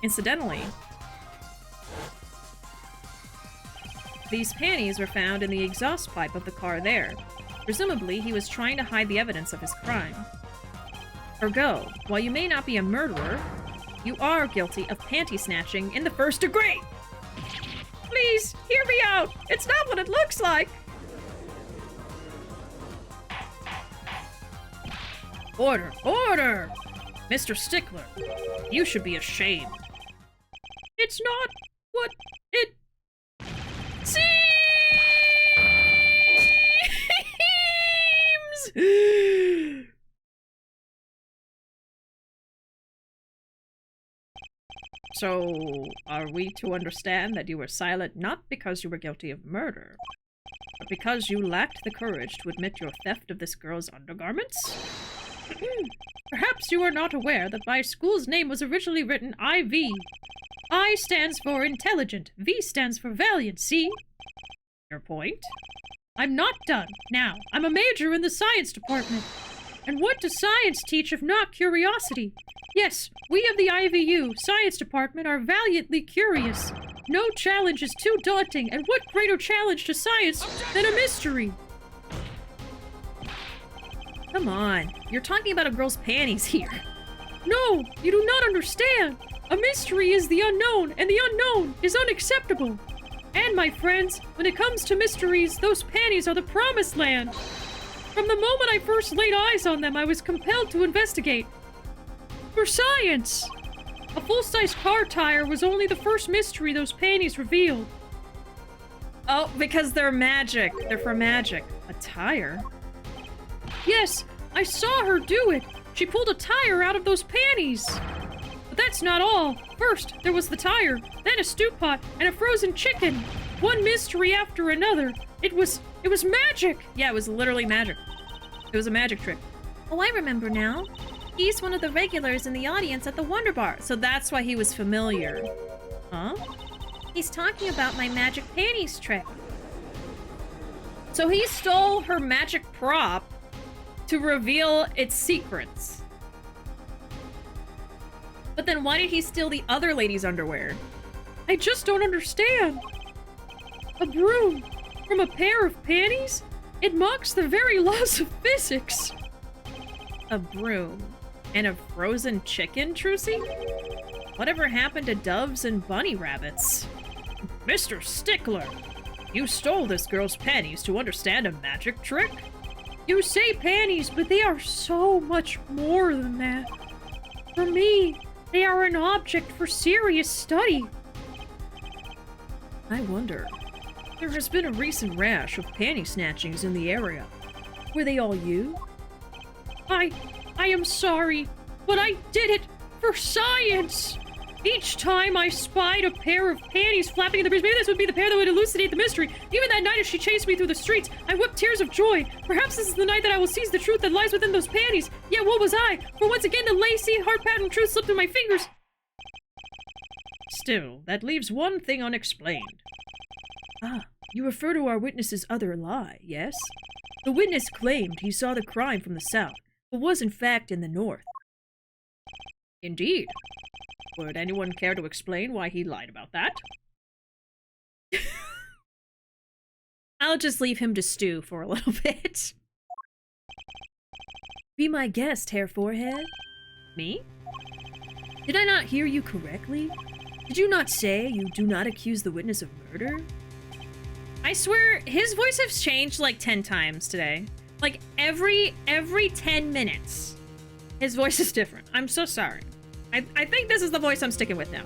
Incidentally, these panties were found in the exhaust pipe of the car there. Presumably, he was trying to hide the evidence of his crime. Ergo, while you may not be a murderer, you are guilty of panty snatching in the first degree! Please, hear me out! It's not what it looks like! Order! Order! Mr. Stickler, you should be ashamed. It's not what it seems! So, are we to understand that you were silent not because you were guilty of murder, but because you lacked the courage to admit your theft of this girl's undergarments? Perhaps you are not aware that my school's name was originally written IV. I stands for intelligent, V stands for valiant, see? Your point? I'm not done. Now, I'm a major in the science department. And what does science teach if not curiosity? Yes, we of the IVU science department are valiantly curious. No challenge is too daunting, and what greater challenge to science than a mystery? Come on, you're talking about a girl's panties here. No, you do not understand. A mystery is the unknown, and the unknown is unacceptable. And my friends, when it comes to mysteries, those panties are the promised land. From the moment I first laid eyes on them, I was compelled to investigate. For science! A full-size car tire was only the first mystery those panties revealed. Oh, because they're magic. They're for magic. A tire? Yes, I saw her do it. She pulled a tire out of those panties. But that's not all. First, there was the tire, then a stew pot, and a frozen chicken. One mystery after another. It was magic! Yeah, it was literally magic. It was a magic trick. Oh, I remember now. He's one of the regulars in the audience at the Wonder Bar. So that's why he was familiar. Huh? He's talking about my magic panties trick. So he stole her magic prop to reveal its secrets. But then why did he steal the other lady's underwear? I just don't understand. A broom from a pair of panties? It mocks the very laws of physics. A broom and a frozen chicken, Trucy? Whatever happened to doves and bunny rabbits? Mr. Stickler, you stole this girl's panties to understand a magic trick? You say panties, but they are so much more than that. For me, they are an object for serious study. I wonder. There has been a recent rash of panty snatchings in the area. Were they all you? I am sorry, but I did it for science! Each time I spied a pair of panties flapping in the breeze, maybe this would be the pair that would elucidate the mystery. Even that night as she chased me through the streets, I wept tears of joy. Perhaps this is the night that I will seize the truth that lies within those panties. Yet what was I? For once again the lacy, heart-pounding truth slipped through my fingers. Still, that leaves one thing unexplained. Ah, you refer to our witness's other lie, yes? The witness claimed he saw the crime from the south, but was in fact in the north. Indeed. Would anyone care to explain why he lied about that? I'll just leave him to stew for a little bit. Be my guest, Hair Forehead. Me? Did I not hear you correctly? Did you not say you do not accuse the witness of murder? I swear, his voice has changed like 10 times today. Like, every 10 minutes, his voice is different. I'm so sorry. I think this is the voice I'm sticking with now.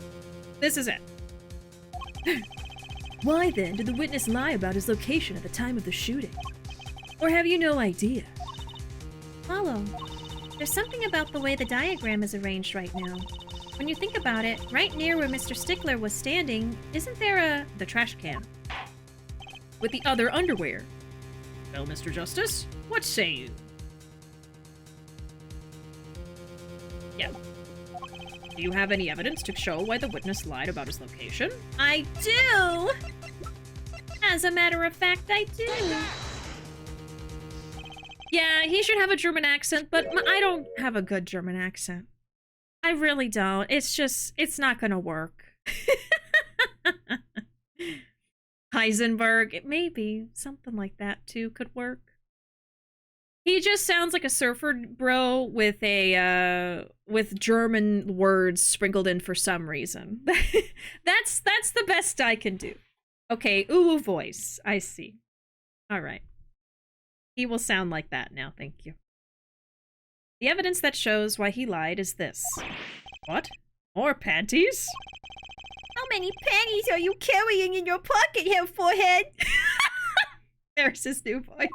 This is it. Why then did the witness lie about his location at the time of the shooting? Or have you no idea? Follow. There's something about the way the diagram is arranged right now. When you think about it, right near where Mr. Stickler was standing, isn't there the trash can with the other underwear? Well, Mr. Justice, what say you? Yeah. Do you have any evidence to show why the witness lied about his location? I do! As a matter of fact, I do. Yeah, he should have a German accent, but I don't have a good German accent. I really don't. It's just, it's not gonna work. Heisenberg, it may be. Something like that, too, could work. He just sounds like a surfer bro with a, with German words sprinkled in for some reason. That's the best I can do. Okay, ooh, voice. I see. All right. He will sound like that now, thank you. The evidence that shows why he lied is this. What? More panties? How many panties are you carrying in your pocket here, forehead? There's his new voice.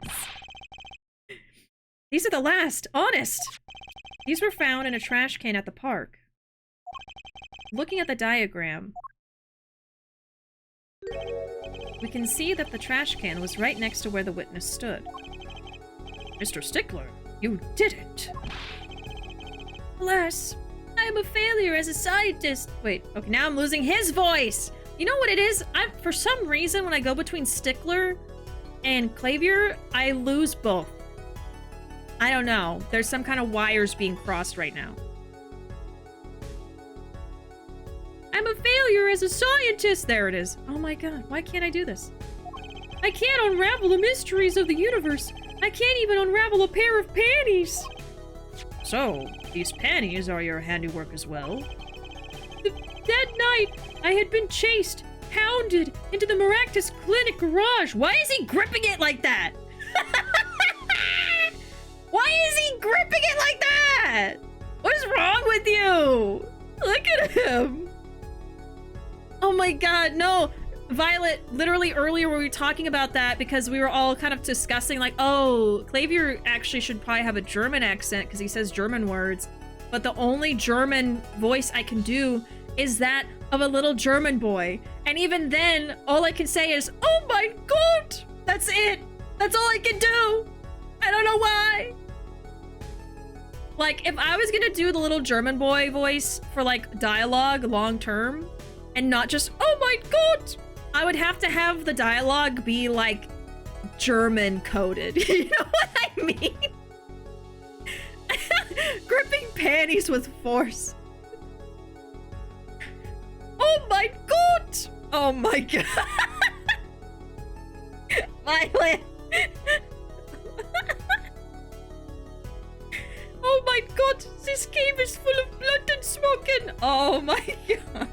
These are the last, honest. These were found in a trash can at the park. Looking at the diagram, we can see that the trash can was right next to where the witness stood. Mr. Stickler, you did it! Alas, I am a failure as a scientist. Wait, okay, now I'm losing his voice! You know what it is? For some reason, when I go between Stickler and Clavier, I lose both. I don't know. There's some kind of wires being crossed right now. I'm a failure as a scientist! There it is. Oh my god, why can't I do this? I can't unravel the mysteries of the universe. I can't even unravel a pair of panties. So, these panties are your handiwork as well? That night, I had been chased, hounded into the Maractus Clinic garage. Why is he gripping it like that? Why is he gripping it like that? What is wrong with you? Look at him. Oh my god, no. Violet, literally earlier we were talking about that because we were all kind of discussing like, oh, Clavier actually should probably have a German accent because he says German words. But the only German voice I can do is that of a little German boy. And even then, all I can say is, oh my god! That's it! That's all I can do! I don't know why! Like, if I was gonna do the little German boy voice for like dialogue long term, and not just, oh my god! I would have to have the dialogue be like German coded. You know what I mean? Gripping panties with force. Oh my god! Oh my god! Violet! Oh my god! This game is full of blood and smoke and... Oh my god.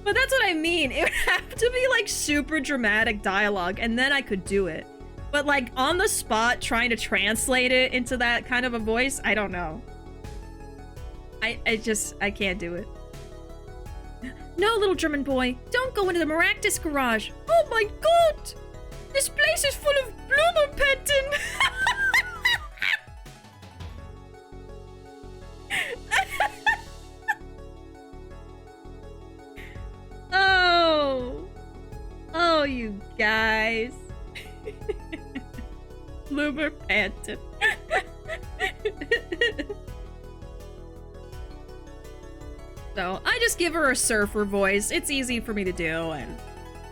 But that's what I mean. It would have to be like super dramatic dialogue and then I could do it. But like on the spot trying to translate it into that kind of a voice, I don't know. I can't do it. No, little German boy, don't go into the Maractus garage. Oh my god! This place is full of Blumenpatten. Oh, you guys. Blumenpatten. So, I just give her a surfer voice. It's easy for me to do, and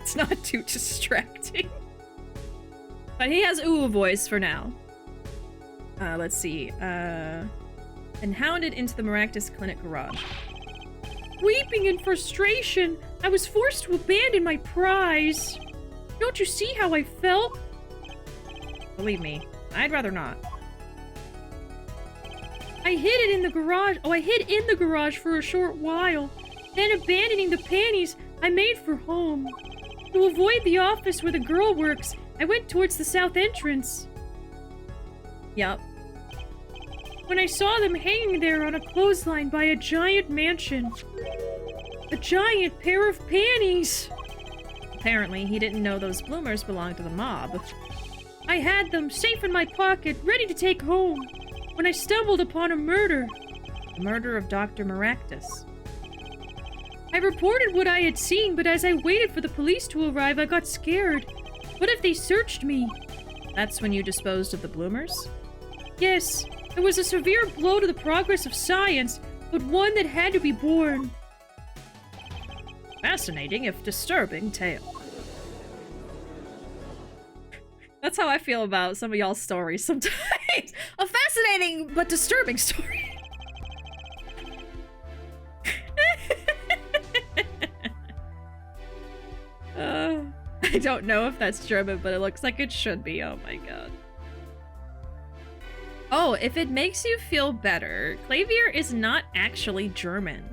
it's not too distracting. But he has ooh voice for now. Let's see. And hounded into the Maractus Clinic garage. Weeping in frustration, I was forced to abandon my prize. Don't you see how I felt? Believe me, I'd rather not. I hid it in the garage. Oh, I hid in the garage for a short while. Then abandoning the panties, I made for home. To avoid the office where the girl works, I went towards the south entrance. Yup. When I saw them hanging there on a clothesline by a giant mansion. A giant pair of panties! Apparently, he didn't know those bloomers belonged to the mob. I had them safe in my pocket, ready to take home, when I stumbled upon a murder. The murder of Dr. Maractus. I reported what I had seen, but as I waited for the police to arrive, I got scared. What if they searched me? That's when you disposed of the bloomers? Yes, it was a severe blow to the progress of science, but one that had to be borne. Fascinating, if disturbing, tale. That's how I feel about some of y'all's stories sometimes. A fascinating but disturbing story. I don't know if that's German, but it looks like it should be. Oh my god. Oh, if it makes you feel better, Clavier is not actually German.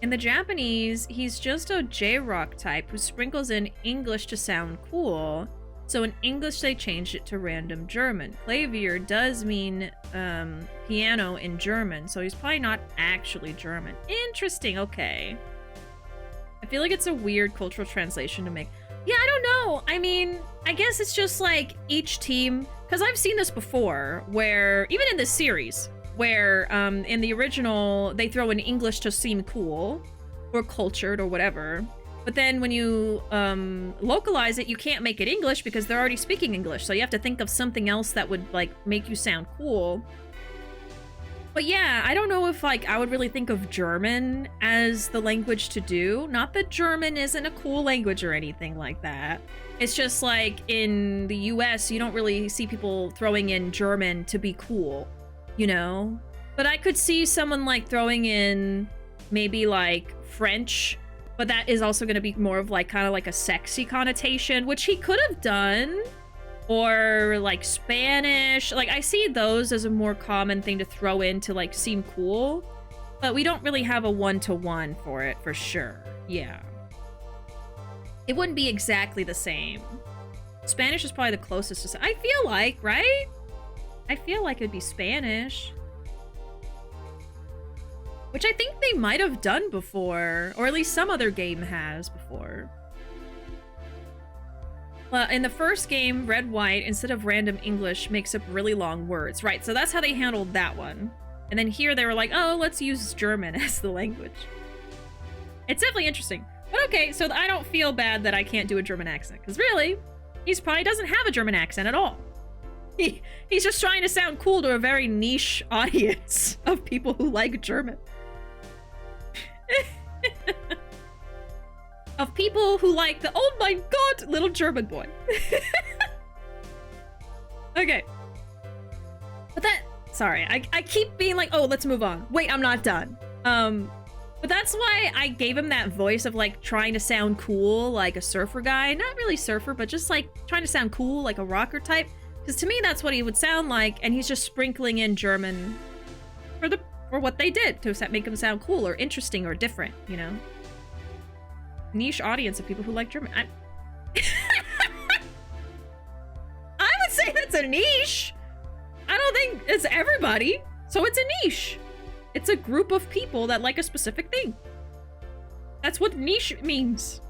In the Japanese, he's just a J-rock type who sprinkles in English to sound cool. So in English, they changed it to random German. Clavier does mean piano in German, so he's probably not actually German. Interesting, okay. I feel like it's a weird cultural translation to make. Yeah, I don't know. I mean, I guess it's just like each team, because I've seen this before, where, even in this series, where in the original, they throw in English to seem cool, or cultured, or whatever. But then when you localize it, you can't make it English because they're already speaking English. So you have to think of something else that would like make you sound cool. But yeah, I don't know if like I would really think of German as the language to do. Not that German isn't a cool language or anything like that. It's just like in the US, you don't really see people throwing in German to be cool, you know? But I could see someone like throwing in maybe like French, but that is also going to be more of like kind of like a sexy connotation, which he could have done. Or like Spanish. Like I see those as a more common thing to throw in to like seem cool. But we don't really have a one-to-one for it for sure. Yeah. It wouldn't be exactly the same. Spanish is probably the closest to, I feel like, right? I feel like it'd be Spanish. Which I think they might have done before, or at least some other game has before. Well, in the first game, Red White, instead of random English, makes up really long words. Right, so that's how they handled that one. And then here they were like, oh, let's use German as the language. It's definitely interesting. But okay, so I don't feel bad that I can't do a German accent, because really, he's probably doesn't have a German accent at all. He's just trying to sound cool to a very niche audience of people who like German. Of people who like the, oh my god, little German boy. Okay. But that, sorry, I keep being like, oh, let's move on. Wait, I'm not done. But that's why I gave him that voice of like trying to sound cool, like a surfer guy. Not really surfer, but just like trying to sound cool, like a rocker type. Because to me, that's what he would sound like, and he's just sprinkling in German for what they did to make him sound cool or interesting or different, you know? Niche audience of people who like German. I would say that's a niche. I don't think it's everybody, so it's a niche. It's a group of people that like a specific thing. That's what niche means.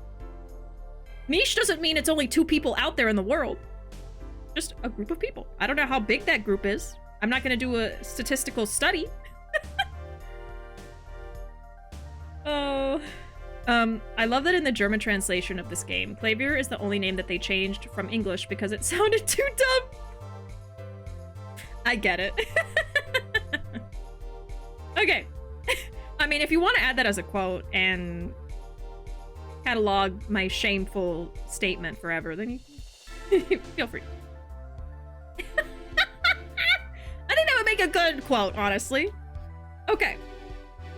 Niche doesn't mean it's only 2 people out there in the world. Just a group of people. I don't know how big that group is. I'm not going to do a statistical study. Oh... I love that in the German translation of this game, Clavier is the only name that they changed from English because it sounded too dumb. I get it. Okay. I mean, if you want to add that as a quote and catalog my shameful statement forever, then you feel free. I think that would make a good quote, honestly. Okay.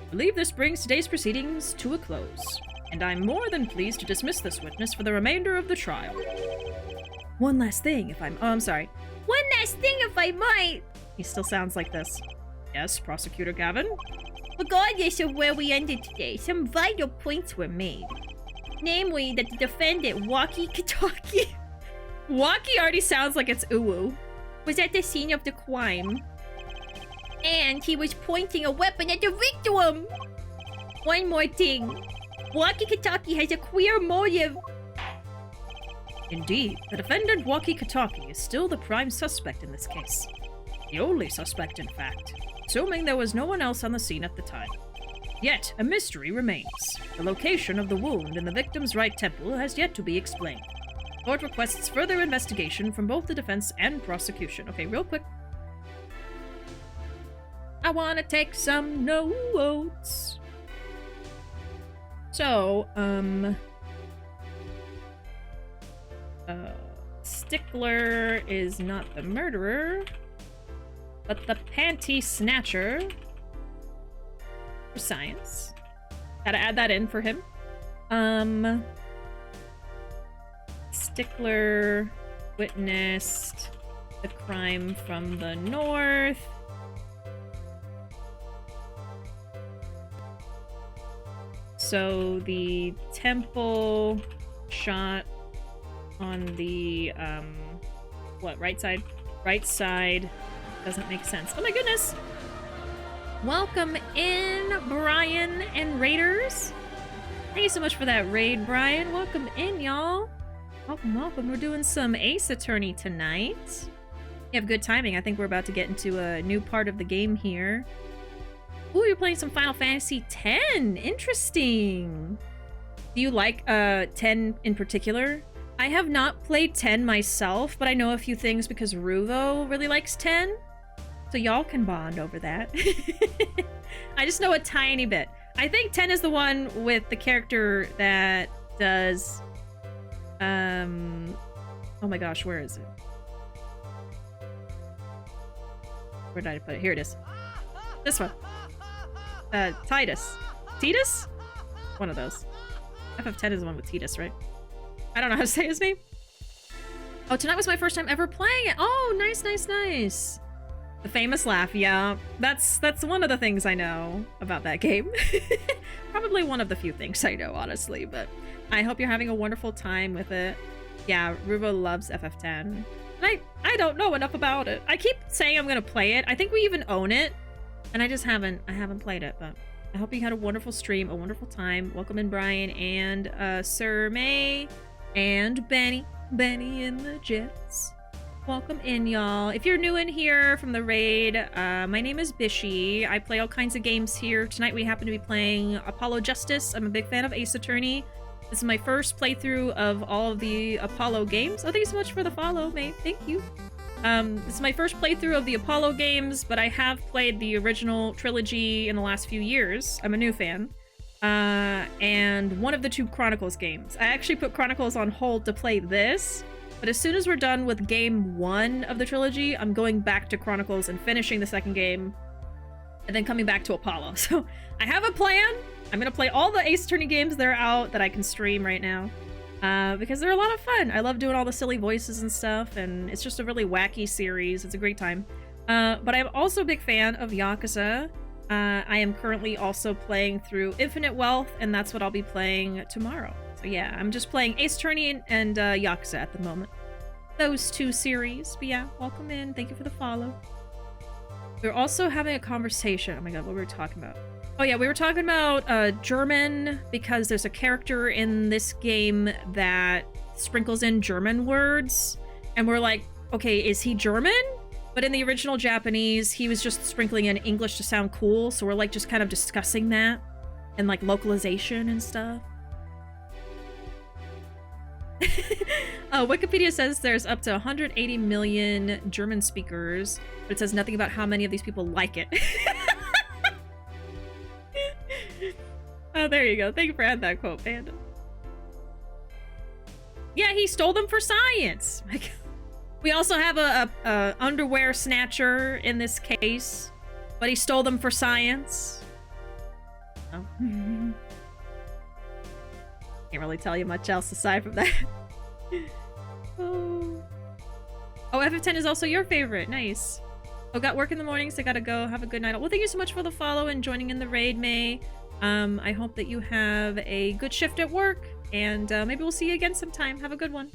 I believe this brings today's proceedings to a close, and I'm more than pleased to dismiss this witness for the remainder of the trial. One last thing, if I'm... Oh, I'm sorry. One last thing, if I might! He still sounds like this. Yes, Prosecutor Gavin? Regardless of where we ended today, some vital points were made. Namely, that the defendant, Walkie-Talkie, Walkie already sounds like it's uwu. was at the scene of the crime. And he was pointing a weapon at the victim! One more thing. Walkie-Talkie has a queer motive. Indeed, the defendant Walkie-Talkie is still the prime suspect in this case. The only suspect, in fact, assuming there was no one else on the scene at the time. Yet, a mystery remains. The location of the wound in the victim's right temple has yet to be explained. Court requests further investigation from both the defense and prosecution. Okay, real quick. I want to take some notes. So, Stickler is not the murderer, but the panty snatcher. For science. Gotta add that in for him. Stickler witnessed the crime from the north. So the temple shot on the, what, right side? Right side doesn't make sense. Oh my goodness! Welcome in, Brian and Raiders. Thank you so much for that raid, Brian. Welcome in, y'all. Welcome, welcome. We're doing some Ace Attorney tonight. You have good timing. I think we're about to get into a new part of the game here. Ooh, you're playing some Final Fantasy X. Interesting. Do you like 10 in particular? I have not played 10 myself, but I know a few things because Ruuuvo really likes 10. So y'all can bond over that. I just know a tiny bit. I think 10 is the one with the character that does... Oh my gosh, where is it? Where did I put it? Here it is. This one. Titus. Titus? One of those. FF10 is the one with Titus, right? I don't know how to say his name. Oh, tonight was my first time ever playing it. Oh, nice, nice, nice. The famous laugh, yeah. That's one of the things I know about that game. Probably one of the few things I know, honestly, but I hope you're having a wonderful time with it. Yeah, Ruuuvo loves FF10. And I don't know enough about it. I keep saying I'm gonna play it. I think we even own it. And I haven't played it, but I hope you had a wonderful stream, a wonderful time. Welcome in Brian and Sir May and Benny in the Jets. Welcome in, y'all. If you're new in here from the raid, my name is Bishi. I play all kinds of games here. Tonight we happen to be playing Apollo Justice. I'm a big fan of Ace Attorney. This is my first playthrough of all of the Apollo games. Oh, thank you so much for the follow, mate. Thank you. This is my first playthrough of the Apollo games, but I have played the original trilogy in the last few years. I'm a new fan. And one of the two Chronicles games. I actually put Chronicles on hold to play this, but as soon as we're done with game 1 of the trilogy, I'm going back to Chronicles and finishing the second game, and then coming back to Apollo. So I have a plan. I'm gonna play all the Ace Attorney games that are out that I can stream right now. Because they're a lot of fun. I love doing all the silly voices and stuff, and it's just a really wacky series. It's a great time. But I'm also a big fan of Yakuza. I am currently also playing through Infinite Wealth, and that's what I'll be playing tomorrow. So yeah, I'm just playing Ace Attorney and Yakuza at the moment. Those two series. But yeah, welcome in. Thank you for the follow. We're also having a conversation. Oh my god, what were we talking about? Oh yeah, we were talking about German, because there's a character in this game that sprinkles in German words, and we're like, okay, is he German? But in the original Japanese, he was just sprinkling in English to sound cool, so we're like just kind of discussing that, and like localization and stuff. Wikipedia says there's up to 180 million German speakers, but it says nothing about how many of these people like it. Oh, there you go. Thank you for adding that quote, Panda. Yeah, he stole them for science. We also have a underwear snatcher in this case, but he stole them for science. Oh. Can't really tell you much else aside from that. Oh, FF10 is also your favorite. Nice. Oh, got work in the morning, so I gotta go. Have a good night. Well, thank you so much for the follow and joining in the raid, May. I hope that you have a good shift at work, and maybe we'll see you again sometime. Have a good one.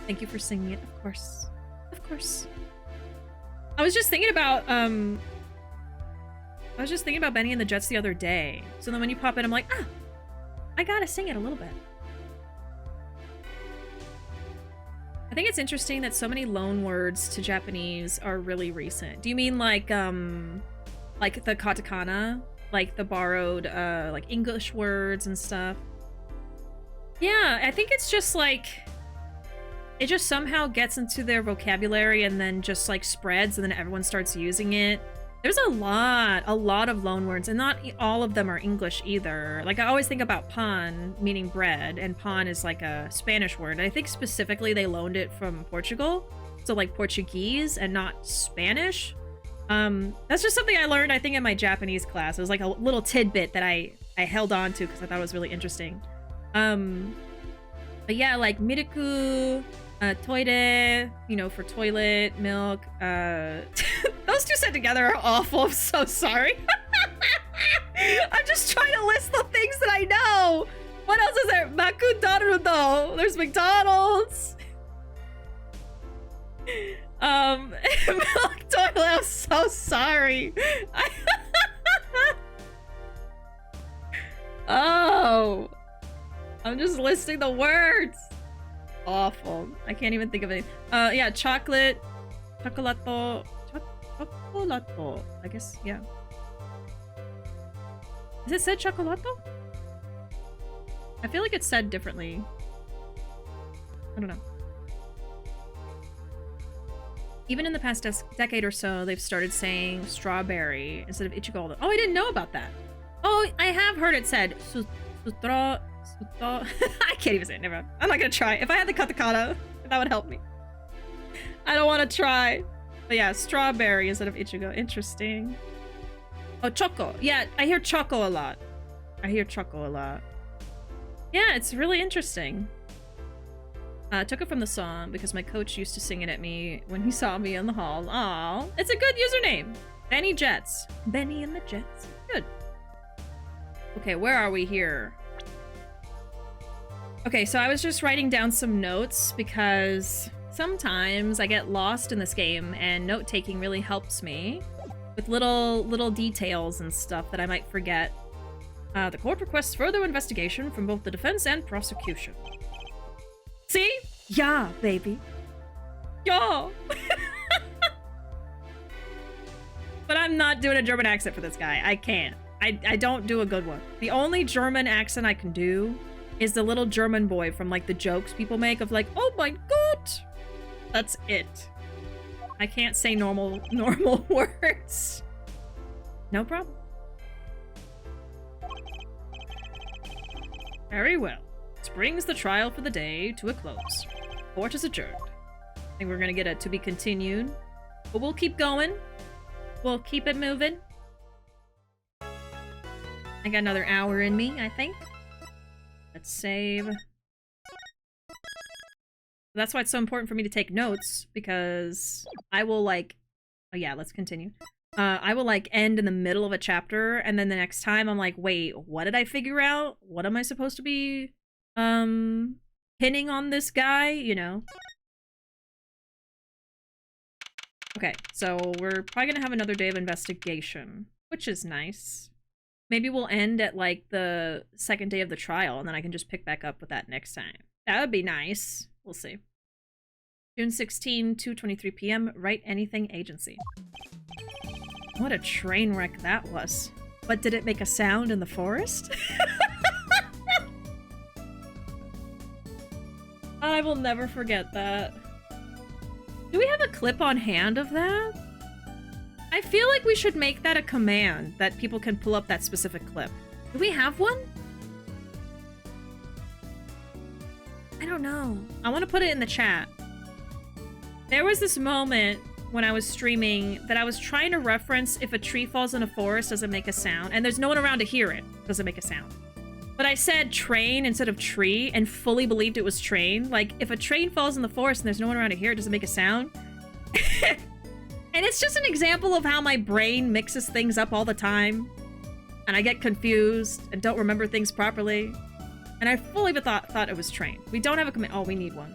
Thank you for singing it, of course. Of course. I was just thinking about Benny and the Jets the other day. So then when you pop in, I'm like, ah, I gotta sing it a little bit. I think it's interesting that so many loan words to Japanese are really recent. Do you mean like the katakana? Like the borrowed, like English words and stuff? Yeah, I think it's just like... It just somehow gets into their vocabulary and then just like spreads and then everyone starts using it. There's a lot of loan words, and not all of them are English either. Like I always think about pan, meaning bread, and pan is like a Spanish word. And I think specifically they loaned it from Portugal. So like Portuguese and not Spanish. That's just something I learned, I think, in my Japanese class. It was like a little tidbit that I held on to because I thought it was really interesting. But yeah, like miriku, toire, you know, for toilet, milk. Those two said together are awful. I'm so sorry. I'm just trying to list the things that I know. What else is there? Makudarudo. There's McDonald's. Milk toilet. I'm so sorry. Oh. I'm just listing the words. Awful. I can't even think of anything. Yeah, chocolate. Chocolato. Chocolato. I guess, yeah. Is it said chocolato? I feel like it's said differently. I don't know. Even in the past decade or so, they've started saying strawberry instead of ichigo. Oh, I didn't know about that. Oh, I have heard it said sutra. I can't even say it. Never mind. I'm not gonna try. If I had the katakana, that would help me. I don't want to try. But yeah, strawberry instead of ichigo. Interesting. Oh, choco. Yeah, I hear choco a lot. Yeah, it's really interesting. I took it from the song because my coach used to sing it at me when he saw me in the hall. Aw, it's a good username. Benny Jets. Benny and the Jets. Good. Okay, where are we here? Okay, so I was just writing down some notes because sometimes I get lost in this game and note-taking really helps me with little details and stuff that I might forget. The court requests further investigation from both the defense and prosecution. See? Yeah, baby. Yeah. But I'm not doing a German accent for this guy. I can't. I don't do a good one. The only German accent I can do is the little German boy from like the jokes people make of like, oh my god. That's it. I can't say normal words. No problem. Very well. This brings the trial for the day to a close. Court is adjourned. I think we're gonna get a to be continued. But we'll keep going. We'll keep it moving. I got another hour in me, I think. Let's save. That's why it's so important for me to take notes, because I will like... Oh yeah, let's continue. I will like end in the middle of a chapter, and then the next time I'm like, wait, what did I figure out? What am I supposed to be, pinning on this guy, you know? Okay, so we're probably gonna have another day of investigation, which is nice. Maybe we'll end at, like, the second day of the trial, and then I can just pick back up with that next time. That would be nice. We'll see. June 16, 2:23 p.m. Write Anything Agency. What a train wreck that was. But did it make a sound in the forest? I will never forget that. Do we have a clip on hand of that? I feel like we should make that a command that people can pull up that specific clip. Do we have one? I don't know. I want to put it in the chat. There was this moment when I was streaming that I was trying to reference if a tree falls in a forest, does it make a sound? And there's no one around to hear it. Does it make a sound? But I said train instead of tree and fully believed it was train. Like, if a train falls in the forest and there's no one around to hear it, does it make a sound? And it's just an example of how my brain mixes things up all the time. And I get confused and don't remember things properly. And I fully thought it was train. We don't have a command. Oh, we need one.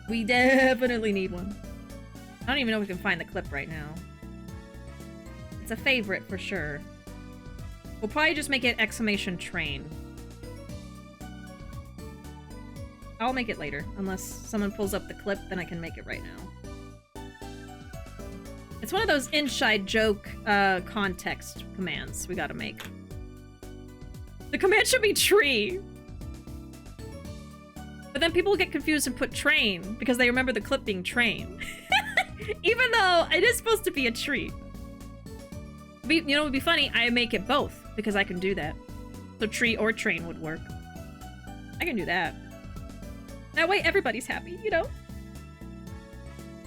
We definitely need one. I don't even know if we can find the clip right now. It's a favorite for sure. We'll probably just make it exclamation train. I'll make it later. Unless someone pulls up the clip, then I can make it right now. It's one of those inside joke context commands we gotta make. The command should be tree. But then people get confused and put train because they remember the clip being train. Even though it is supposed to be a tree. You know what would be funny? I make it both because I can do that. So tree or train would work. I can do that. That way everybody's happy, you know?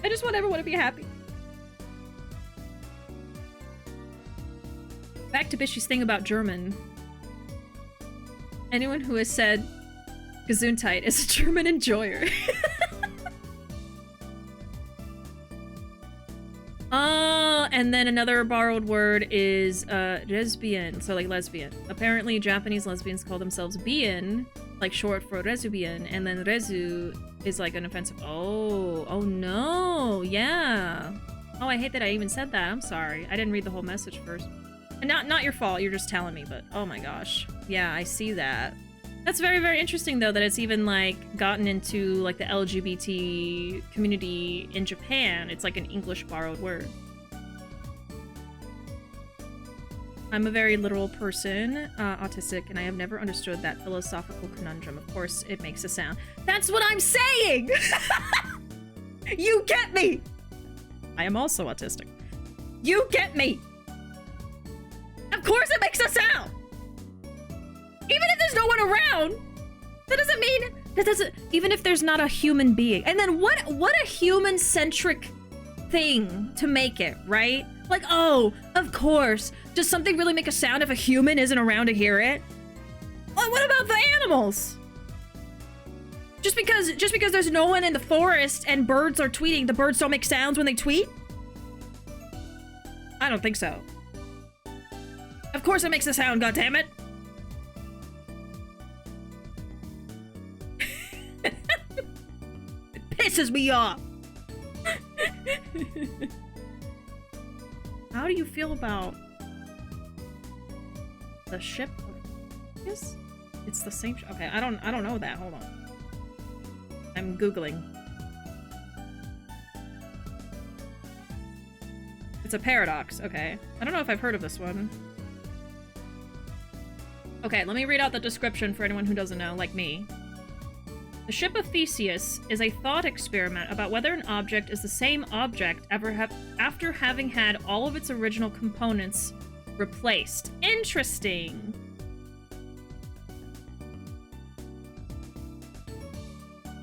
I just want everyone to be happy. Back to Bishy's thing about German. Anyone who has said Gesundheit is a German enjoyer. And then another borrowed word is lesbian, so like lesbian. Apparently Japanese lesbians call themselves bien, like short for resubian, and then resu is like an offensive. Oh no, yeah. Oh, I hate that I even said that. I'm sorry. I didn't read the whole message first. And not your fault, you're just telling me, but oh my gosh. Yeah, I see that. That's very, very interesting though, that it's even like gotten into like the LGBT community in Japan. It's like an English borrowed word. I'm a very literal person, autistic, and I have never understood that philosophical conundrum. Of course, it makes a sound. That's what I'm saying! You get me! I am also autistic. You get me! Of course it makes a sound! Even if there's no one around, that doesn't mean... Even if there's not a human being. And then what a human-centric thing to make it, right? Like, oh, of course. Does something really make a sound if a human isn't around to hear it? Well, what about the animals? Just because there's no one in the forest and birds are tweeting, the birds don't make sounds when they tweet? I don't think so. Of course it makes a sound, goddammit. It pisses me off. How do you feel about the ship of Yes? It's the same okay, I don't know that. Hold on. I'm Googling. It's a paradox, okay. I don't know if I've heard of this one. Okay, let me read out the description for anyone who doesn't know, like me. The ship of Theseus is a thought experiment about whether an object is the same object after having had all of its original components replaced. Interesting!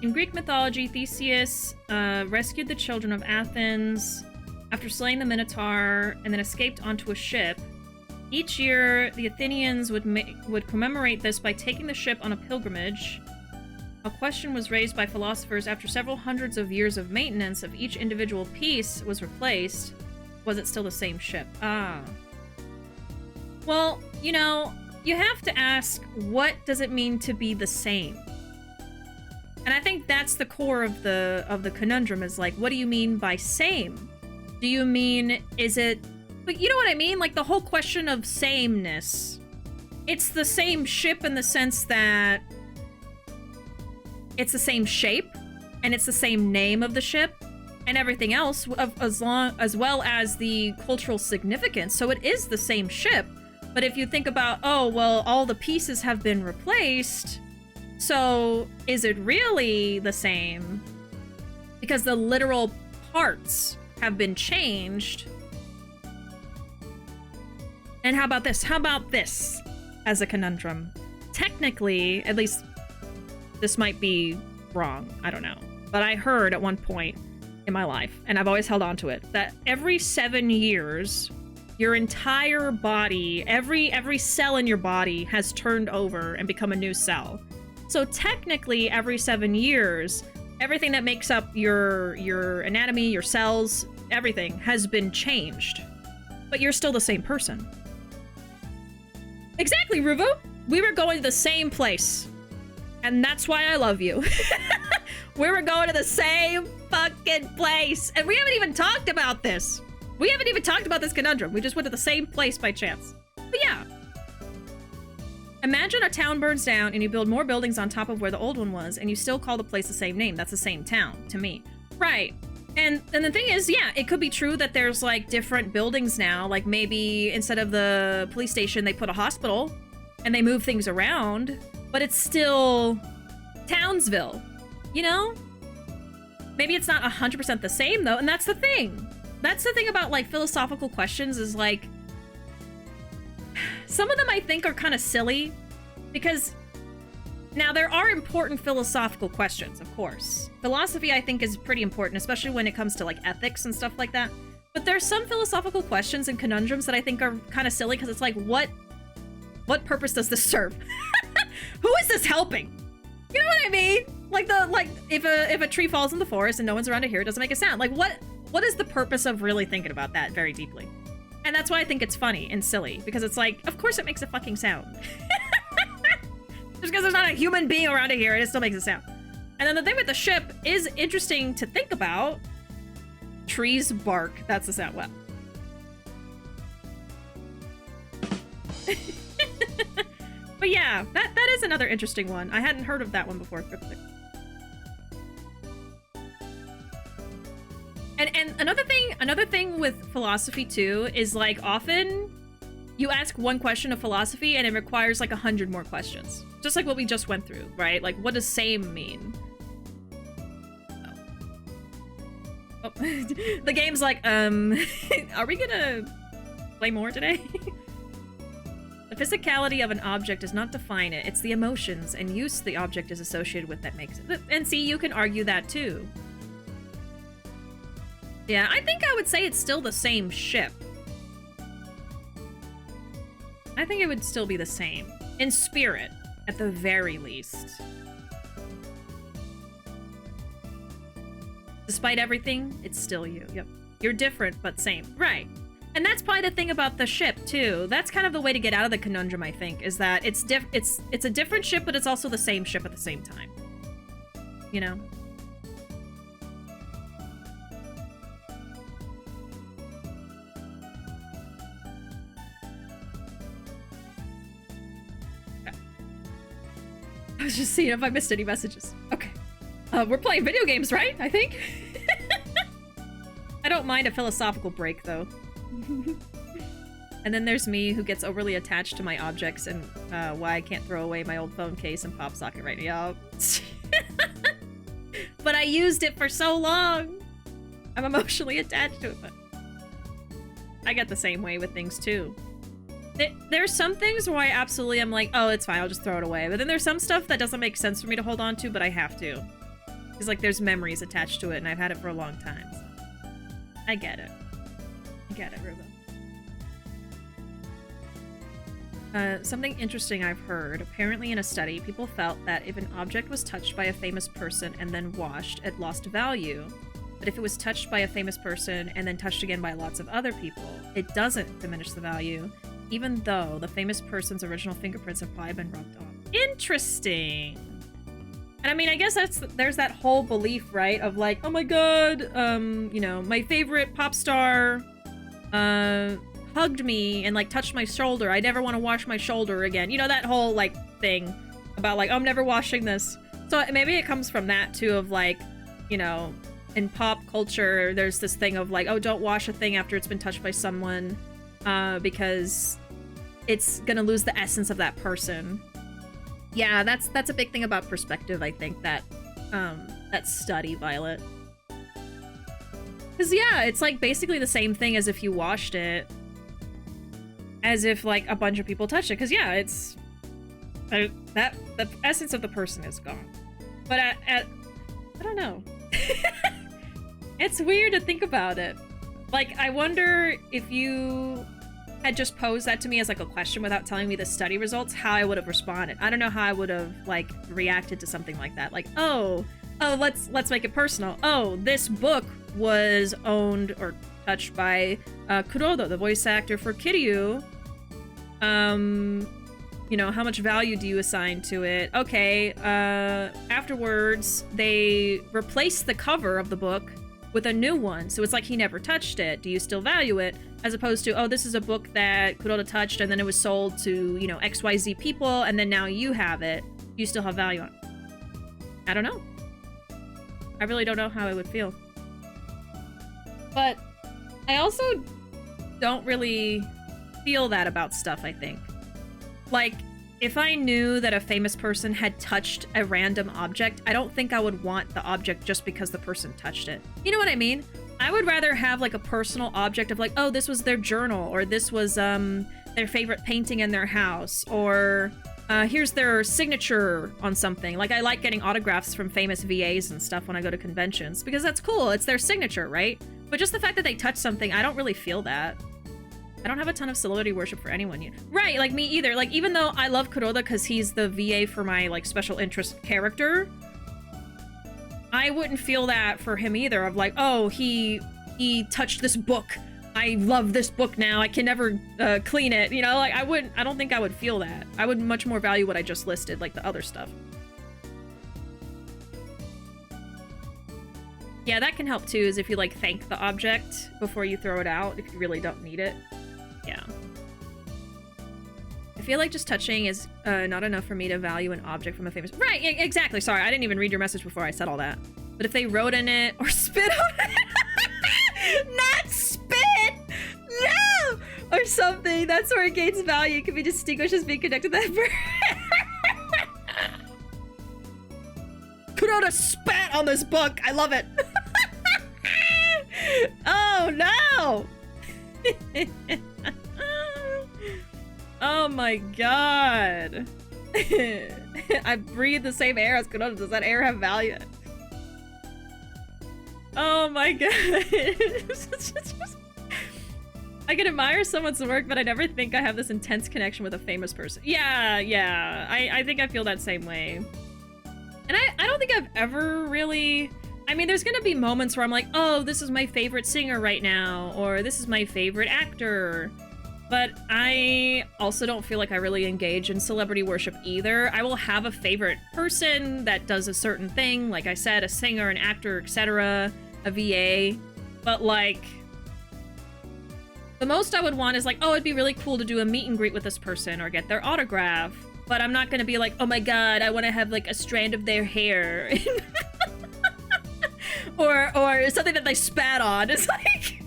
In Greek mythology, Theseus rescued the children of Athens after slaying the Minotaur and then escaped onto a ship. Each year, the Athenians would commemorate this by taking the ship on a pilgrimage. A question was raised by philosophers after several hundreds of years of maintenance of each individual piece was replaced. Was it still the same ship? Ah. Well, you know, you have to ask, what does it mean to be the same? And I think that's the core of the conundrum, is like, what do you mean by same? Do you mean, is it... But you know what I mean? Like, the whole question of sameness. It's the same ship in the sense that it's the same shape, and it's the same name of the ship, and everything else, as well as the cultural significance. So it is the same ship. But if you think about, oh, well, all the pieces have been replaced, so is it really the same? Because the literal parts have been changed. And how about this? How about this as a conundrum? Technically, at least this might be wrong, I don't know. But I heard at one point in my life, and I've always held on to it, that every 7 years, your entire body, every cell in your body has turned over and become a new cell. So technically, every 7 years, Everything that makes up your anatomy, your cells, everything has been changed. But you're still the same person. Exactly, Ruuuvo! We were going to the same place. And that's why I love you. We were going to the same fucking place. And we haven't even talked about this. We haven't even talked about this conundrum. We just went to the same place by chance. But yeah. Imagine a town burns down and you build more buildings on top of where the old one was, and you still call the place the same name. That's the same town, to me. Right. And the thing is, yeah, it could be true that there's like different buildings now. Like maybe instead of the police station, they put a hospital and they move things around, but it's still Townsville, you know? Maybe it's not 100% the same though, and that's the thing. That's the thing about like philosophical questions is like, some of them I think are kind of silly because now there are important philosophical questions, of course. Philosophy I think is pretty important, especially when it comes to like ethics and stuff like that. But there's some philosophical questions and conundrums that I think are kind of silly because it's like, what purpose does this serve? Who is this helping? You know what I mean? Like if a tree falls in the forest and no one's around to hear it, doesn't make a sound. Like what is the purpose of really thinking about that very deeply? And that's why I think it's funny and silly, because it's like, of course it makes a fucking sound. Just because there's not a human being around to hear it, it still makes a sound. And then the thing with the ship is interesting to think about. Trees bark, that's the sound. Well. But yeah, that is another interesting one. I hadn't heard of that one before. And another thing with philosophy too is like often you ask one question of philosophy and it requires like 100 more questions. Just like what we just went through, right? Like what does same mean? Oh. The game's like, are we gonna play more today? The physicality of an object does not define it. It's the emotions and use the object is associated with that makes it. And see, you can argue that too. Yeah, I think I would say it's still the same ship. I think it would still be the same. In spirit, at the very least. Despite everything, it's still you. Yep. You're different, but same. Right. And that's probably the thing about the ship, too. That's kind of the way to get out of the conundrum, I think, is that it's a different ship, but it's also the same ship at the same time. You know? I was just seeing if I missed any messages. Okay. We're playing video games, right? I think? I don't mind a philosophical break, though. And then there's me, who gets overly attached to my objects and why I can't throw away my old phone case and pop socket right now. But I used it for so long! I'm emotionally attached to it, but... I get the same way with things, too. There's some things where I absolutely am like, oh, it's fine, I'll just throw it away. But then there's some stuff that doesn't make sense for me to hold on to, but I have to. Because, like, there's memories attached to it, and I've had it for a long time. So. I get it. I get it, Ruuuvo. Something interesting I've heard. Apparently in a study, people felt that if an object was touched by a famous person and then washed, it lost value. But if it was touched by a famous person and then touched again by lots of other people, it doesn't diminish the value, even though the famous person's original fingerprints have probably been rubbed off. Interesting. And I mean, I guess there's that whole belief, right, of like, oh my god, you know, my favorite pop star, hugged me and like touched my shoulder. I never want to wash my shoulder again. You know, that whole like thing about like, oh, I'm never washing this. So maybe it comes from that too, of like, you know, in pop culture, there's this thing of like, oh, don't wash a thing after it's been touched by someone, because it's gonna lose the essence of that person. Yeah, that's a big thing about perspective, I think, that study, Violet. Because, yeah, it's like basically the same thing as if you washed it. As if, like, a bunch of people touched it. Because, yeah, it's... the essence of the person is gone. But I don't know. It's weird to think about it. Like, I wonder if you had just posed that to me as, like, a question without telling me the study results, how I would have responded. I don't know how I would have, like, reacted to something like that. Like, oh, Oh, let's make it personal. Oh, this book was owned or touched by Kuroda, the voice actor for Kiryu. You know, how much value do you assign to it? Okay, afterwards, they replaced the cover of the book with a new one, so it's like he never touched it. Do you still value it? As opposed to, oh, this is a book that Kuroda touched and then it was sold to, you know, XYZ people and then now you have it. Do you still have value on it? I don't know. I really don't know how I would feel. But I also don't really feel that about stuff, I think. Like, if I knew that a famous person had touched a random object, I don't think I would want the object just because the person touched it. You know what I mean? I would rather have like a personal object of like, oh, this was their journal, or this was their favorite painting in their house, or here's their signature on something. Like, I like getting autographs from famous VAs and stuff when I go to conventions because that's cool. It's their signature, right? But just the fact that they touch something, I don't really feel that. I don't have a ton of celebrity worship for anyone yet. Right, like me either. Like, even though I love Kuroda because he's the VA for my, like, special interest character, I wouldn't feel that for him either, of like, oh, he touched this book. I love this book now. I can never clean it. You know, like, I don't think I would feel that. I would much more value what I just listed, like the other stuff. Yeah, that can help too, is if you, like, thank the object before you throw it out, if you really don't need it. Yeah. I feel like just touching is not enough for me to value an object from a famous... Right, exactly. Sorry, I didn't even read your message before I said all that. But if they wrote in it or spit on it... Not spit! No! Or something. That's where it gains value. It can be distinguished as being connected to that person. Kuroda spat on this book. I love it. Oh, no! Oh my god. I breathe the same air as Kuroda. Does that air have value? Oh my god. I can admire someone's work, but I never think I have this intense connection with a famous person. Yeah. I think I feel that same way. And I don't think I've ever really... I mean, there's gonna be moments where I'm like, oh, this is my favorite singer right now, or this is my favorite actor. But I also don't feel like I really engage in celebrity worship either. I will have a favorite person that does a certain thing, like I said, a singer, an actor, etc., a VA. But like, the most I would want is like, oh, it'd be really cool to do a meet and greet with this person or get their autograph. But I'm not gonna be like, oh my god, I want to have like a strand of their hair. or something that they spat on. It's like,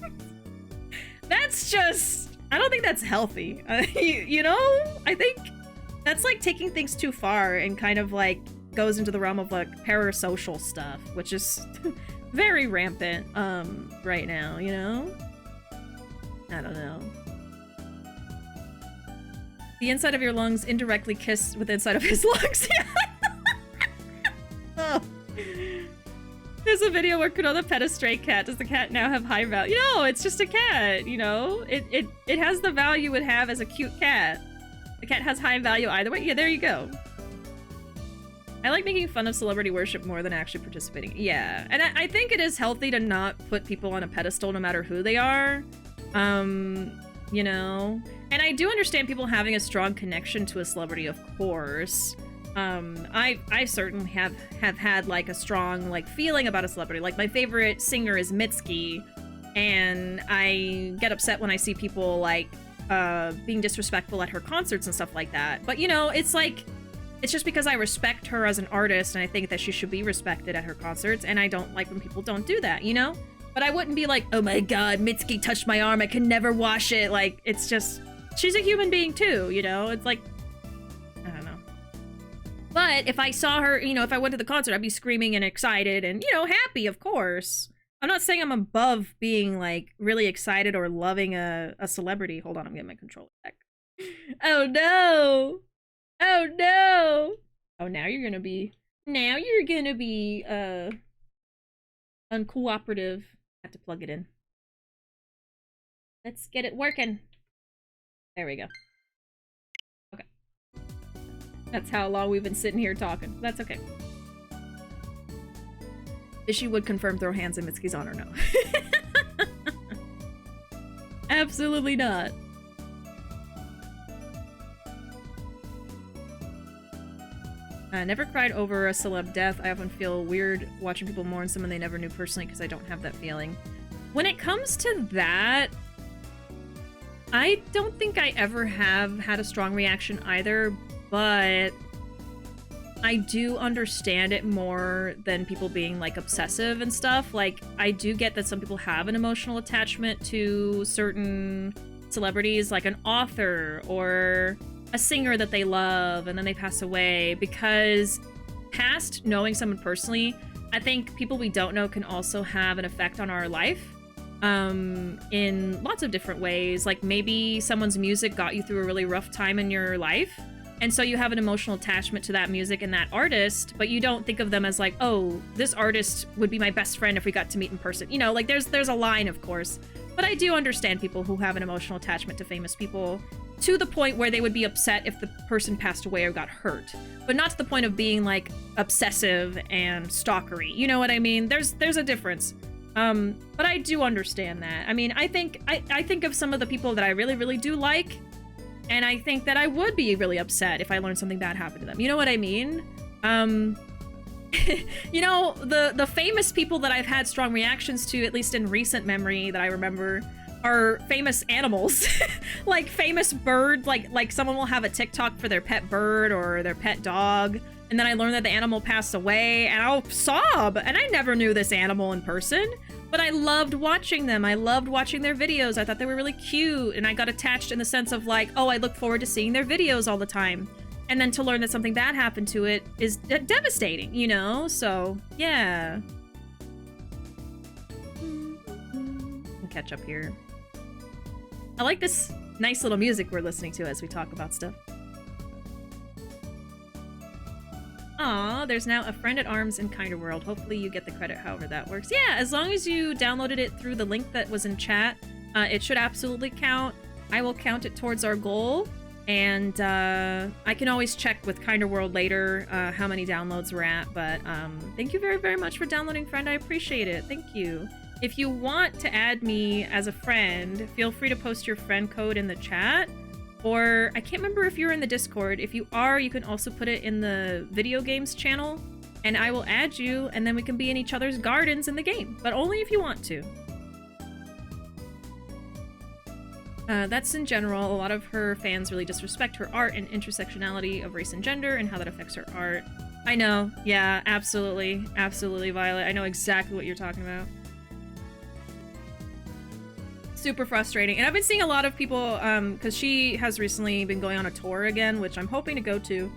that's just... I don't think that's healthy. You know? I think that's like taking things too far and kind of like goes into the realm of like parasocial stuff, which is very rampant right now, you know? I don't know. The inside of your lungs indirectly kissed with the inside of his lungs. Oh. There's a video where Kuroda pet a stray cat. Does the cat now have high value? No, it's just a cat, you know? It has the value it would have as a cute cat. The cat has high value either way. Yeah, there you go. I like making fun of celebrity worship more than actually participating. Yeah, and I think it is healthy to not put people on a pedestal no matter who they are. You know? And I do understand people having a strong connection to a celebrity, of course. I certainly have had like a strong like feeling about a celebrity. Like my favorite singer is Mitski, and I get upset when I see people like being disrespectful at her concerts and stuff like that. But you know, it's like, it's just because I respect her as an artist and I think that she should be respected at her concerts, and I don't like when people don't do that, you know? But I wouldn't be like, oh my god, Mitski touched my arm, I can never wash it. Like, it's just, she's a human being too, you know? It's like, I don't know. But if I saw her, you know, if I went to the concert, I'd be screaming and excited and, you know, happy, of course. I'm not saying I'm above being, like, really excited or loving a celebrity. Hold on, I'm getting my controller back. Oh, no! Oh, no! Oh, now you're gonna be uncooperative. I have to plug it in. Let's get it working. There we go. Okay. That's how long we've been sitting here talking. That's okay. Bishi would confirm throw hands in Mitsuki's honor, no. Absolutely not. Never cried over a celeb death. I often feel weird watching people mourn someone they never knew personally because I don't have that feeling. When it comes to that, I don't think I ever have had a strong reaction either, but I do understand it more than people being like obsessive and stuff. Like, I do get that some people have an emotional attachment to certain celebrities, like an author or a singer that they love and then they pass away, because past knowing someone personally, I think people we don't know can also have an effect on our life in lots of different ways. Like, maybe someone's music got you through a really rough time in your life, and so you have an emotional attachment to that music and that artist, but you don't think of them as like, oh, this artist would be my best friend if we got to meet in person. You know, like there's a line, of course. But I do understand people who have an emotional attachment to famous people to the point where they would be upset if the person passed away or got hurt, but not to the point of being like obsessive and stalkery. You know what I mean? There's a difference. But I do understand that. I mean, I think of some of the people that I really, really do like, and I think that I would be really upset if I learned something bad happened to them. You know what I mean? You know, the famous people that I've had strong reactions to, at least in recent memory that I remember, are famous animals. Like famous birds, like someone will have a TikTok for their pet bird or their pet dog, and then I learn that the animal passed away and I'll sob, and I never knew this animal in person, but I loved watching them. I loved watching their videos. I thought they were really cute, and I got attached in the sense of like, oh, I look forward to seeing their videos all the time. And then to learn that something bad happened to it is devastating, you know? So, yeah. I'll catch up here. I like this nice little music we're listening to as we talk about stuff. Aw, there's now a friend at arms in Kinder World. Hopefully you get the credit however that works. Yeah, as long as you downloaded it through the link that was in chat, it should absolutely count. I will count it towards our goal. And I can always check with Kinder World later how many downloads we're at. But thank you very, very much for downloading, friend. I appreciate it. Thank you. If you want to add me as a friend, feel free to post your friend code in the chat. Or I can't remember if you're in the Discord. If you are, you can also put it in the video games channel. And I will add you, and then we can be in each other's gardens in the game. But only if you want to. That's in general. A lot of her fans really disrespect her art and intersectionality of race and gender and how that affects her art. I know. Yeah, absolutely. Absolutely, Violet. I know exactly what you're talking about. Super frustrating. And I've been seeing a lot of people, because she has recently been going on a tour again, which I'm hoping to go to.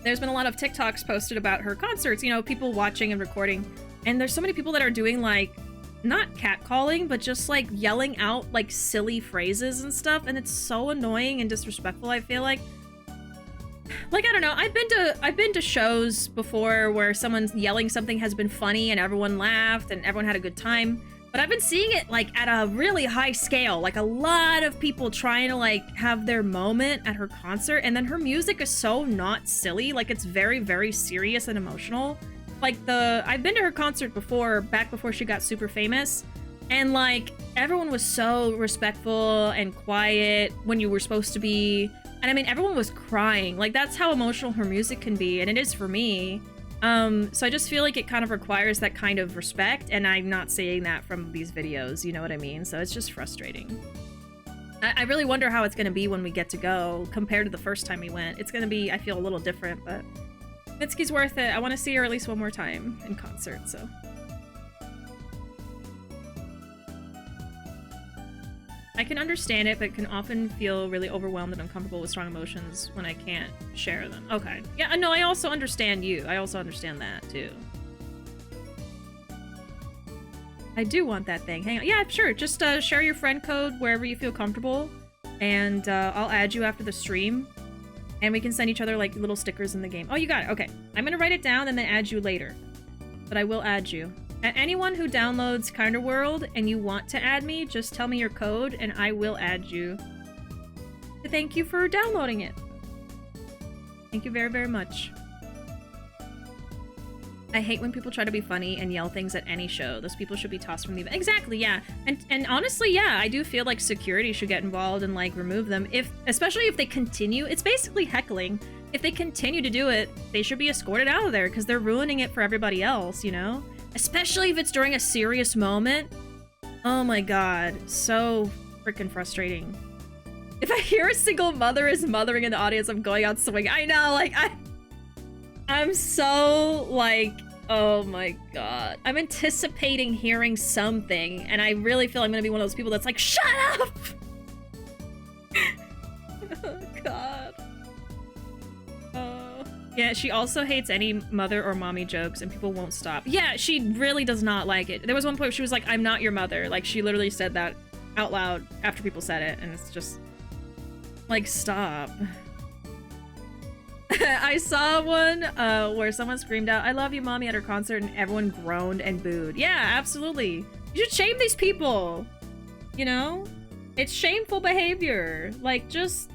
There's been a lot of TikToks posted about her concerts, you know, people watching and recording. And there's so many people that are doing, like, not catcalling, but just like yelling out like silly phrases and stuff, and it's so annoying and disrespectful. I feel like I don't know, I've been to shows before where someone's yelling something has been funny and everyone laughed and everyone had a good time, but I've been seeing it like at a really high scale, like a lot of people trying to like have their moment at her concert, and then her music is so not silly, like it's very, very serious and emotional. Like I've been to her concert before, back before she got super famous, and like everyone was so respectful and quiet when you were supposed to be, and I mean everyone was crying. Like that's how emotional her music can be, and it is for me. So I just feel like it kind of requires that kind of respect, and I'm not seeing that from these videos, you know what I mean? So it's just frustrating. I really wonder how it's gonna be when we get to go compared to the first time we went. It's gonna be, I feel, a little different, but Mitsuki's worth it. I want to see her at least one more time in concert, so. I can understand it, but can often feel really overwhelmed and uncomfortable with strong emotions when I can't share them. Okay. Yeah, no, I also understand you. I also understand that, too. I do want that thing. Hang on. Yeah, sure. Just share your friend code wherever you feel comfortable, and I'll add you after the stream. And we can send each other, like, little stickers in the game. Oh, you got it. Okay. I'm gonna write it down and then add you later. But I will add you. Anyone who downloads Kinder World and you want to add me, just tell me your code and I will add you. Thank you for downloading it. Thank you very, very much. I hate when people try to be funny and yell things at any show. Those people should be tossed from the event. Exactly, yeah. And honestly, yeah, I do feel like security should get involved and like remove them. Especially if they continue, it's basically heckling. If they continue to do it, they should be escorted out of there because they're ruining it for everybody else, you know? Especially if it's during a serious moment. Oh my god, so freaking frustrating. If I hear a single mother is mothering in the audience, I'm going out swinging. I know, like, I'm so, like, oh my god. I'm anticipating hearing something, and I really feel I'm gonna be one of those people that's like, shut up! Oh god. Oh. Yeah, she also hates any mother or mommy jokes, and people won't stop. Yeah, she really does not like it. There was one point where she was like, I'm not your mother. Like, she literally said that out loud after people said it, and it's just... like, stop. I saw one where someone screamed out, I love you, mommy, at her concert, and everyone groaned and booed. Yeah, absolutely. You should shame these people. You know? It's shameful behavior. Like, just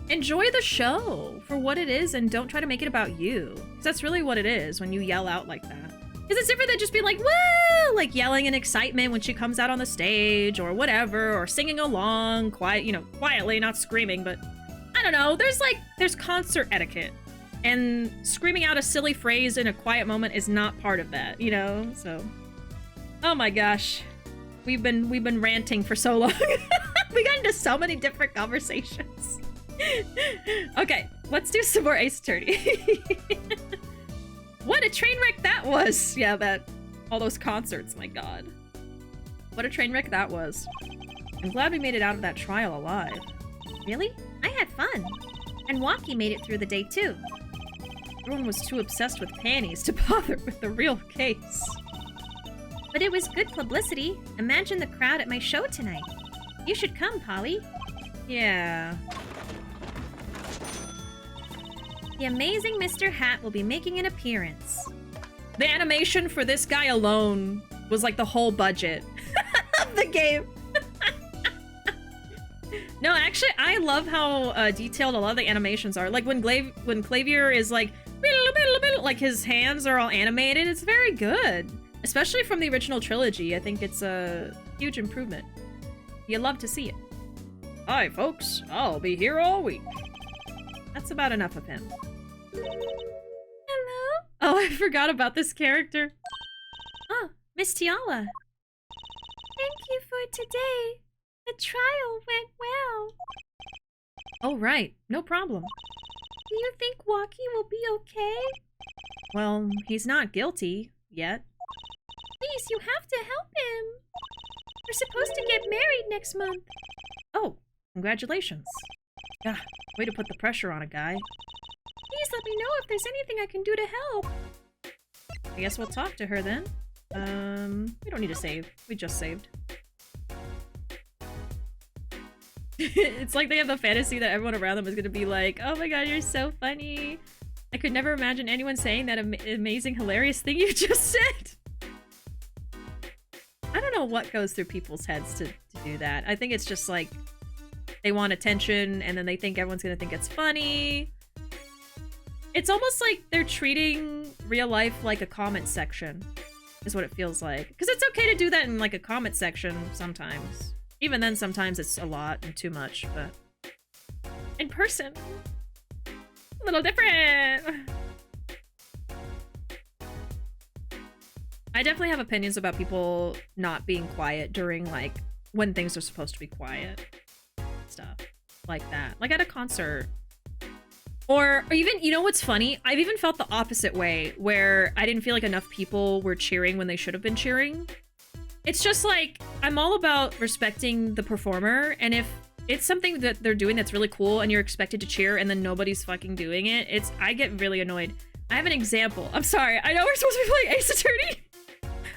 enjoy the show for what it is and don't try to make it about you. Because that's really what it is when you yell out like that. Because it's different than just being like, woo! Like yelling in excitement when she comes out on the stage or whatever, or singing along quietly, not screaming, but I don't know. There's concert etiquette. And screaming out a silly phrase in a quiet moment is not part of that, you know? So, oh my gosh. We've been ranting for so long. We got into so many different conversations. Okay, let's do some more Ace Attorney. What a train wreck that was! Yeah, all those concerts, my god. What a train wreck that was. I'm glad we made it out of that trial alive. Really? I had fun. And Walkie made it through the day too. Everyone was too obsessed with panties to bother with the real case. But it was good publicity. Imagine the crowd at my show tonight. You should come, Polly. Yeah. The amazing Mr. Hat will be making an appearance. The animation for this guy alone was like the whole budget of the game. No, actually, I love how detailed a lot of the animations are. Like when Clavier is like his hands are all animated. It's very good, especially from the original trilogy. I think it's a huge improvement. You love to see it. Hi, folks. I'll be here all week. That's about enough of him. Hello? Oh, I forgot about this character. Oh, Miss Tiala. Thank you for today. The trial went well. Oh, right. No problem. Do you think Walkie will be okay? Well, he's not guilty yet. Please, you have to help him. We're supposed to get married next month. Oh, congratulations. Yeah, way to put the pressure on a guy. Please let me know if there's anything I can do to help. I guess we'll talk to her then. We don't need to save. We just saved. It's like they have a fantasy that everyone around them is gonna be like, oh my god, you're so funny. I could never imagine anyone saying that amazing, hilarious thing you just said. I don't know what goes through people's heads to do that. I think it's just like they want attention and then they think everyone's gonna think it's funny. It's almost like they're treating real life like a comment section, is what it feels like. Because it's okay to do that in like a comment section sometimes. Even then, sometimes it's a lot and too much, but in person, a little different. I definitely have opinions about people not being quiet during like when things are supposed to be quiet. Stuff like that, like at a concert. Or even, you know what's funny? I've even felt the opposite way, where I didn't feel like enough people were cheering when they should have been cheering. It's just like, I'm all about respecting the performer, and if it's something that they're doing that's really cool and you're expected to cheer and then nobody's fucking doing it, I get really annoyed. I have an example. I'm sorry, I know we're supposed to be playing Ace Attorney.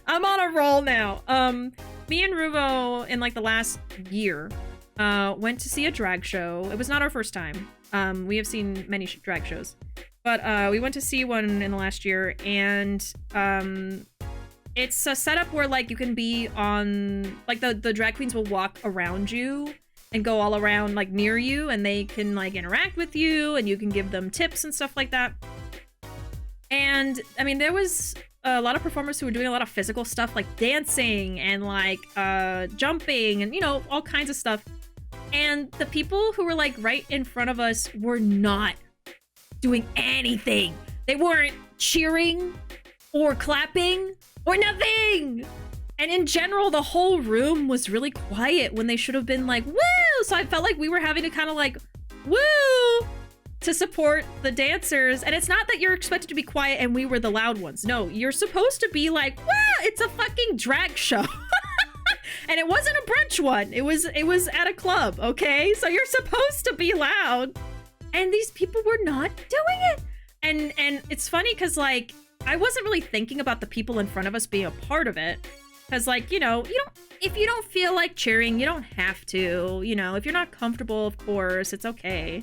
I'm on a roll now. Me and Ruuuvo in like the last year went to see a drag show. It was not our first time. We have seen many drag shows, but we went to see one in the last year, and it's a setup where like you can be on like the drag queens will walk around you and go all around like near you, and they can like interact with you and you can give them tips and stuff like that. And I mean, there was a lot of performers who were doing a lot of physical stuff like dancing and like jumping and, you know, all kinds of stuff. And the people who were like right in front of us were not doing anything. They weren't cheering or clapping or nothing. And in general, the whole room was really quiet when they should have been like, woo! So I felt like we were having to kind of like, woo! To support the dancers. And it's not that you're expected to be quiet and we were the loud ones. No, you're supposed to be like, wow, it's a fucking drag show. And it wasn't a brunch one. It was at a club, okay? So you're supposed to be loud. And these people were not doing it. And it's funny because like, I wasn't really thinking about the people in front of us being a part of it. Because like, you know, if you don't feel like cheering, you don't have to. You know, if you're not comfortable, of course, it's okay.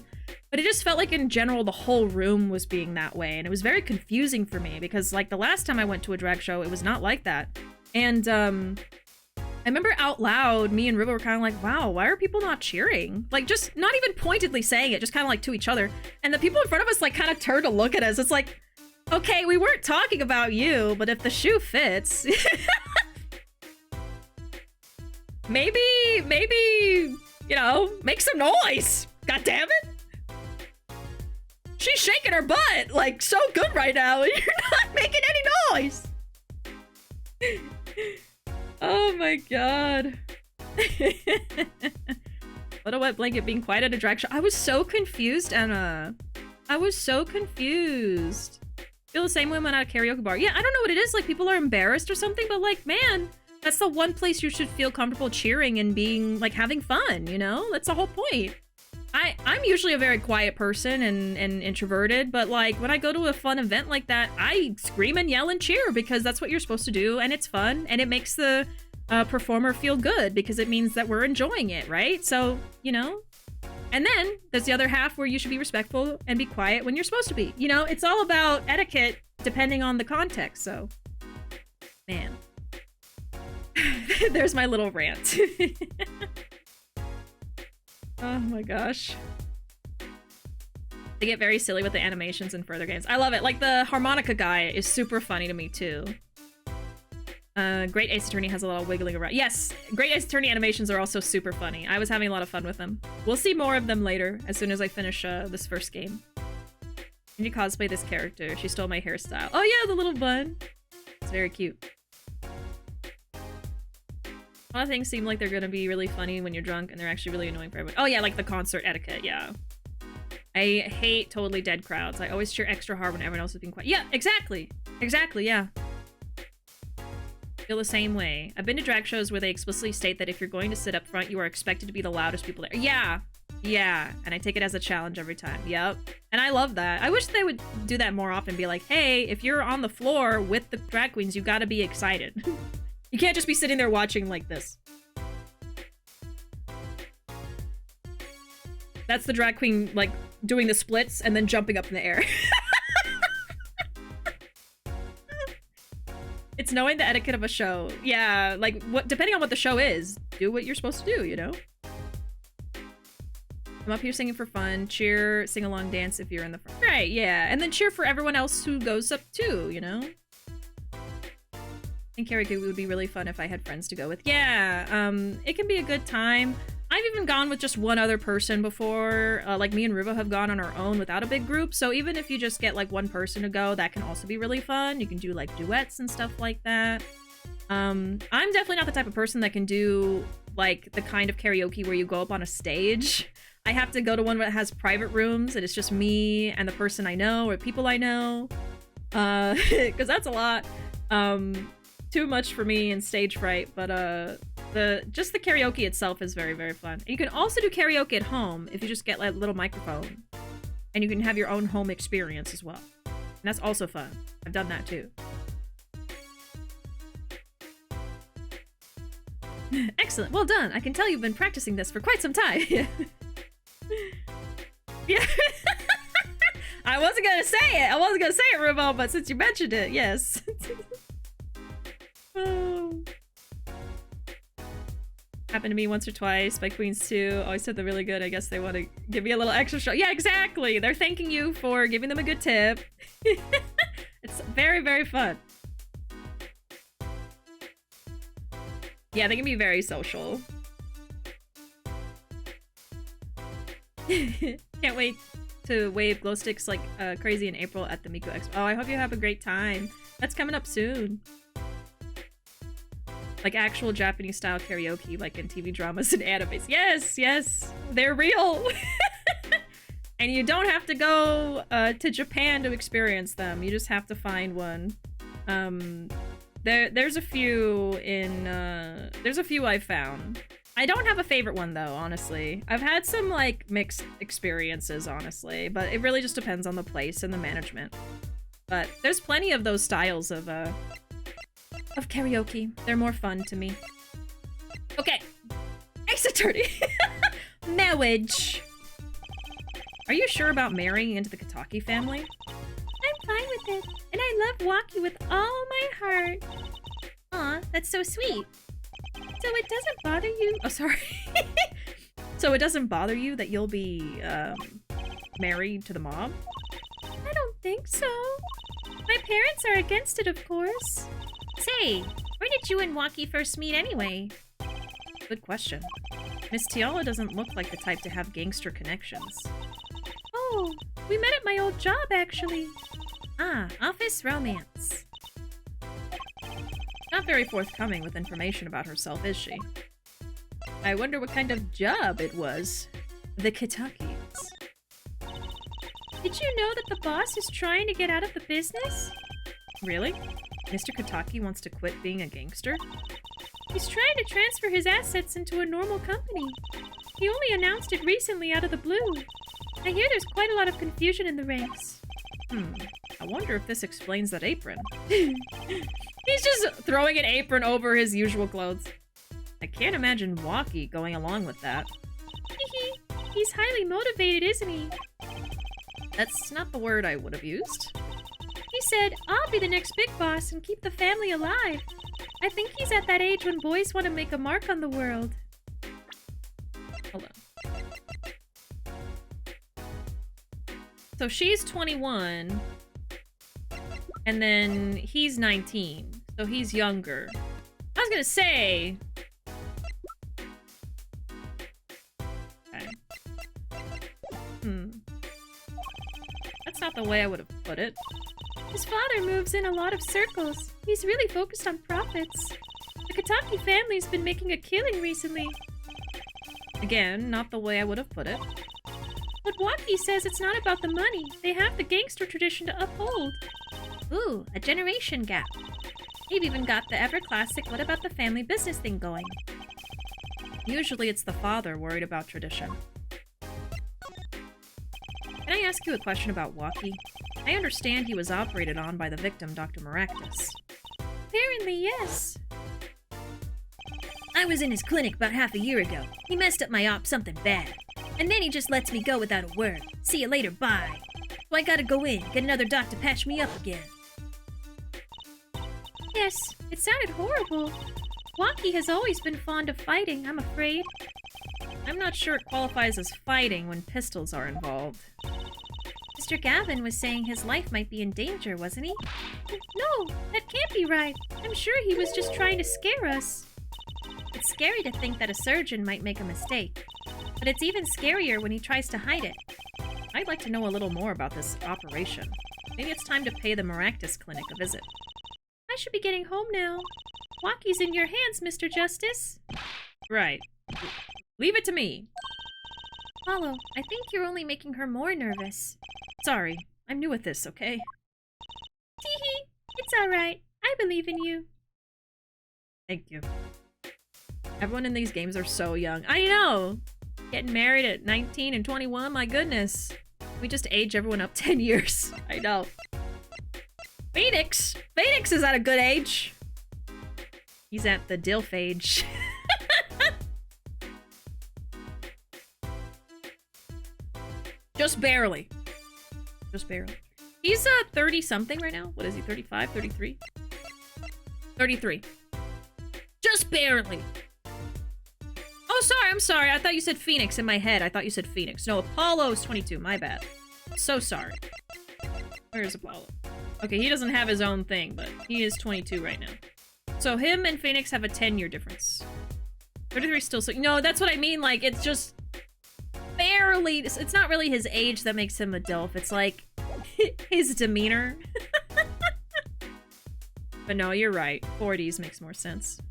But it just felt like in general, the whole room was being that way. And it was very confusing for me because like the last time I went to a drag show, it was not like that. And I remember out loud, me and Ruuuvo were kind of like, wow, why are people not cheering? Like just not even pointedly saying it, just kind of like to each other. And the people in front of us like kind of turned to look at us. It's like, okay, we weren't talking about you, but if the shoe fits, maybe, you know, make some noise. God damn it. She's shaking her butt like so good right now and you're not making any noise. Oh my god. What a wet blanket being quiet at a drag show. I was so confused, Emma. I was so confused. Feel the same way when at a karaoke bar. Yeah, I don't know what it is. Like people are embarrassed or something, but like, man, that's the one place you should feel comfortable cheering and being like having fun, you know? That's the whole point. I'm usually a very quiet person and introverted, but like when I go to a fun event like that, I scream and yell and cheer because that's what you're supposed to do and it's fun and it makes the performer feel good because it means that we're enjoying it, right? So, you know, and then there's the other half where you should be respectful and be quiet when you're supposed to be. You know, it's all about etiquette depending on the context, so. Man. There's my little rant. Oh my gosh. They get very silly with the animations in further games. I love it. Like the harmonica guy is super funny to me too. Great Ace Attorney has a lot of wiggling around. Yes, Great Ace Attorney animations are also super funny. I was having a lot of fun with them. We'll see more of them later as soon as I finish this first game. Can you cosplay this character? She stole my hairstyle. Oh yeah, the little bun. It's very cute. A lot of things seem like they're gonna be really funny when you're drunk and they're actually really annoying for everyone. Oh yeah, like the concert etiquette, yeah. I hate totally dead crowds. I always cheer extra hard when everyone else is being quiet. Yeah, exactly. Exactly, yeah. Feel the same way. I've been to drag shows where they explicitly state that if you're going to sit up front, you are expected to be the loudest people there. Yeah. Yeah. And I take it as a challenge every time. Yep. And I love that. I wish they would do that more often. Be like, hey, if you're on the floor with the drag queens, you gotta be excited. You can't just be sitting there watching like this. That's the drag queen, like, doing the splits and then jumping up in the air. It's knowing the etiquette of a show. Yeah, like, depending on what the show is, do what you're supposed to do, you know? I'm up here singing for fun. Cheer, sing along, dance if you're in the front. Right, yeah. And then cheer for everyone else who goes up too, you know? I think karaoke would be really fun if I had friends to go with. Yeah, it can be a good time. I've even gone with just one other person before. Like me and Ruuuvo have gone on our own without a big group. So even if you just get like one person to go, that can also be really fun. You can do like duets and stuff like that. I'm definitely not the type of person that can do like the kind of karaoke where you go up on a stage. I have to go to one that has private rooms and it's just me and the person I know or people I know. Because that's a lot. Too much for me and stage fright, but just the karaoke itself is very, very fun. And you can also do karaoke at home if you just get like a little microphone and you can have your own home experience as well. And that's also fun. I've done that too. Excellent, well done. I can tell you've been practicing this for quite some time. Yeah. I wasn't gonna say it, Ruuuvo, but since you mentioned it, yes. Oh. Happened to me once or twice by Queens 2. Always said they're really good. I guess they want to give me a little extra show. Yeah, exactly. They're thanking you for giving them a good tip. It's very, very fun. Yeah, they can be very social. Can't wait to wave glow sticks like crazy in April at the Miku Expo. Oh, I hope you have a great time. That's coming up soon. Like actual Japanese style karaoke, like in TV dramas and animes. Yes, yes, they're real. And you don't have to go to Japan to experience them. You just have to find one. There's a few in there's a few I've found. I don't have a favorite one though, honestly. I've had some like mixed experiences, honestly, but it really just depends on the place and the management. But there's plenty of those styles of karaoke. They're more fun to me. Okay. Ace Attorney. Marriage. Are you sure about marrying into the Kataki family? I'm fine with it, and I love Waki with all my heart. Aw, that's so sweet. So it doesn't bother you? Oh, sorry. So it doesn't bother you that you'll be married to the mob? I don't think so. My parents are against it, of course. Say, where did you and Waki first meet anyway? Good question. Miss Tiala doesn't look like the type to have gangster connections. Oh, we met at my old job, actually. Ah, office romance. Not very forthcoming with information about herself, is she? I wonder what kind of job it was. The Katakis. Did you know that the boss is trying to get out of the business? Really? Mr. Kataki wants to quit being a gangster? He's trying to transfer his assets into a normal company. He only announced it recently out of the blue. I hear there's quite a lot of confusion in the ranks. I wonder if this explains that apron. He's just throwing an apron over his usual clothes. I can't imagine Waki going along with that. He's highly motivated, isn't he? That's not the word I would have used. He said, I'll be the next big boss and keep the family alive. I think he's at that age when boys want to make a mark on the world. Hold on. So she's 21, and then he's 19, so he's younger. I was gonna say... Okay. That's not the way I would have put it. His father moves in a lot of circles. He's really focused on profits. The Kataki family's been making a killing recently. Again, not the way I would have put it. But Waki says it's not about the money. They have the gangster tradition to uphold. Ooh, a generation gap. They've even got the ever-classic what about the family business thing going. Usually it's the father worried about tradition. Can I ask you a question about Waki? I understand he was operated on by the victim, Dr. Maractus. Apparently, yes. I was in his clinic about half a year ago. He messed up my op something bad. And then he just lets me go without a word. See you later, bye. So I gotta go in, get another doc to patch me up again. Yes, it sounded horrible. Waki has always been fond of fighting, I'm afraid. I'm not sure it qualifies as fighting when pistols are involved. Mr. Gavin was saying his life might be in danger, wasn't he? No, that can't be right. I'm sure he was just trying to scare us. It's scary to think that a surgeon might make a mistake. But it's even scarier when he tries to hide it. I'd like to know a little more about this operation. Maybe it's time to pay the Maractus Clinic a visit. I should be getting home now. Waki's in your hands, Mr. Justice. Right. Leave it to me. Hollow, I think you're only making her more nervous. Sorry, I'm new at this, okay? Teehee, it's alright. I believe in you. Thank you. Everyone in these games are so young. I know! Getting married at 19 and 21, my goodness. We just age everyone up 10 years. I know. Phoenix! Phoenix is at a good age. He's at the DILF age. Just barely. Just barely. He's 30-something right now. What is he, 35, 33? 33. Just barely. Oh, sorry, I'm sorry. I thought you said Phoenix in my head. I thought you said Phoenix. No, Apollo's 22. My bad. So sorry. Where's Apollo? Okay, he doesn't have his own thing, but he is 22 right now. So him and Phoenix have a 10-year difference. 33 still so— no, that's what I mean, like, it's just barely— it's not really his age that makes him a DILF, it's like his demeanor. But no, you're right. 40s makes more sense.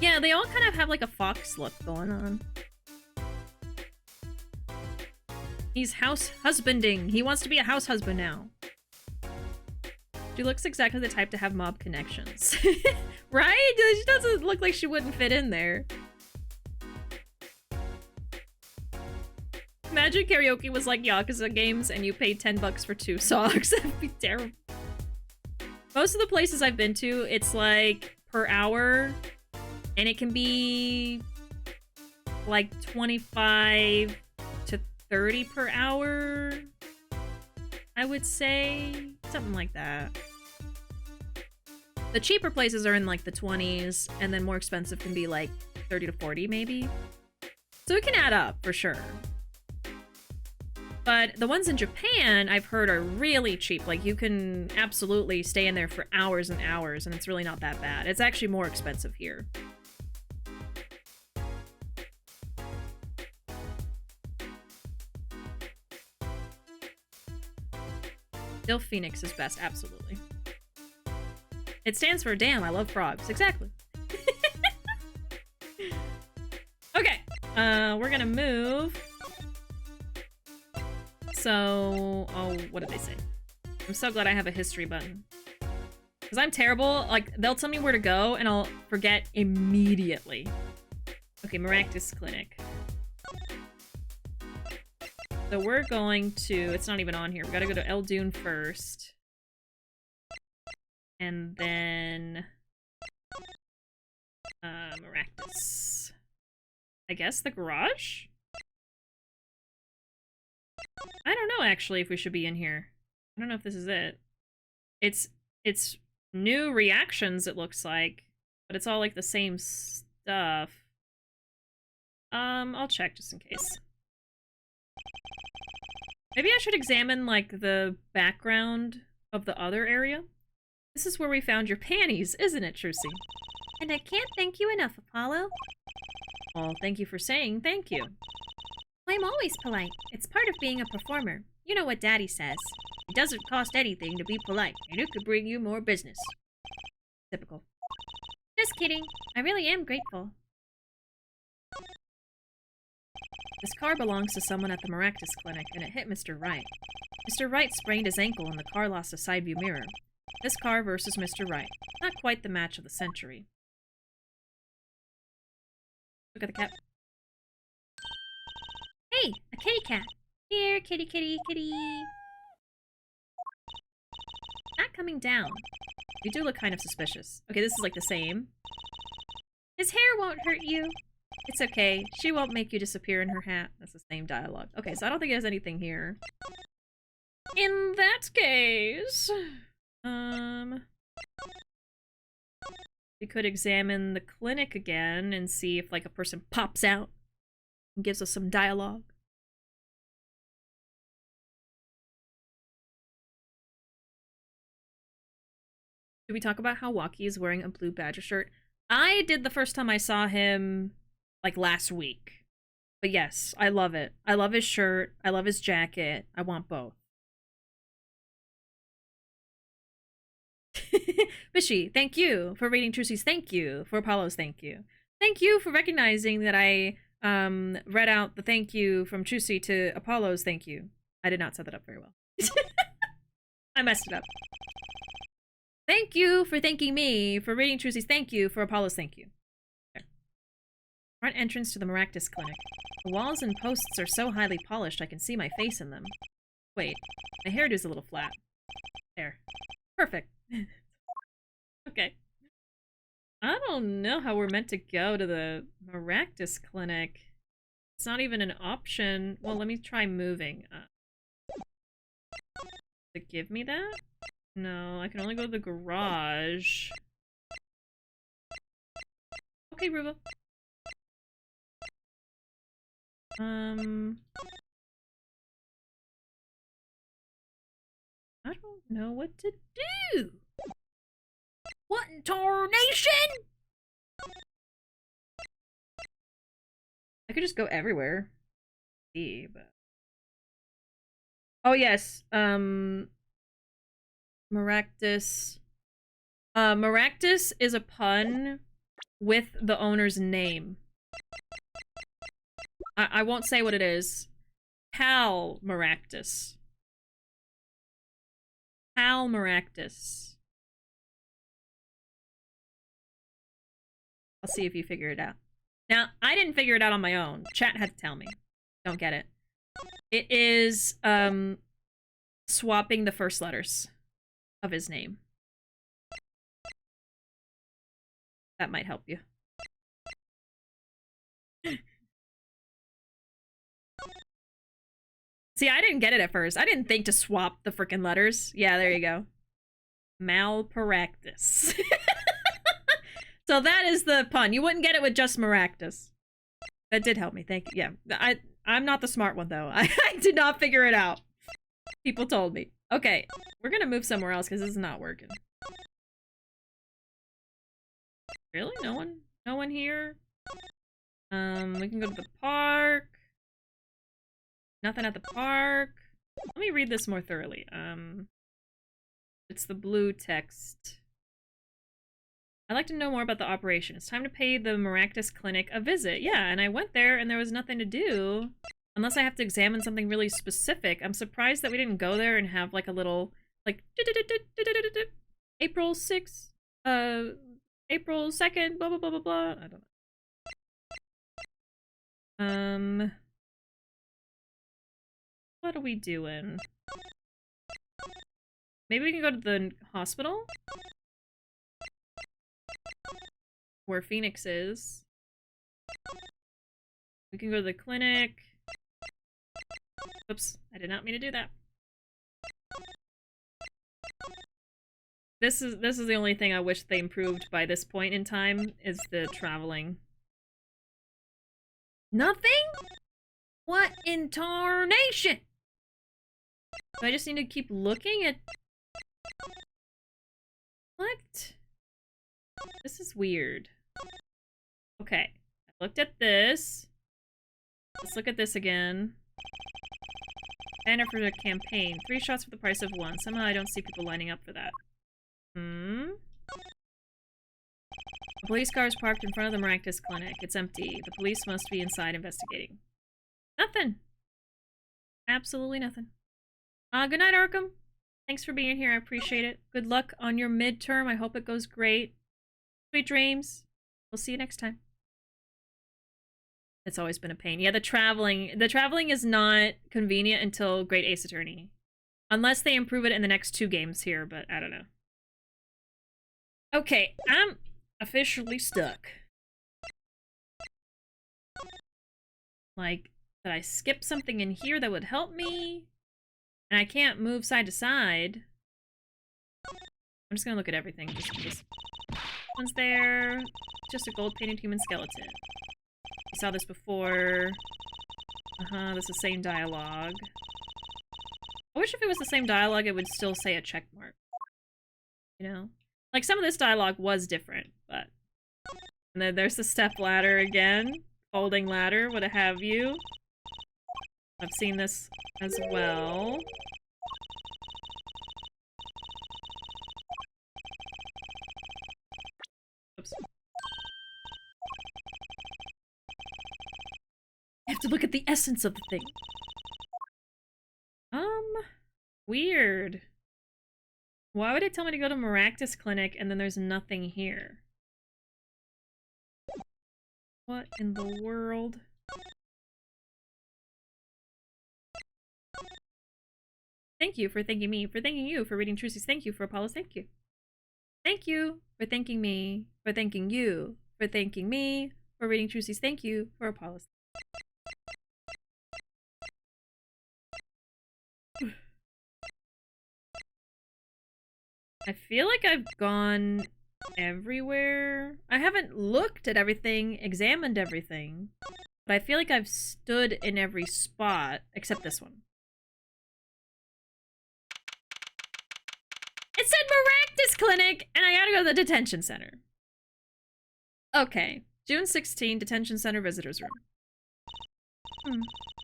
Yeah, they all kind of have like a fox look going on. He's house husbanding. He wants to be a house husband now. She looks exactly the type to have mob connections. Right? She doesn't look like she wouldn't fit in there. Imagine karaoke was like Yakuza games and you paid 10 bucks for 2 songs. That'd be terrible. Most of the places I've been to, it's like per hour, and it can be like 25 to 30 per hour, I would say. Something like that. The cheaper places are in like the 20s, and then more expensive can be like 30 to 40 maybe. So it can add up for sure. But the ones in Japan, I've heard, are really cheap. Like, you can absolutely stay in there for hours and hours, and it's really not that bad. It's actually more expensive here. Still Phoenix is best, absolutely. It stands for damn, I love frogs. Exactly. Okay, we're gonna move. So, oh, what did they say? I'm so glad I have a history button. Because I'm terrible. Like, they'll tell me where to go, and I'll forget immediately. Okay, Maractus Clinic. So we're going to— it's not even on here. We gotta go to Eldoon first. And then... Maractus. I guess the garage? I don't know, actually, if we should be in here. I don't know if this is it. It's new reactions, it looks like. But it's all, like, the same stuff. I'll check just in case. Maybe I should examine, like, the background of the other area. This is where we found your panties, isn't it, Trucy? And I can't thank you enough, Apollo. Well, thank you for saying thank you. I'm always polite. It's part of being a performer. You know what Daddy says. It doesn't cost anything to be polite, and it could bring you more business. Typical. Just kidding. I really am grateful. This car belongs to someone at the Maractus Clinic, and it hit Mr. Wright. Mr. Wright sprained his ankle, and the car lost a side view mirror. This car versus Mr. Wright. Not quite the match of the century. Look at the cat. Hey, a kitty cat. Here, kitty, kitty, kitty. Not coming down. You do look kind of suspicious. Okay, this is like the same. His hair won't hurt you. It's okay. She won't make you disappear in her hat. That's the same dialogue. Okay, so I don't think there's anything here. In that case... we could examine the clinic again and see if, like, a person pops out and gives us some dialogue. Did we talk about how Waki is wearing a blue Badger shirt? I did the first time I saw him, like, last week. But yes, I love it. I love his shirt. I love his jacket. I want both. Bishi, thank you for reading Trucy's thank you, for Apollo's thank you. Thank you for recognizing that I read out the thank you from Trucy to Apollo's thank you. I did not set that up very well. I messed it up. Thank you for thanking me for reading Trucy's thank you for Apollo's thank you. Okay. Front entrance to the Maractus Clinic. The walls and posts are so highly polished I can see my face in them. Wait, my hairdo's a little flat. There. Perfect. Okay. I don't know how we're meant to go to the Maractus Clinic. It's not even an option. Well, let me try moving. Does it give me that? No, I can only go to the garage. Okay, Ruuuvo. I don't know what to do. What in tarnation? I could just go everywhere. See, but oh yes, Maractus. Maractus is a pun with the owner's name. I won't say what it is. Hal Maractus. Hal Maractus. I'll see if you figure it out. Now, I didn't figure it out on my own. Chat had to tell me. Don't get it. It is, swapping the first letters of his name. That might help you. See, I didn't get it at first. I didn't think to swap the freaking letters. Yeah, there you go. Malpractice. So that is the pun. You wouldn't get it with just Maractus. That did help me. Thank you. Yeah, I'm not the smart one, though. I did not figure it out. People told me. Okay, we're gonna move somewhere else because this is not working. Really? No one here? We can go to the park. Nothing at the park. Let me read this more thoroughly. It's the blue text. I'd like to know more about the operation. It's time to pay the Maractus Clinic a visit. Yeah, and I went there and there was nothing to do. Unless I have to examine something really specific. I'm surprised that we didn't go there and have like a little, like, April 6th, April 2nd, blah, blah, blah, blah, blah. I don't know. What are we doing? Maybe we can go to the hospital? Where Phoenix is. We can go to the clinic. Oops, I did not mean to do that. This is the only thing I wish they improved by this point in time, is the traveling. Nothing? What in tarnation? Do I just need to keep looking at... What? This is weird. Okay, I looked at this. Let's look at this again. Banner for the campaign. 3 shots for the price of 1. Somehow I don't see people lining up for that. A police car is parked in front of the Maractus Clinic. It's empty. The police must be inside investigating. Nothing. Absolutely nothing. Good night, Arkham. Thanks for being here. I appreciate it. Good luck on your midterm. I hope it goes great. Sweet dreams. We'll see you next time. It's always been a pain. Yeah, the traveling is not convenient until Great Ace Attorney. Unless they improve it in the next 2 games here, but I don't know. Okay, I'm officially stuck. Like, did I skip something in here that would help me? And I can't move side to side. I'm just gonna look at everything. Just one's there. Just a gold-painted human skeleton. We saw this before. This is the same dialogue. I wish if it was the same dialogue, it would still say a check mark. You know? Like, some of this dialogue was different, but... And then there's the step ladder again. Folding ladder, what have you. I've seen this as well. Oops. I have to look at the essence of the thing. Weird. Why would it tell me to go to Maractus Clinic and then there's nothing here? What in the world? Thank you for thanking me, for thanking you, for reading Trucy's thank you, for Apollo's thank you. Thank you for thanking me, for thanking you, for thanking me, for reading Trucy's thank you, for Apollo's. I feel like I've gone everywhere. I haven't looked at everything, examined everything. But I feel like I've stood in every spot except this one. It said Maractus Clinic, and I gotta go to the detention center. Okay. June 16, detention center visitors room.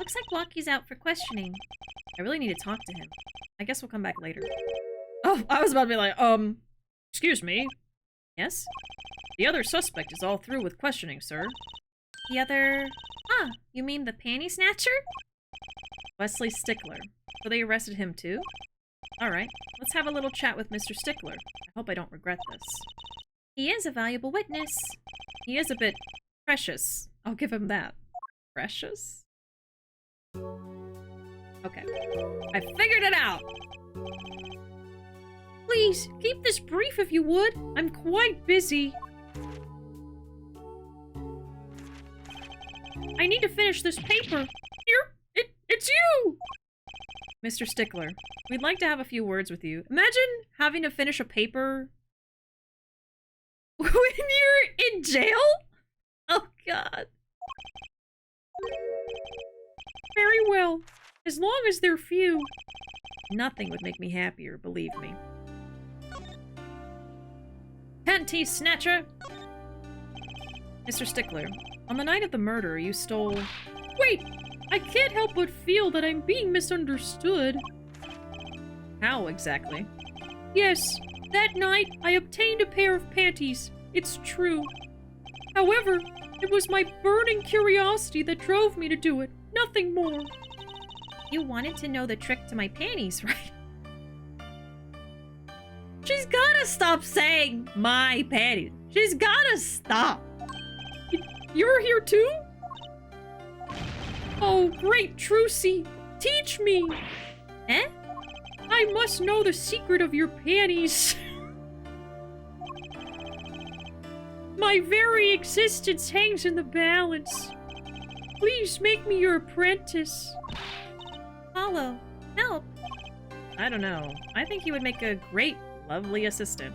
Looks like Walkie's out for questioning. I really need to talk to him. I guess we'll come back later. Oh, I was about to be like, excuse me. Yes? The other suspect is all through with questioning, sir. The other... Ah, you mean the panty snatcher? Wesley Stickler. So they arrested him too? Alright, let's have a little chat with Mr. Stickler. I hope I don't regret this. He is a valuable witness. He is a bit precious. I'll give him that. Precious? Okay. I figured it out! Please, keep this brief if you would. I'm quite busy. I need to finish this paper. Here, it's you! Mr. Stickler, we'd like to have a few words with you. Imagine having to finish a paper when you're in jail? Oh, God. Very well. As long as they're few. Nothing would make me happier, believe me. Panty snatcher! Mr. Stickler, on the night of the murder, you stole... Wait! I can't help but feel that I'm being misunderstood. How exactly? Yes, that night I obtained a pair of panties. It's true. However, it was my burning curiosity that drove me to do it. Nothing more. You wanted to know the trick to my panties, right? She's gotta stop saying my panties. She's gotta stop. You're here too? Oh, great Trucy, teach me! Eh? I must know the secret of your panties. My very existence hangs in the balance. Please make me your apprentice. Apollo, help! I don't know. I think you would make a great, lovely assistant.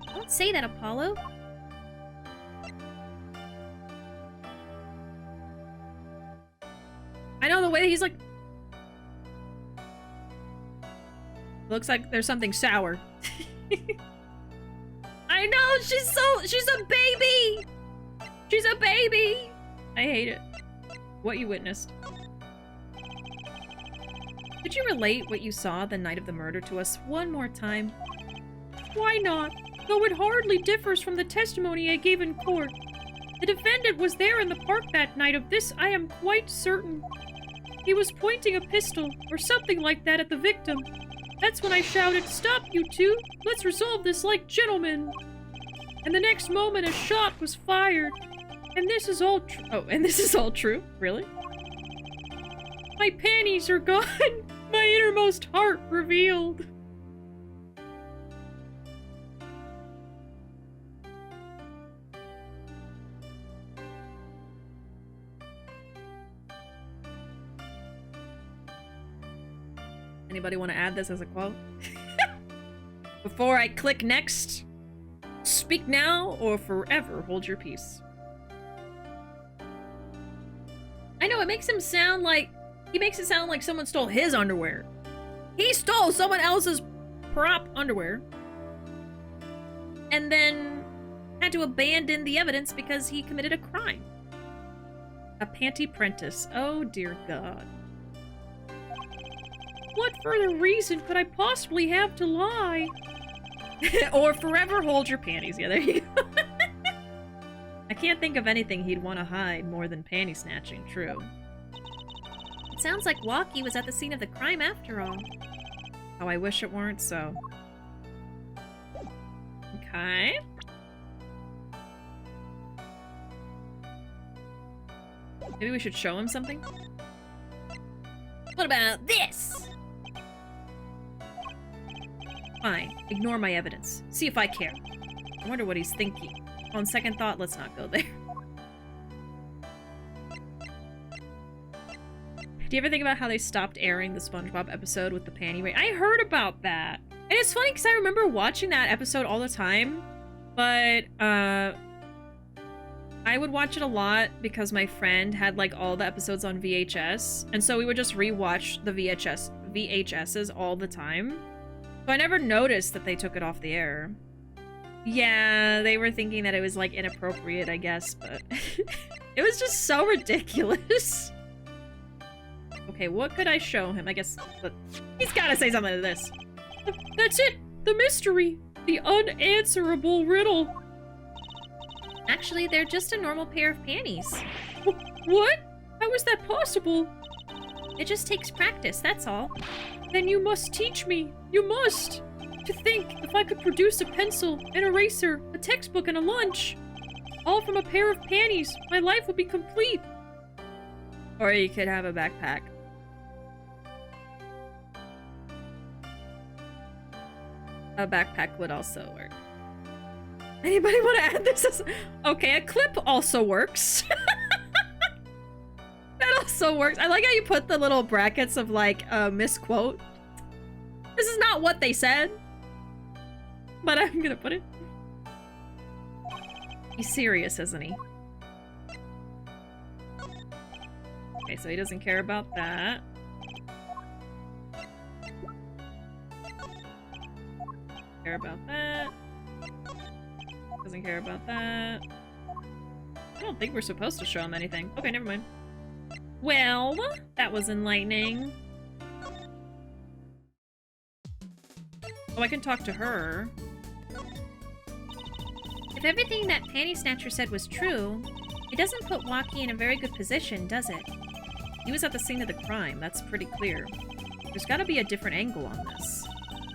Don't say that, Apollo. I know the way that he's like... Looks like there's something sour. I know, she's a baby! She's a baby! I hate it. What you witnessed. Could you relate what you saw the night of the murder to us one more time? Why not? Though it hardly differs from the testimony I gave in court. The defendant was there in the park that night, of this I am quite certain. He was pointing a pistol, or something like that, at the victim. That's when I shouted, "Stop, you two! Let's resolve this like gentlemen!" And the next moment a shot was fired. And this is all true. Oh, and this is all true? Really? My panties are gone! My innermost heart revealed! Anybody want to add this as a quote? Before I click next, speak now or forever hold your peace. I know, it makes him sound like... He makes it sound like someone stole his underwear. He stole someone else's prop underwear. And then had to abandon the evidence because he committed a crime. A panty prentice. Oh dear God. What further reason could I possibly have to lie? Or forever hold your panties. Yeah, there you go. I can't think of anything he'd want to hide more than panty snatching, true. It sounds like Walkie was at the scene of the crime after all. Oh, I wish it weren't so. Okay. Maybe we should show him something? What about this? Fine. Ignore my evidence. See if I care. I wonder what he's thinking. On second thought, let's not go there. Do you ever think about how they stopped airing the SpongeBob episode with the panty raid? I heard about that. And it's funny because I remember watching that episode all the time. But, I I would watch it a lot because my friend had like all the episodes on VHS, and so we would just rewatch the VHSs all the time. So I never noticed that they took it off the air. Yeah, they were thinking that it was like inappropriate, I guess, but it was just so ridiculous. Okay, what could I show him? I guess he's gotta say something to this. That's it! The mystery! The unanswerable riddle! Actually, they're just a normal pair of panties. What? How is that possible? It just takes practice, that's all. Then you must teach me. You must! To think, if I could produce a pencil, an eraser, a textbook, and a lunch, all from a pair of panties, my life would be complete. Or you could have a backpack. A backpack would also work. Anybody want to add this as... Okay, a clip also works. That also works. I like how you put the little brackets of, like, misquote. This is not what they said. But I'm gonna put it. He's serious, isn't he? Okay, so he doesn't care about that. Care about that. Doesn't care about that. I don't think we're supposed to show him anything. Okay, never mind. Well, that was enlightening. Oh, I can talk to her. If everything that Panty Snatcher said was true, it doesn't put Waki in a very good position, does it? He was at the scene of the crime, that's pretty clear. There's gotta be a different angle on this.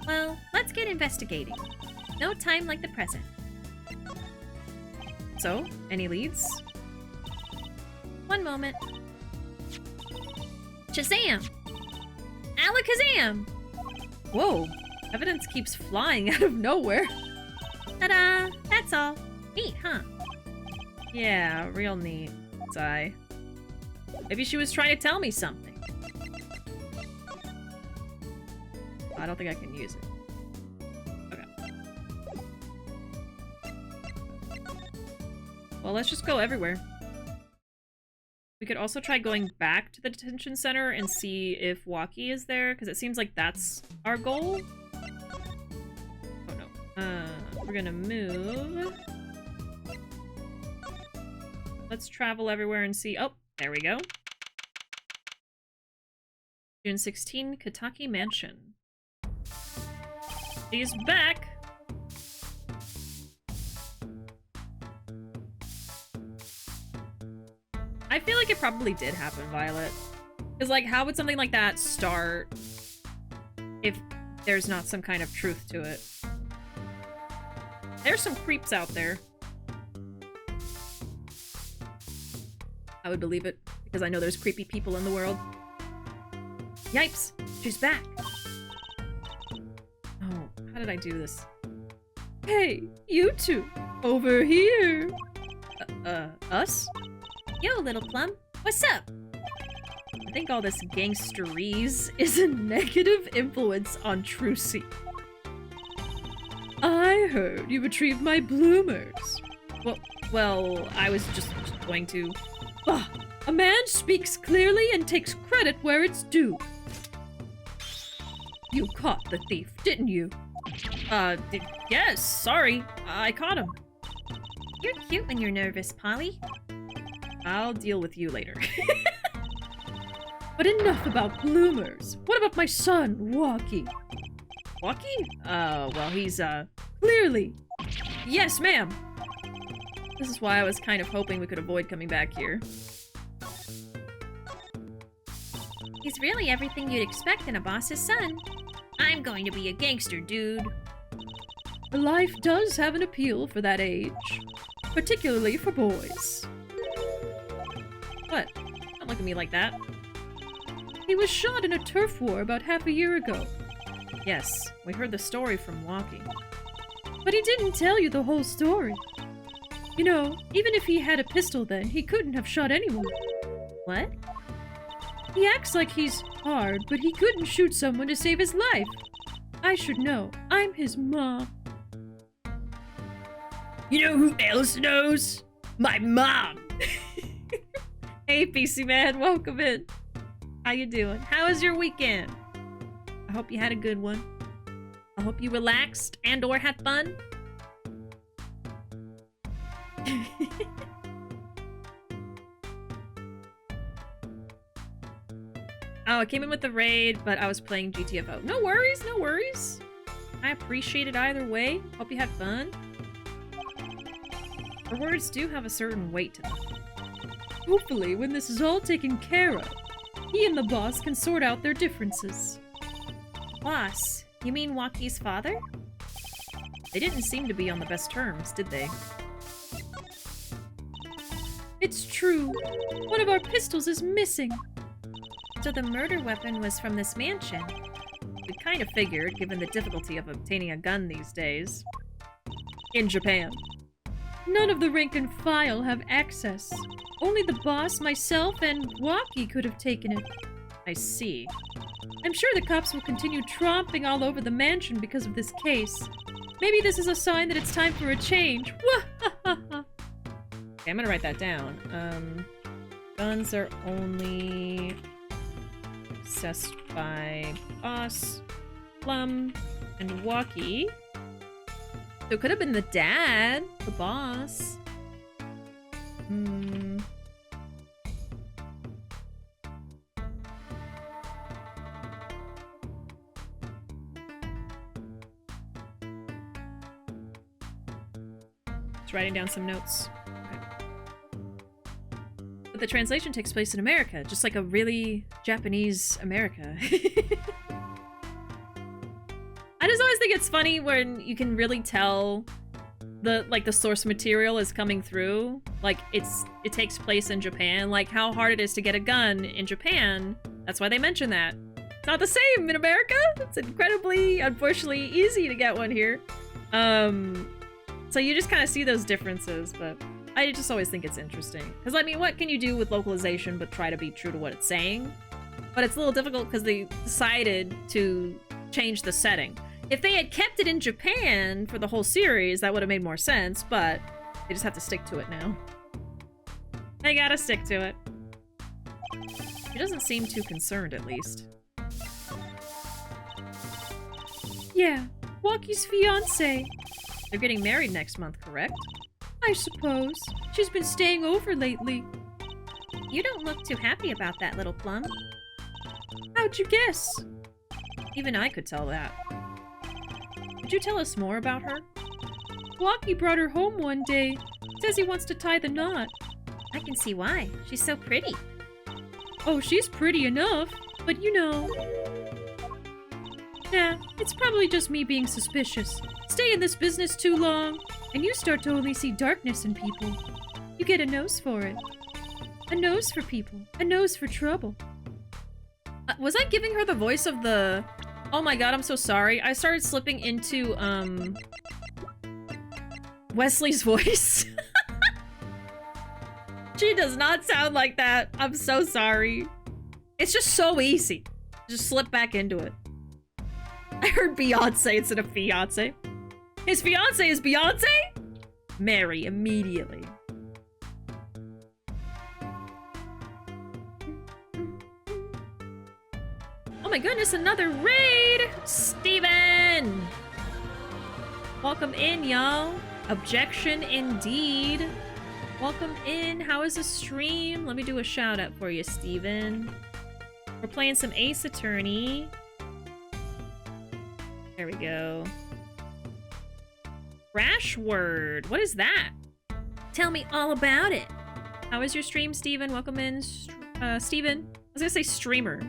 Well, let's get investigating. No time like the present. So, any leads? One moment. Shazam! Alakazam! Whoa, evidence keeps flying out of nowhere. Ta-da! That's all. Neat, huh? Yeah, real neat. Sigh. Maybe she was trying to tell me something. I don't think I can use it. Okay. Well, let's just go everywhere. We could also try going back to the detention center and see if Waki is there, because it seems like that's our goal. Oh no. We're gonna move. Let's travel everywhere and see. Oh, there we go. June 16, Kataki Mansion. He's back! I feel like it probably did happen, Violet. Because, like, how would something like that start if there's not some kind of truth to it? There's some creeps out there. I would believe it, because I know there's creepy people in the world. Yipes! She's back! Oh, how did I do this? Hey, you two! Over here! Us? Yo, little plum. What's up? I think all this gangsterese is a negative influence on Trucy. I heard you retrieved my bloomers. Well, I was just going to... Bah! A man speaks clearly and takes credit where it's due. You caught the thief, didn't you? Yes, sorry. I caught him. You're cute when you're nervous, Polly. I'll deal with you later. But enough about bloomers. What about my son, Waki? Waki? Well, he's, clearly. Yes, ma'am. This is why I was kind of hoping we could avoid coming back here. He's really everything you'd expect in a boss's son. I'm going to be a gangster, dude. Life does have an appeal for that age. Particularly for boys. What? Don't look at me like that. He was shot in a turf war about half a year ago. Yes, we heard the story from Waki. But he didn't tell you the whole story. You know, even if he had a pistol then, he couldn't have shot anyone. What? He acts like he's hard, but he couldn't shoot someone to save his life. I should know. I'm his mom. You know who else knows? My mom! Hey, PC Man, welcome in. How you doing? How was your weekend? I hope you had a good one. I hope you relaxed and or had fun. Oh, I came in with the raid, but I was playing GTFO. No worries, no worries. I appreciate it either way. Hope you had fun. Rewards do have a certain weight to them. Hopefully, when this is all taken care of, he and the boss can sort out their differences. Boss? You mean Waki's father? They didn't seem to be on the best terms, did they? It's true. One of our pistols is missing. So the murder weapon was from this mansion. We kind of figured, given the difficulty of obtaining a gun these days. In Japan. None of the rank and file have access. Only the boss, myself, and Waki could have taken it. I see. I'm sure the cops will continue tromping all over the mansion because of this case. Maybe this is a sign that it's time for a change. Okay, I'm gonna write that down. Guns are only possessed by Boss, Plum, and Waki. So it could have been the dad, the boss. Just writing down some notes. But the translation takes place in America, just like a really Japanese America. I just always think it's funny when you can really tell the source material is coming through. Like it takes place in Japan, like how hard it is to get a gun in Japan. That's why they mention that. It's not the same in America. It's incredibly, unfortunately, easy to get one here. So you just kind of see those differences, but I just always think it's interesting. Because, I mean, what can you do with localization but try to be true to what it's saying? But it's a little difficult because they decided to change the setting. If they had kept it in Japan for the whole series, that would have made more sense, but they just have to stick to it now. They gotta stick to it. He doesn't seem too concerned, at least. Yeah, Waki's fiancé. They're getting married next month, correct? I suppose. She's been staying over lately. You don't look too happy about that, little Plum. How'd you guess? Even I could tell that. Could you tell us more about her? Waki brought her home one day. Says he wants to tie the knot. I can see why. She's so pretty. Oh, she's pretty enough, but you know... Nah, it's probably just me being suspicious. Stay in this business too long, and you start to only see darkness in people. You get a nose for it. A nose for people. A nose for trouble. Was I giving her the voice of the... Oh my god, I'm so sorry. I started slipping into, Wesley's voice. She does not sound like that. I'm so sorry. It's just so easy. Just slip back into it. I heard Beyonce instead of fiance. His fiance is Beyonce? Marry immediately. Oh my goodness, another raid! Steven! Welcome in, y'all. Objection indeed. Welcome in. How is the stream? Let me do a shout out for you, Steven. We're playing some Ace Attorney. There we go. Crash word. What is that? Tell me all about it. How is your stream, Steven? Welcome in, Steven. I was gonna say streamer.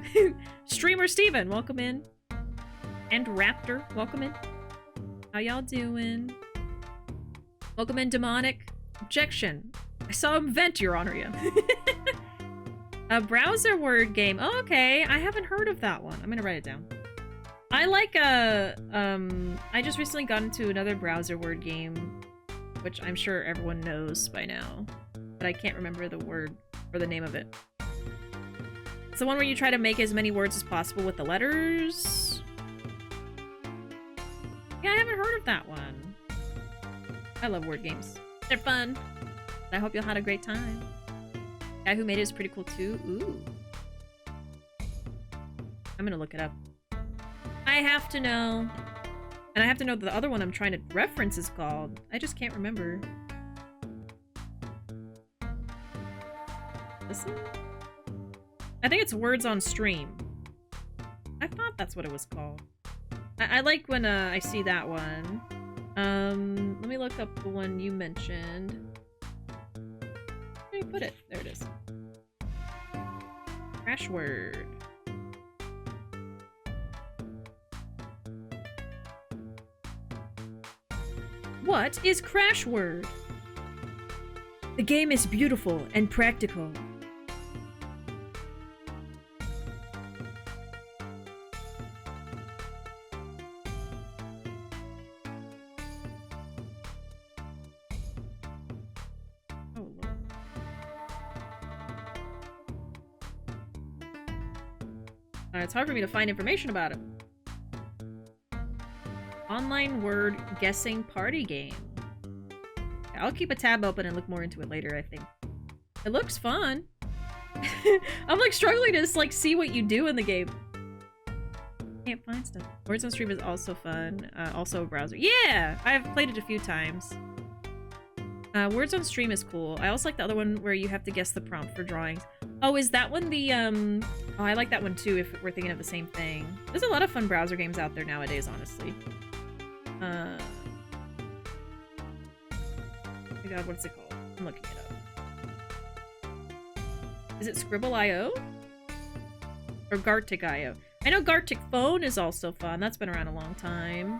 Streamer Steven, welcome in. And Raptor, welcome in. How y'all doing? Welcome in, Demonic. Objection. I saw him vent, Your Honor, yeah. A browser word game. Oh, okay. I haven't heard of that one. I'm gonna write it down. I like I just recently got into another browser word game, which I'm sure everyone knows by now, but I can't remember the word or the name of it. It's the one where you try to make as many words as possible with the letters. Yeah, I haven't heard of that one. I love word games. They're fun. I hope y'all had a great time. Guy who made it is pretty cool too. Ooh. I'm gonna look it up. I have to know. And I have to know the other one I'm trying to reference is called. I just can't remember. This one? I think it's Words on Stream. I thought that's what it was called. I like when I see that one. Let me look up the one you mentioned. Where did you put it? There it is. Crash word. What is crash word? The game is beautiful and practical. It's hard for me to find information about it. Online word guessing party game. I'll keep a tab open and look more into it later, I think. It looks fun. I'm like struggling to just like see what you do in the game. Can't find stuff. Words on Stream is also fun. Also a browser. Yeah! I've played it a few times. Words on Stream is cool. I also like the other one where you have to guess the prompt for drawings. Oh, is that one the, Oh, I like that one too, if we're thinking of the same thing. There's a lot of fun browser games out there nowadays, honestly. Oh my god, what's it called? I'm looking it up. Is it Scribble.io? Or Gartic.io? I know Gartic Phone is also fun. That's been around a long time.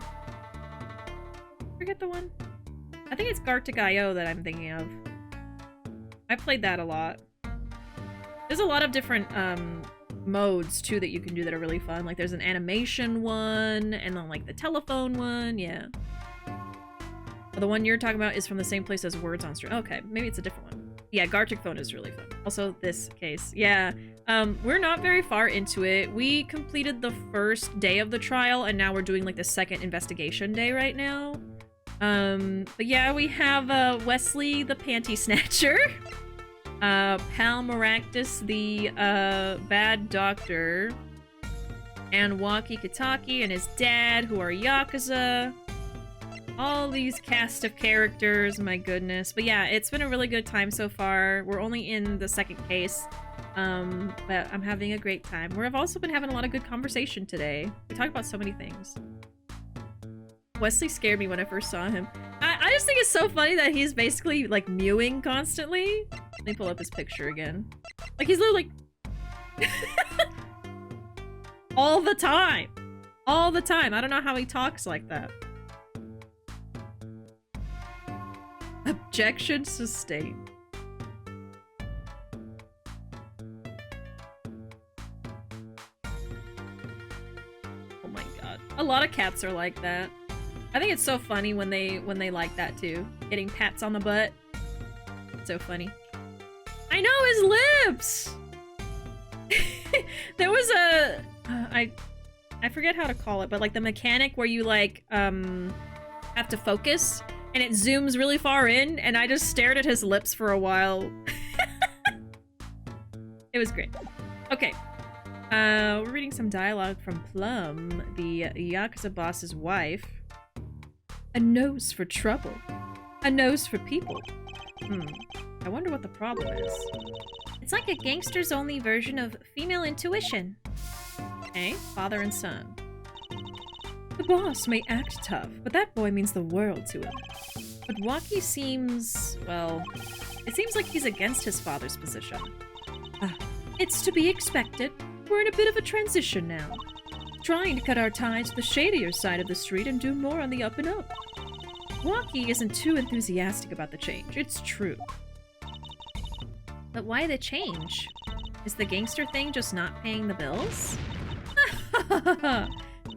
Forget the one. I think it's Gartic.io that I'm thinking of. I played that a lot. There's a lot of different modes too that you can do that are really fun. Like there's an animation one, and then like the telephone one. Yeah. Oh, the one you're talking about is from the same place as Words on Stream. Okay, maybe it's a different one. Yeah, Gartic Phone is really fun. Also, this case. Yeah. We're not very far into it. We completed the first day of the trial, and now we're doing like the second investigation day right now. But yeah, we have Wesley the Panty Snatcher. Pal Maractus, the bad doctor, and Waki Kitaki and his dad, who are Yakuza. All these cast of characters, my goodness. But yeah, it's been a really good time so far. We're only in the second case, but I'm having a great time. We've also been having a lot of good conversation today. We talked about so many things. Wesley scared me when I first saw him. I just think it's so funny that he's basically like mewing constantly. Let me pull up his picture again. Like he's literally like all the time. All the time. I don't know how he talks like that. Objection sustained. Oh my god. A lot of cats are like that. I think it's so funny when they like that too. Getting pats on the butt. It's so funny. I know his lips! There was a I forget how to call it, but like the mechanic where you like have to focus and it zooms really far in, and I just stared at his lips for a while. It was great. Okay. We're reading some dialogue from Plum, the Yakuza boss's wife. A nose for trouble. A nose for people. I wonder what the problem is. It's like a gangster's only version of female intuition. Okay, father and son. The boss may act tough, but that boy means the world to him. But Waki seems, well, it seems like he's against his father's position. It's to be expected. We're in a bit of a transition now. Trying to cut our ties to the shadier side of the street and do more on the up and up. Waki isn't too enthusiastic about the change, it's true. But why the change? Is the gangster thing just not paying the bills?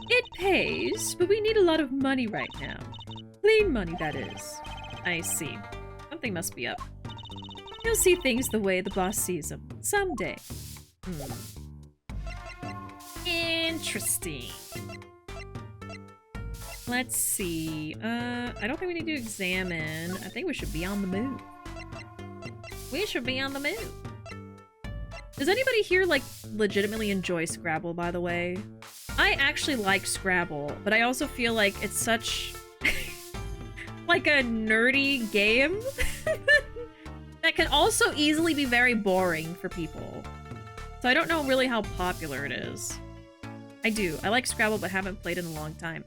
It pays, but we need a lot of money right now. Clean money, that is. I see. Something must be up. You'll see things the way the boss sees them. Someday. Interesting. Let's see. I don't think we need to examine. I think we should be on the move. We should be on the move. Does anybody here, like, legitimately enjoy Scrabble, by the way? I actually like Scrabble, but I also feel like it's such... like a nerdy game that can also easily be very boring for people. So I don't know really how popular it is. I do. I like Scrabble, but haven't played in a long time.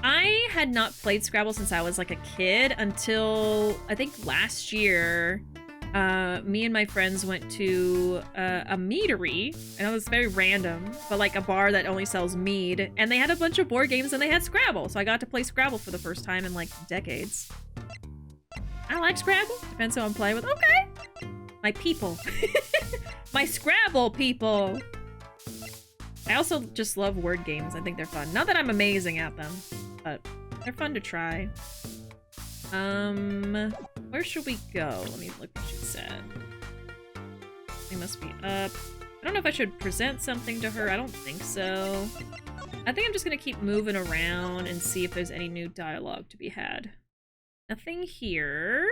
I had not played Scrabble since I was like a kid until I think last year. Me and my friends went to a meadery. I know it's very random, but like a bar that only sells mead. And they had a bunch of board games and they had Scrabble. So I got to play Scrabble for the first time in like decades. I like Scrabble. Depends who I'm playing with. Okay. My people. My Scrabble people. I also just love word games. I think they're fun. Not that I'm amazing at them, but they're fun to try. Where should we go? Let me look what she said. We must be up. I don't know if I should present something to her. I don't think so. I think I'm just gonna keep moving around and see if there's any new dialogue to be had. Nothing here.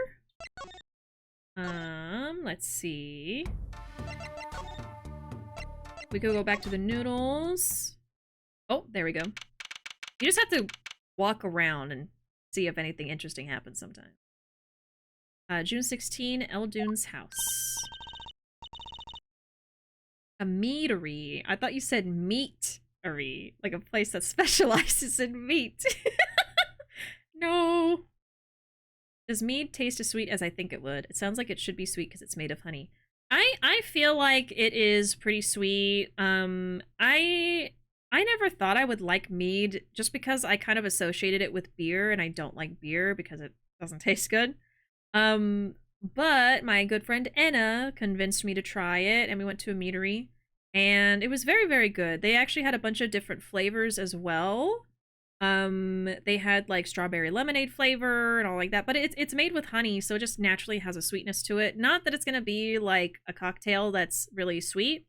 Let's see. We could go back to the noodles. Oh, there we go. You just have to walk around and see if anything interesting happens sometime. June 16, Eldune's house. A meadery. I thought you said meatery, like a place that specializes in meat. No. Does mead taste as sweet as I think it would? It sounds like it should be sweet because it's made of honey. I feel like it is pretty sweet. I never thought I would like mead just because I kind of associated it with beer, and I don't like beer because it doesn't taste good. But my good friend Enna convinced me to try it, and we went to a meadery, and it was very, very good. They actually had a bunch of different flavors as well. They had like strawberry lemonade flavor and all like that, but it's made with honey, so it just naturally has a sweetness to it. Not that it's gonna be like a cocktail that's really sweet,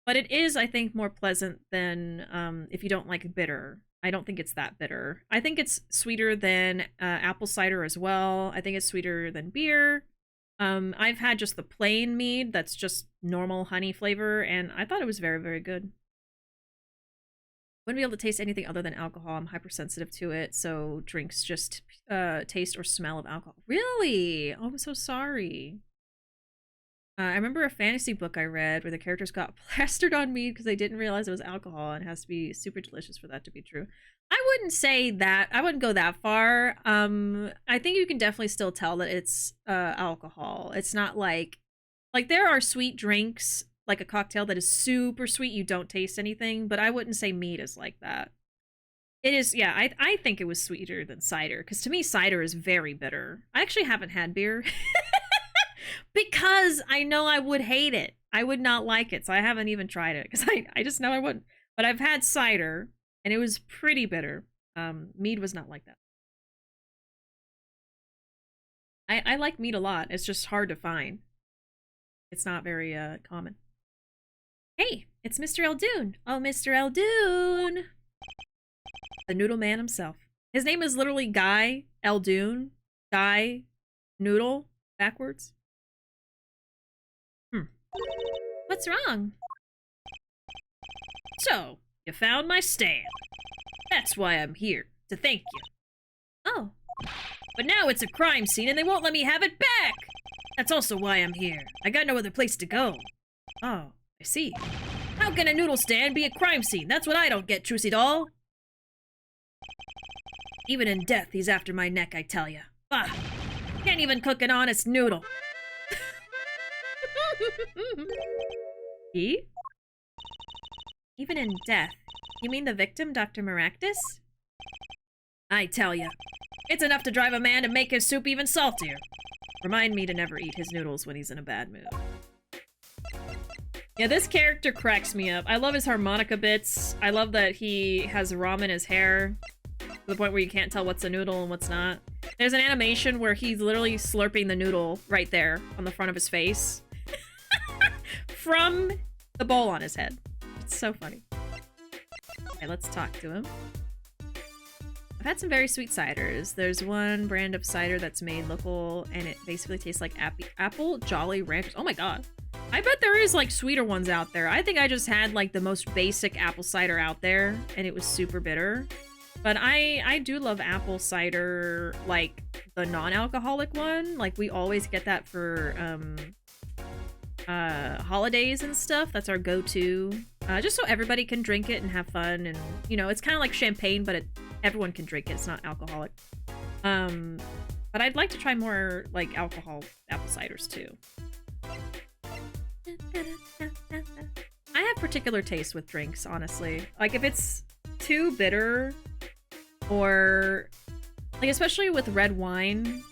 but it is, I think, more pleasant than if you don't like bitter. I don't think it's that bitter. I think it's sweeter than apple cider as well. I think it's sweeter than beer. I've had just the plain mead that's just normal honey flavor, and I thought it was very, very good. Wouldn't be able to taste anything other than alcohol. I'm hypersensitive to it, so drinks just taste or smell of alcohol. Really? Oh, I'm so sorry. I remember a fantasy book I read where the characters got plastered on mead because they didn't realize it was alcohol, and it has to be super delicious for that to be true. I wouldn't say that. I wouldn't go that far. I think you can definitely still tell that it's alcohol. It's not like there are sweet drinks, like a cocktail that is super sweet, you don't taste anything, but I wouldn't say mead is like that. It is, yeah, I think it was sweeter than cider, because to me, cider is very bitter. I actually haven't had beer, because I know I would hate it. I would not like it, so I haven't even tried it, because I just know I wouldn't. But I've had cider, and it was pretty bitter. Mead was not like that. I like mead a lot, it's just hard to find. It's not very common. Hey, it's Mr. Eldune. Oh, Mr. Eldune. The Noodle Man himself. His name is literally Guy Eldune. Guy Noodle backwards. What's wrong? So, you found my stand. That's why I'm here, to thank you. Oh. But now it's a crime scene and they won't let me have it back! That's also why I'm here. I got no other place to go. Oh, I see. How can a noodle stand be a crime scene? That's what I don't get, Trucy Doll. Even in death, he's after my neck, I tell ya. Ah, can't even cook an honest noodle. He? Even in death? You mean the victim, Dr. Maractus? I tell ya. It's enough to drive a man to make his soup even saltier. Remind me to never eat his noodles when he's in a bad mood. Yeah, this character cracks me up. I love his harmonica bits. I love that he has rum in his hair to the point where you can't tell what's a noodle and what's not. There's an animation where he's literally slurping the noodle right there on the front of his face from the bowl on his head. It's so funny. Okay, let's talk to him. I've had some very sweet ciders. There's one brand of cider that's made local, and it basically tastes like apple Jolly Ranchers. Oh my god. I bet there is like sweeter ones out there. I think I just had like the most basic apple cider out there, and it was super bitter. But I do love apple cider, like the non-alcoholic one. Like we always get that for holidays and stuff. That's our go-to. Just so everybody can drink it and have fun, and you know, it's kind of like champagne, but everyone can drink it. It's not alcoholic. But I'd like to try more like alcohol apple ciders too. I have particular taste with drinks, honestly. Like if it's too bitter, or like especially with red wine,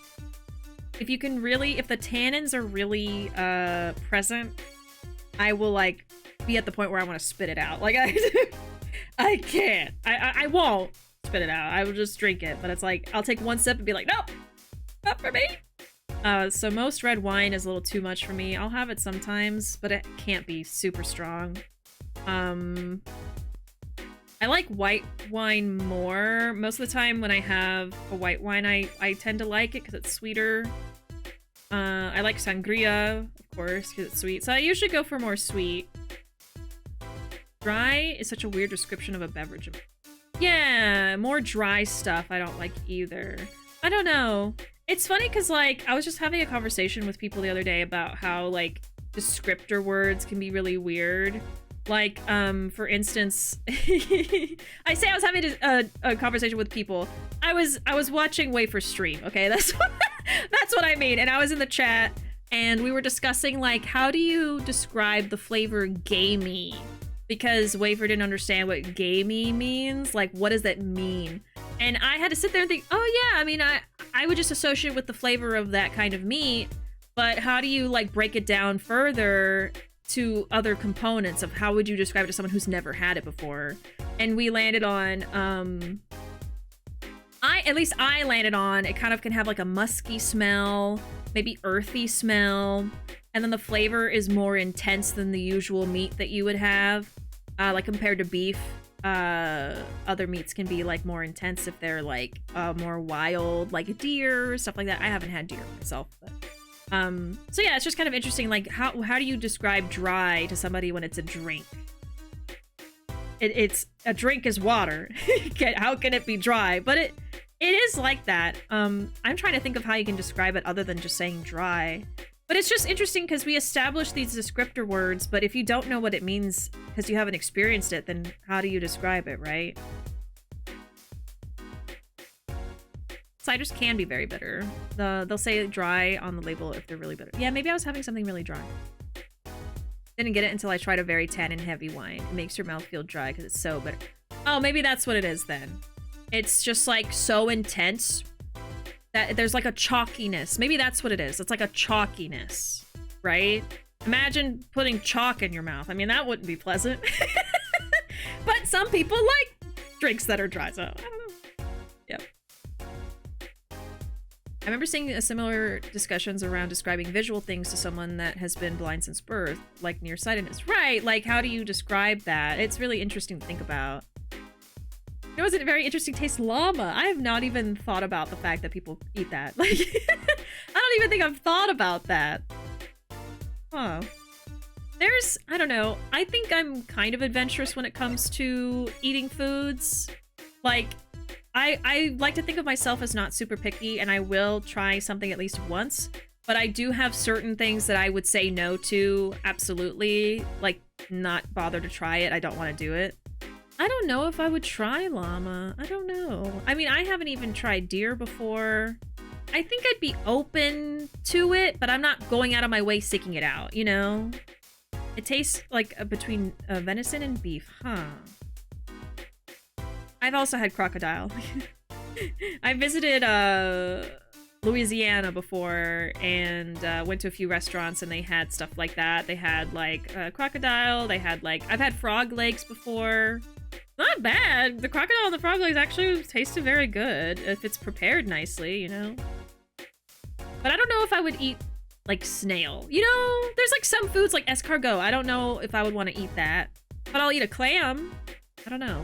if you can really, if the tannins are really present, I will like be at the point where I want to spit it out. Like I can't. I won't spit it out. I will just drink it. But it's like I'll take one sip and be like, nope, not for me. So most red wine is a little too much for me. I'll have it sometimes, but it can't be super strong. I like white wine more. Most of the time when I have a white wine, I tend to like it because it's sweeter. I like sangria, of course, because it's sweet. So I usually go for more sweet. Dry is such a weird description of a beverage. Yeah, more dry stuff I don't like either. I don't know. It's funny because, like, I was just having a conversation with people the other day about how, like, descriptor words can be really weird. Like, for instance, I was having a conversation with people. I was watching Wafer stream, okay? That's what I mean. And I was in the chat, and we were discussing, like, how do you describe the flavor gamey? Because Wafer didn't understand what gamey means. Like, what does that mean? And I had to sit there and think, oh yeah, I mean, I would just associate with the flavor of that kind of meat, but how do you like break it down further to other components of how would you describe it to someone who's never had it before? And we landed on, at least I landed on, it kind of can have like a musky smell, maybe earthy smell, and then the flavor is more intense than the usual meat that you would have, like compared to beef. Other meats can be like more intense if they're like more wild, like a deer, stuff like that. I haven't had deer myself, but so yeah, it's just kind of interesting. Like how do you describe dry to somebody when it's a drink? It's a drink is water. How can it be dry? But it is like that. I'm trying to think of how you can describe it other than just saying dry. But it's just interesting because we established these descriptor words, but if you don't know what it means because you haven't experienced it, then how do you describe it, right? Ciders can be very bitter. They'll say dry on the label if they're really bitter. Yeah, maybe I was having something really dry. Didn't get it until I tried a very tannin-heavy wine. It makes your mouth feel dry because it's so bitter. Oh, maybe that's what it is then. It's just like so intense that there's like a chalkiness. Maybe that's what it is. It's like a chalkiness, right? Imagine putting chalk in your mouth. I mean, that wouldn't be pleasant. But some people like drinks that are dry, so I don't know. Yep. I remember seeing similar discussions around describing visual things to someone that has been blind since birth, like nearsightedness. Right, like how do you describe that? It's really interesting to think about. It wasn't a very interesting taste, llama. I have not even thought about the fact that people eat that. Like, I don't even think I've thought about that. Huh. I don't know. I think I'm kind of adventurous when it comes to eating foods. Like, I like to think of myself as not super picky, and I will try something at least once. But I do have certain things that I would say no to, absolutely. Like, not bother to try it. I don't want to do it. I don't know if I would try llama. I don't know. I mean, I haven't even tried deer before. I think I'd be open to it, but I'm not going out of my way seeking it out, you know? It tastes like between venison and beef, huh? I've also had crocodile. I visited Louisiana before and went to a few restaurants and they had stuff like that. They had like crocodile, they had like, I've had frog legs before. Not bad. The crocodile and the frog legs actually tasted very good if it's prepared nicely, you know? But I don't know if I would eat like snail. You know, there's like some foods like escargot. I don't know if I would want to eat that. But I'll eat a clam. I don't know.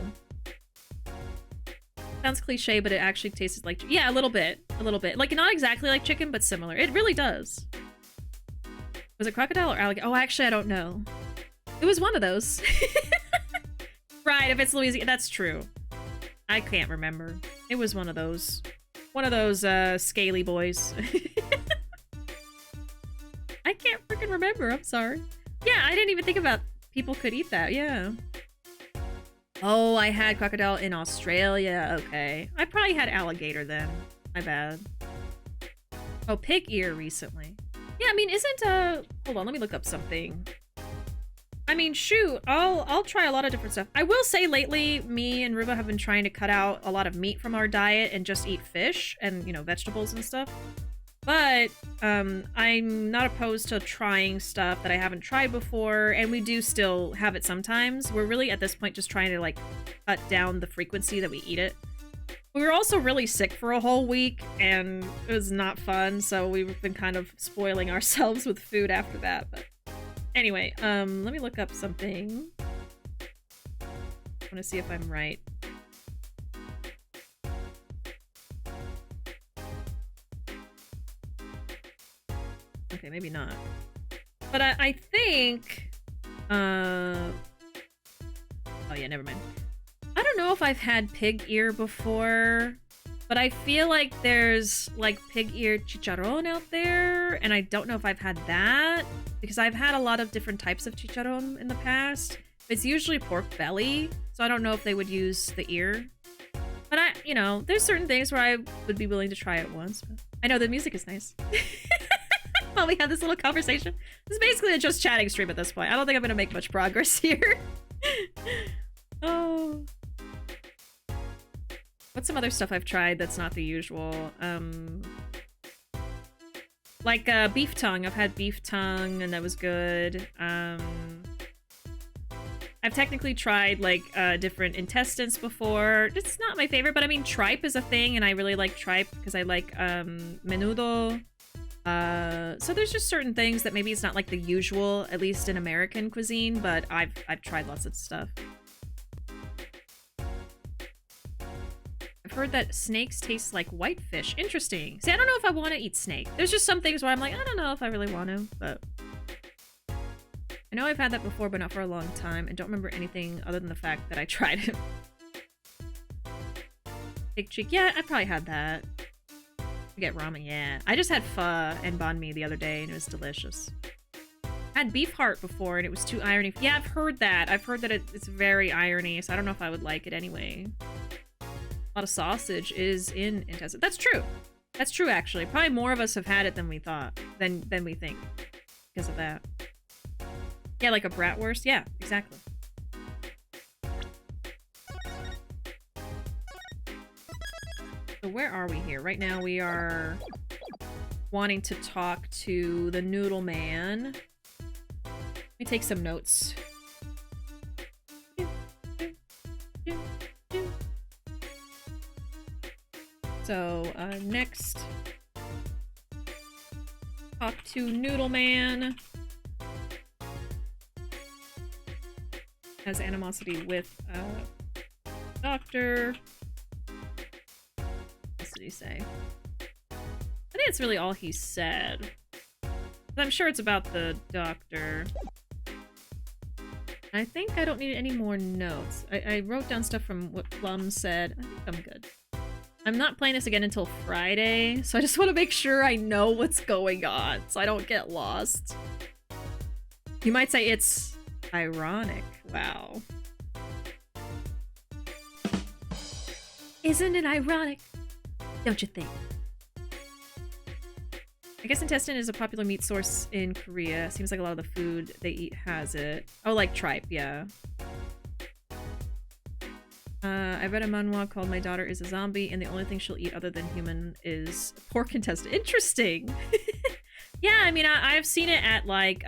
Sounds cliche, but it actually tasted like... Yeah, a little bit. A little bit. Like, not exactly like chicken, but similar. It really does. Was it crocodile or alligator? Oh, actually, I don't know. It was one of those. Right, if it's Louisiana. That's true. I can't remember. It was one of those. One of those, scaly boys. I can't freaking remember. I'm sorry. Yeah, I didn't even think about people could eat that. Yeah. Oh, I had crocodile in Australia. Okay. I probably had alligator then. My bad. Oh, pig ear recently. Yeah, I mean, isn't, hold on, let me look up something. I mean, shoot, I'll try a lot of different stuff. I will say lately, me and Ruuuvo have been trying to cut out a lot of meat from our diet and just eat fish and, you know, vegetables and stuff. But, I'm not opposed to trying stuff that I haven't tried before, and we do still have it sometimes. We're really, at this point, just trying to, like, cut down the frequency that we eat it. We were also really sick for a whole week, and it was not fun, so we've been kind of spoiling ourselves with food after that, but... Anyway, let me look up something. I want to see if I'm right. Okay, maybe not. But I think... Oh yeah, never mind. I don't know if I've had pig ear before, but I feel like there's, like, pig ear chicharron out there, and I don't know if I've had that, because I've had a lot of different types of chicharron in the past. It's usually pork belly, so I don't know if they would use the ear. But you know, there's certain things where I would be willing to try it once. But I know the music is nice. While we have this little conversation. It's basically a just chatting stream at this point. I don't think I'm gonna make much progress here. Oh. What's some other stuff I've tried that's not the usual? Like, beef tongue. I've had beef tongue, and that was good. I've technically tried, like, different intestines before. It's not my favorite, but I mean, tripe is a thing, and I really like tripe because I like, menudo. So there's just certain things that maybe it's not like the usual, at least in American cuisine, but I've tried lots of stuff. I've heard that snakes taste like whitefish. Interesting. See, I don't know if I want to eat snake. There's just some things where I'm like, I don't know if I really want to, but... I know I've had that before, but not for a long time, and don't remember anything other than the fact that I tried it. Pig cheek. Yeah, I probably had that. You get ramen, yeah. I just had pho and banh mi the other day, and it was delicious. I had beef heart before, and it was too irony. Yeah, I've heard that. I've heard that it's very irony, so I don't know if I would like it anyway. A lot of sausage is in intestine. That's true. That's true, actually. Probably more of us have had it than we thought, than we think, because of that. Yeah, like a bratwurst. Yeah, exactly. So where are we here? Right now we are wanting to talk to the Noodle Man. Let me take some notes. So, next, talk to Noodle Man. Has animosity with, doctor. What did he say? I think it's really all he said. I'm sure it's about the doctor. I think I don't need any more notes. I wrote down stuff from what Plum said. I think I'm good. I'm not playing this again until Friday, so I just want to make sure I know what's going on, so I don't get lost. You might say it's ironic. Wow. Isn't it ironic? Don't you think? I guess intestine is a popular meat source in Korea. Seems like a lot of the food they eat has it. Oh, like tripe, yeah. I read a manhwa called My Daughter is a Zombie, and the only thing she'll eat other than human is pork intestine. Interesting! Yeah, I mean, I've seen it at, like,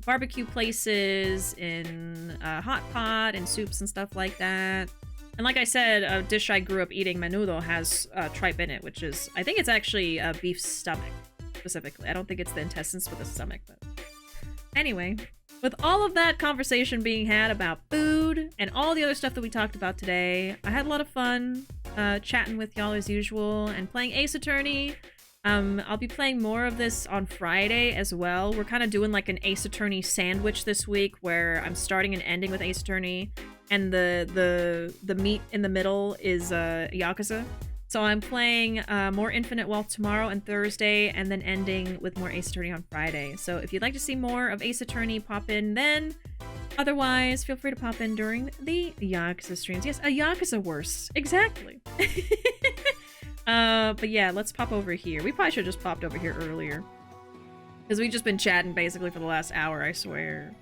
barbecue places, in hot pot, and soups and stuff like that. And like I said, a dish I grew up eating, menudo, has tripe in it, which is... I think it's actually beef stomach, specifically. I don't think it's the intestines, but the stomach, but... Anyway. with all of that conversation being had about food and all the other stuff that we talked about today, I had a lot of fun chatting with y'all as usual and playing Ace Attorney. I'll be playing more of this on Friday as well. We're kind of doing like an Ace Attorney sandwich this week where I'm starting and ending with Ace Attorney, and the meat in the middle is Yakuza. So I'm playing more Infinite Wealth tomorrow and Thursday, and then ending with more Ace Attorney on Friday. So if you'd like to see more of Ace Attorney, pop in then. Otherwise, feel free to pop in during the Yakuza streams. Yes, a Yakuza worse. Exactly. But yeah, let's pop over here. We probably should have just popped over here earlier, because we've just been chatting basically for the last hour, I swear.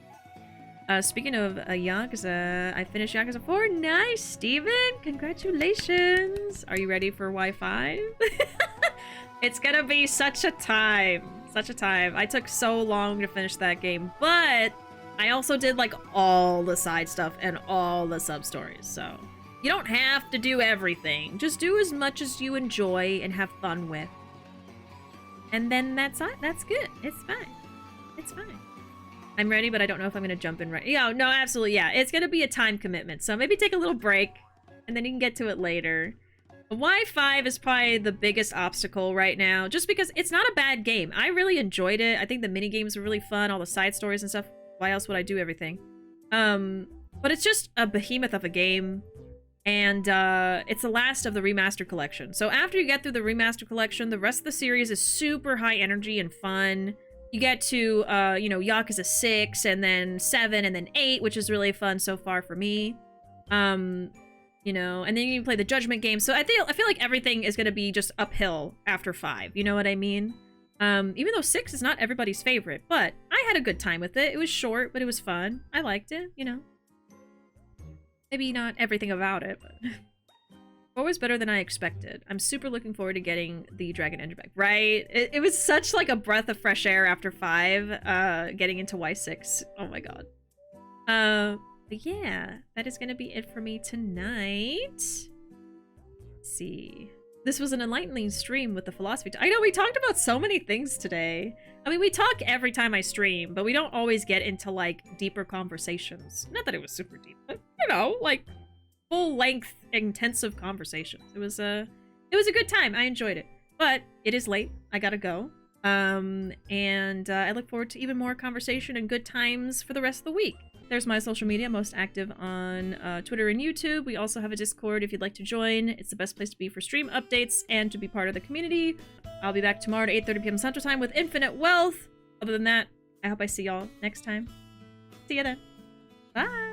Speaking of Yakuza, I finished Yakuza 4. Nice, Steven! Congratulations! Are you ready for Y5? It's gonna be such a time. Such a time. I took so long to finish that game, but I also did like all the side stuff and all the sub-stories, so you don't have to do everything. Just do as much as you enjoy and have fun with. And then that's good. It's fine. It's fine. I'm ready, but I don't know if I'm gonna jump in right. Yeah, no, absolutely, yeah. It's gonna be a time commitment, so maybe take a little break, and then you can get to it later. Y5 is probably the biggest obstacle right now, just because it's not a bad game. I really enjoyed it. I think the mini games were really fun, all the side stories and stuff. Why else would I do everything? But it's just a behemoth of a game, and it's the last of the remaster collection. So after you get through the remaster collection, the rest of the series is super high energy and fun. You get to, you know, Yakuza 6, and then 7, and then 8, which is really fun so far for me. You know, and then you can play the Judgment game. So I feel like everything is going to be just uphill after 5. You know what I mean? Even though 6 is not everybody's favorite, but I had a good time with it. It was short, but it was fun. I liked it, you know. Maybe not everything about it, but... 4 was better than I expected. I'm super looking forward to getting the Dragon Engine back. Right? It was such like a breath of fresh air after 5, getting into Y6. Oh my god. But yeah, that is gonna be it for me tonight. Let's see. This was an enlightening stream with the philosophy. I know we talked about so many things today. I mean, we talk every time I stream, but we don't always get into like deeper conversations. Not that it was super deep, but you know, like full-length, intensive conversations. It was a good time. I enjoyed it. But it is late. I gotta go. And I look forward to even more conversation and good times for the rest of the week. There's my social media, most active on Twitter and YouTube. We also have a Discord if you'd like to join. It's the best place to be for stream updates and to be part of the community. I'll be back tomorrow at 8:30 p.m. Central Time with Infinite Wealth. Other than that, I hope I see y'all next time. See ya then. Bye!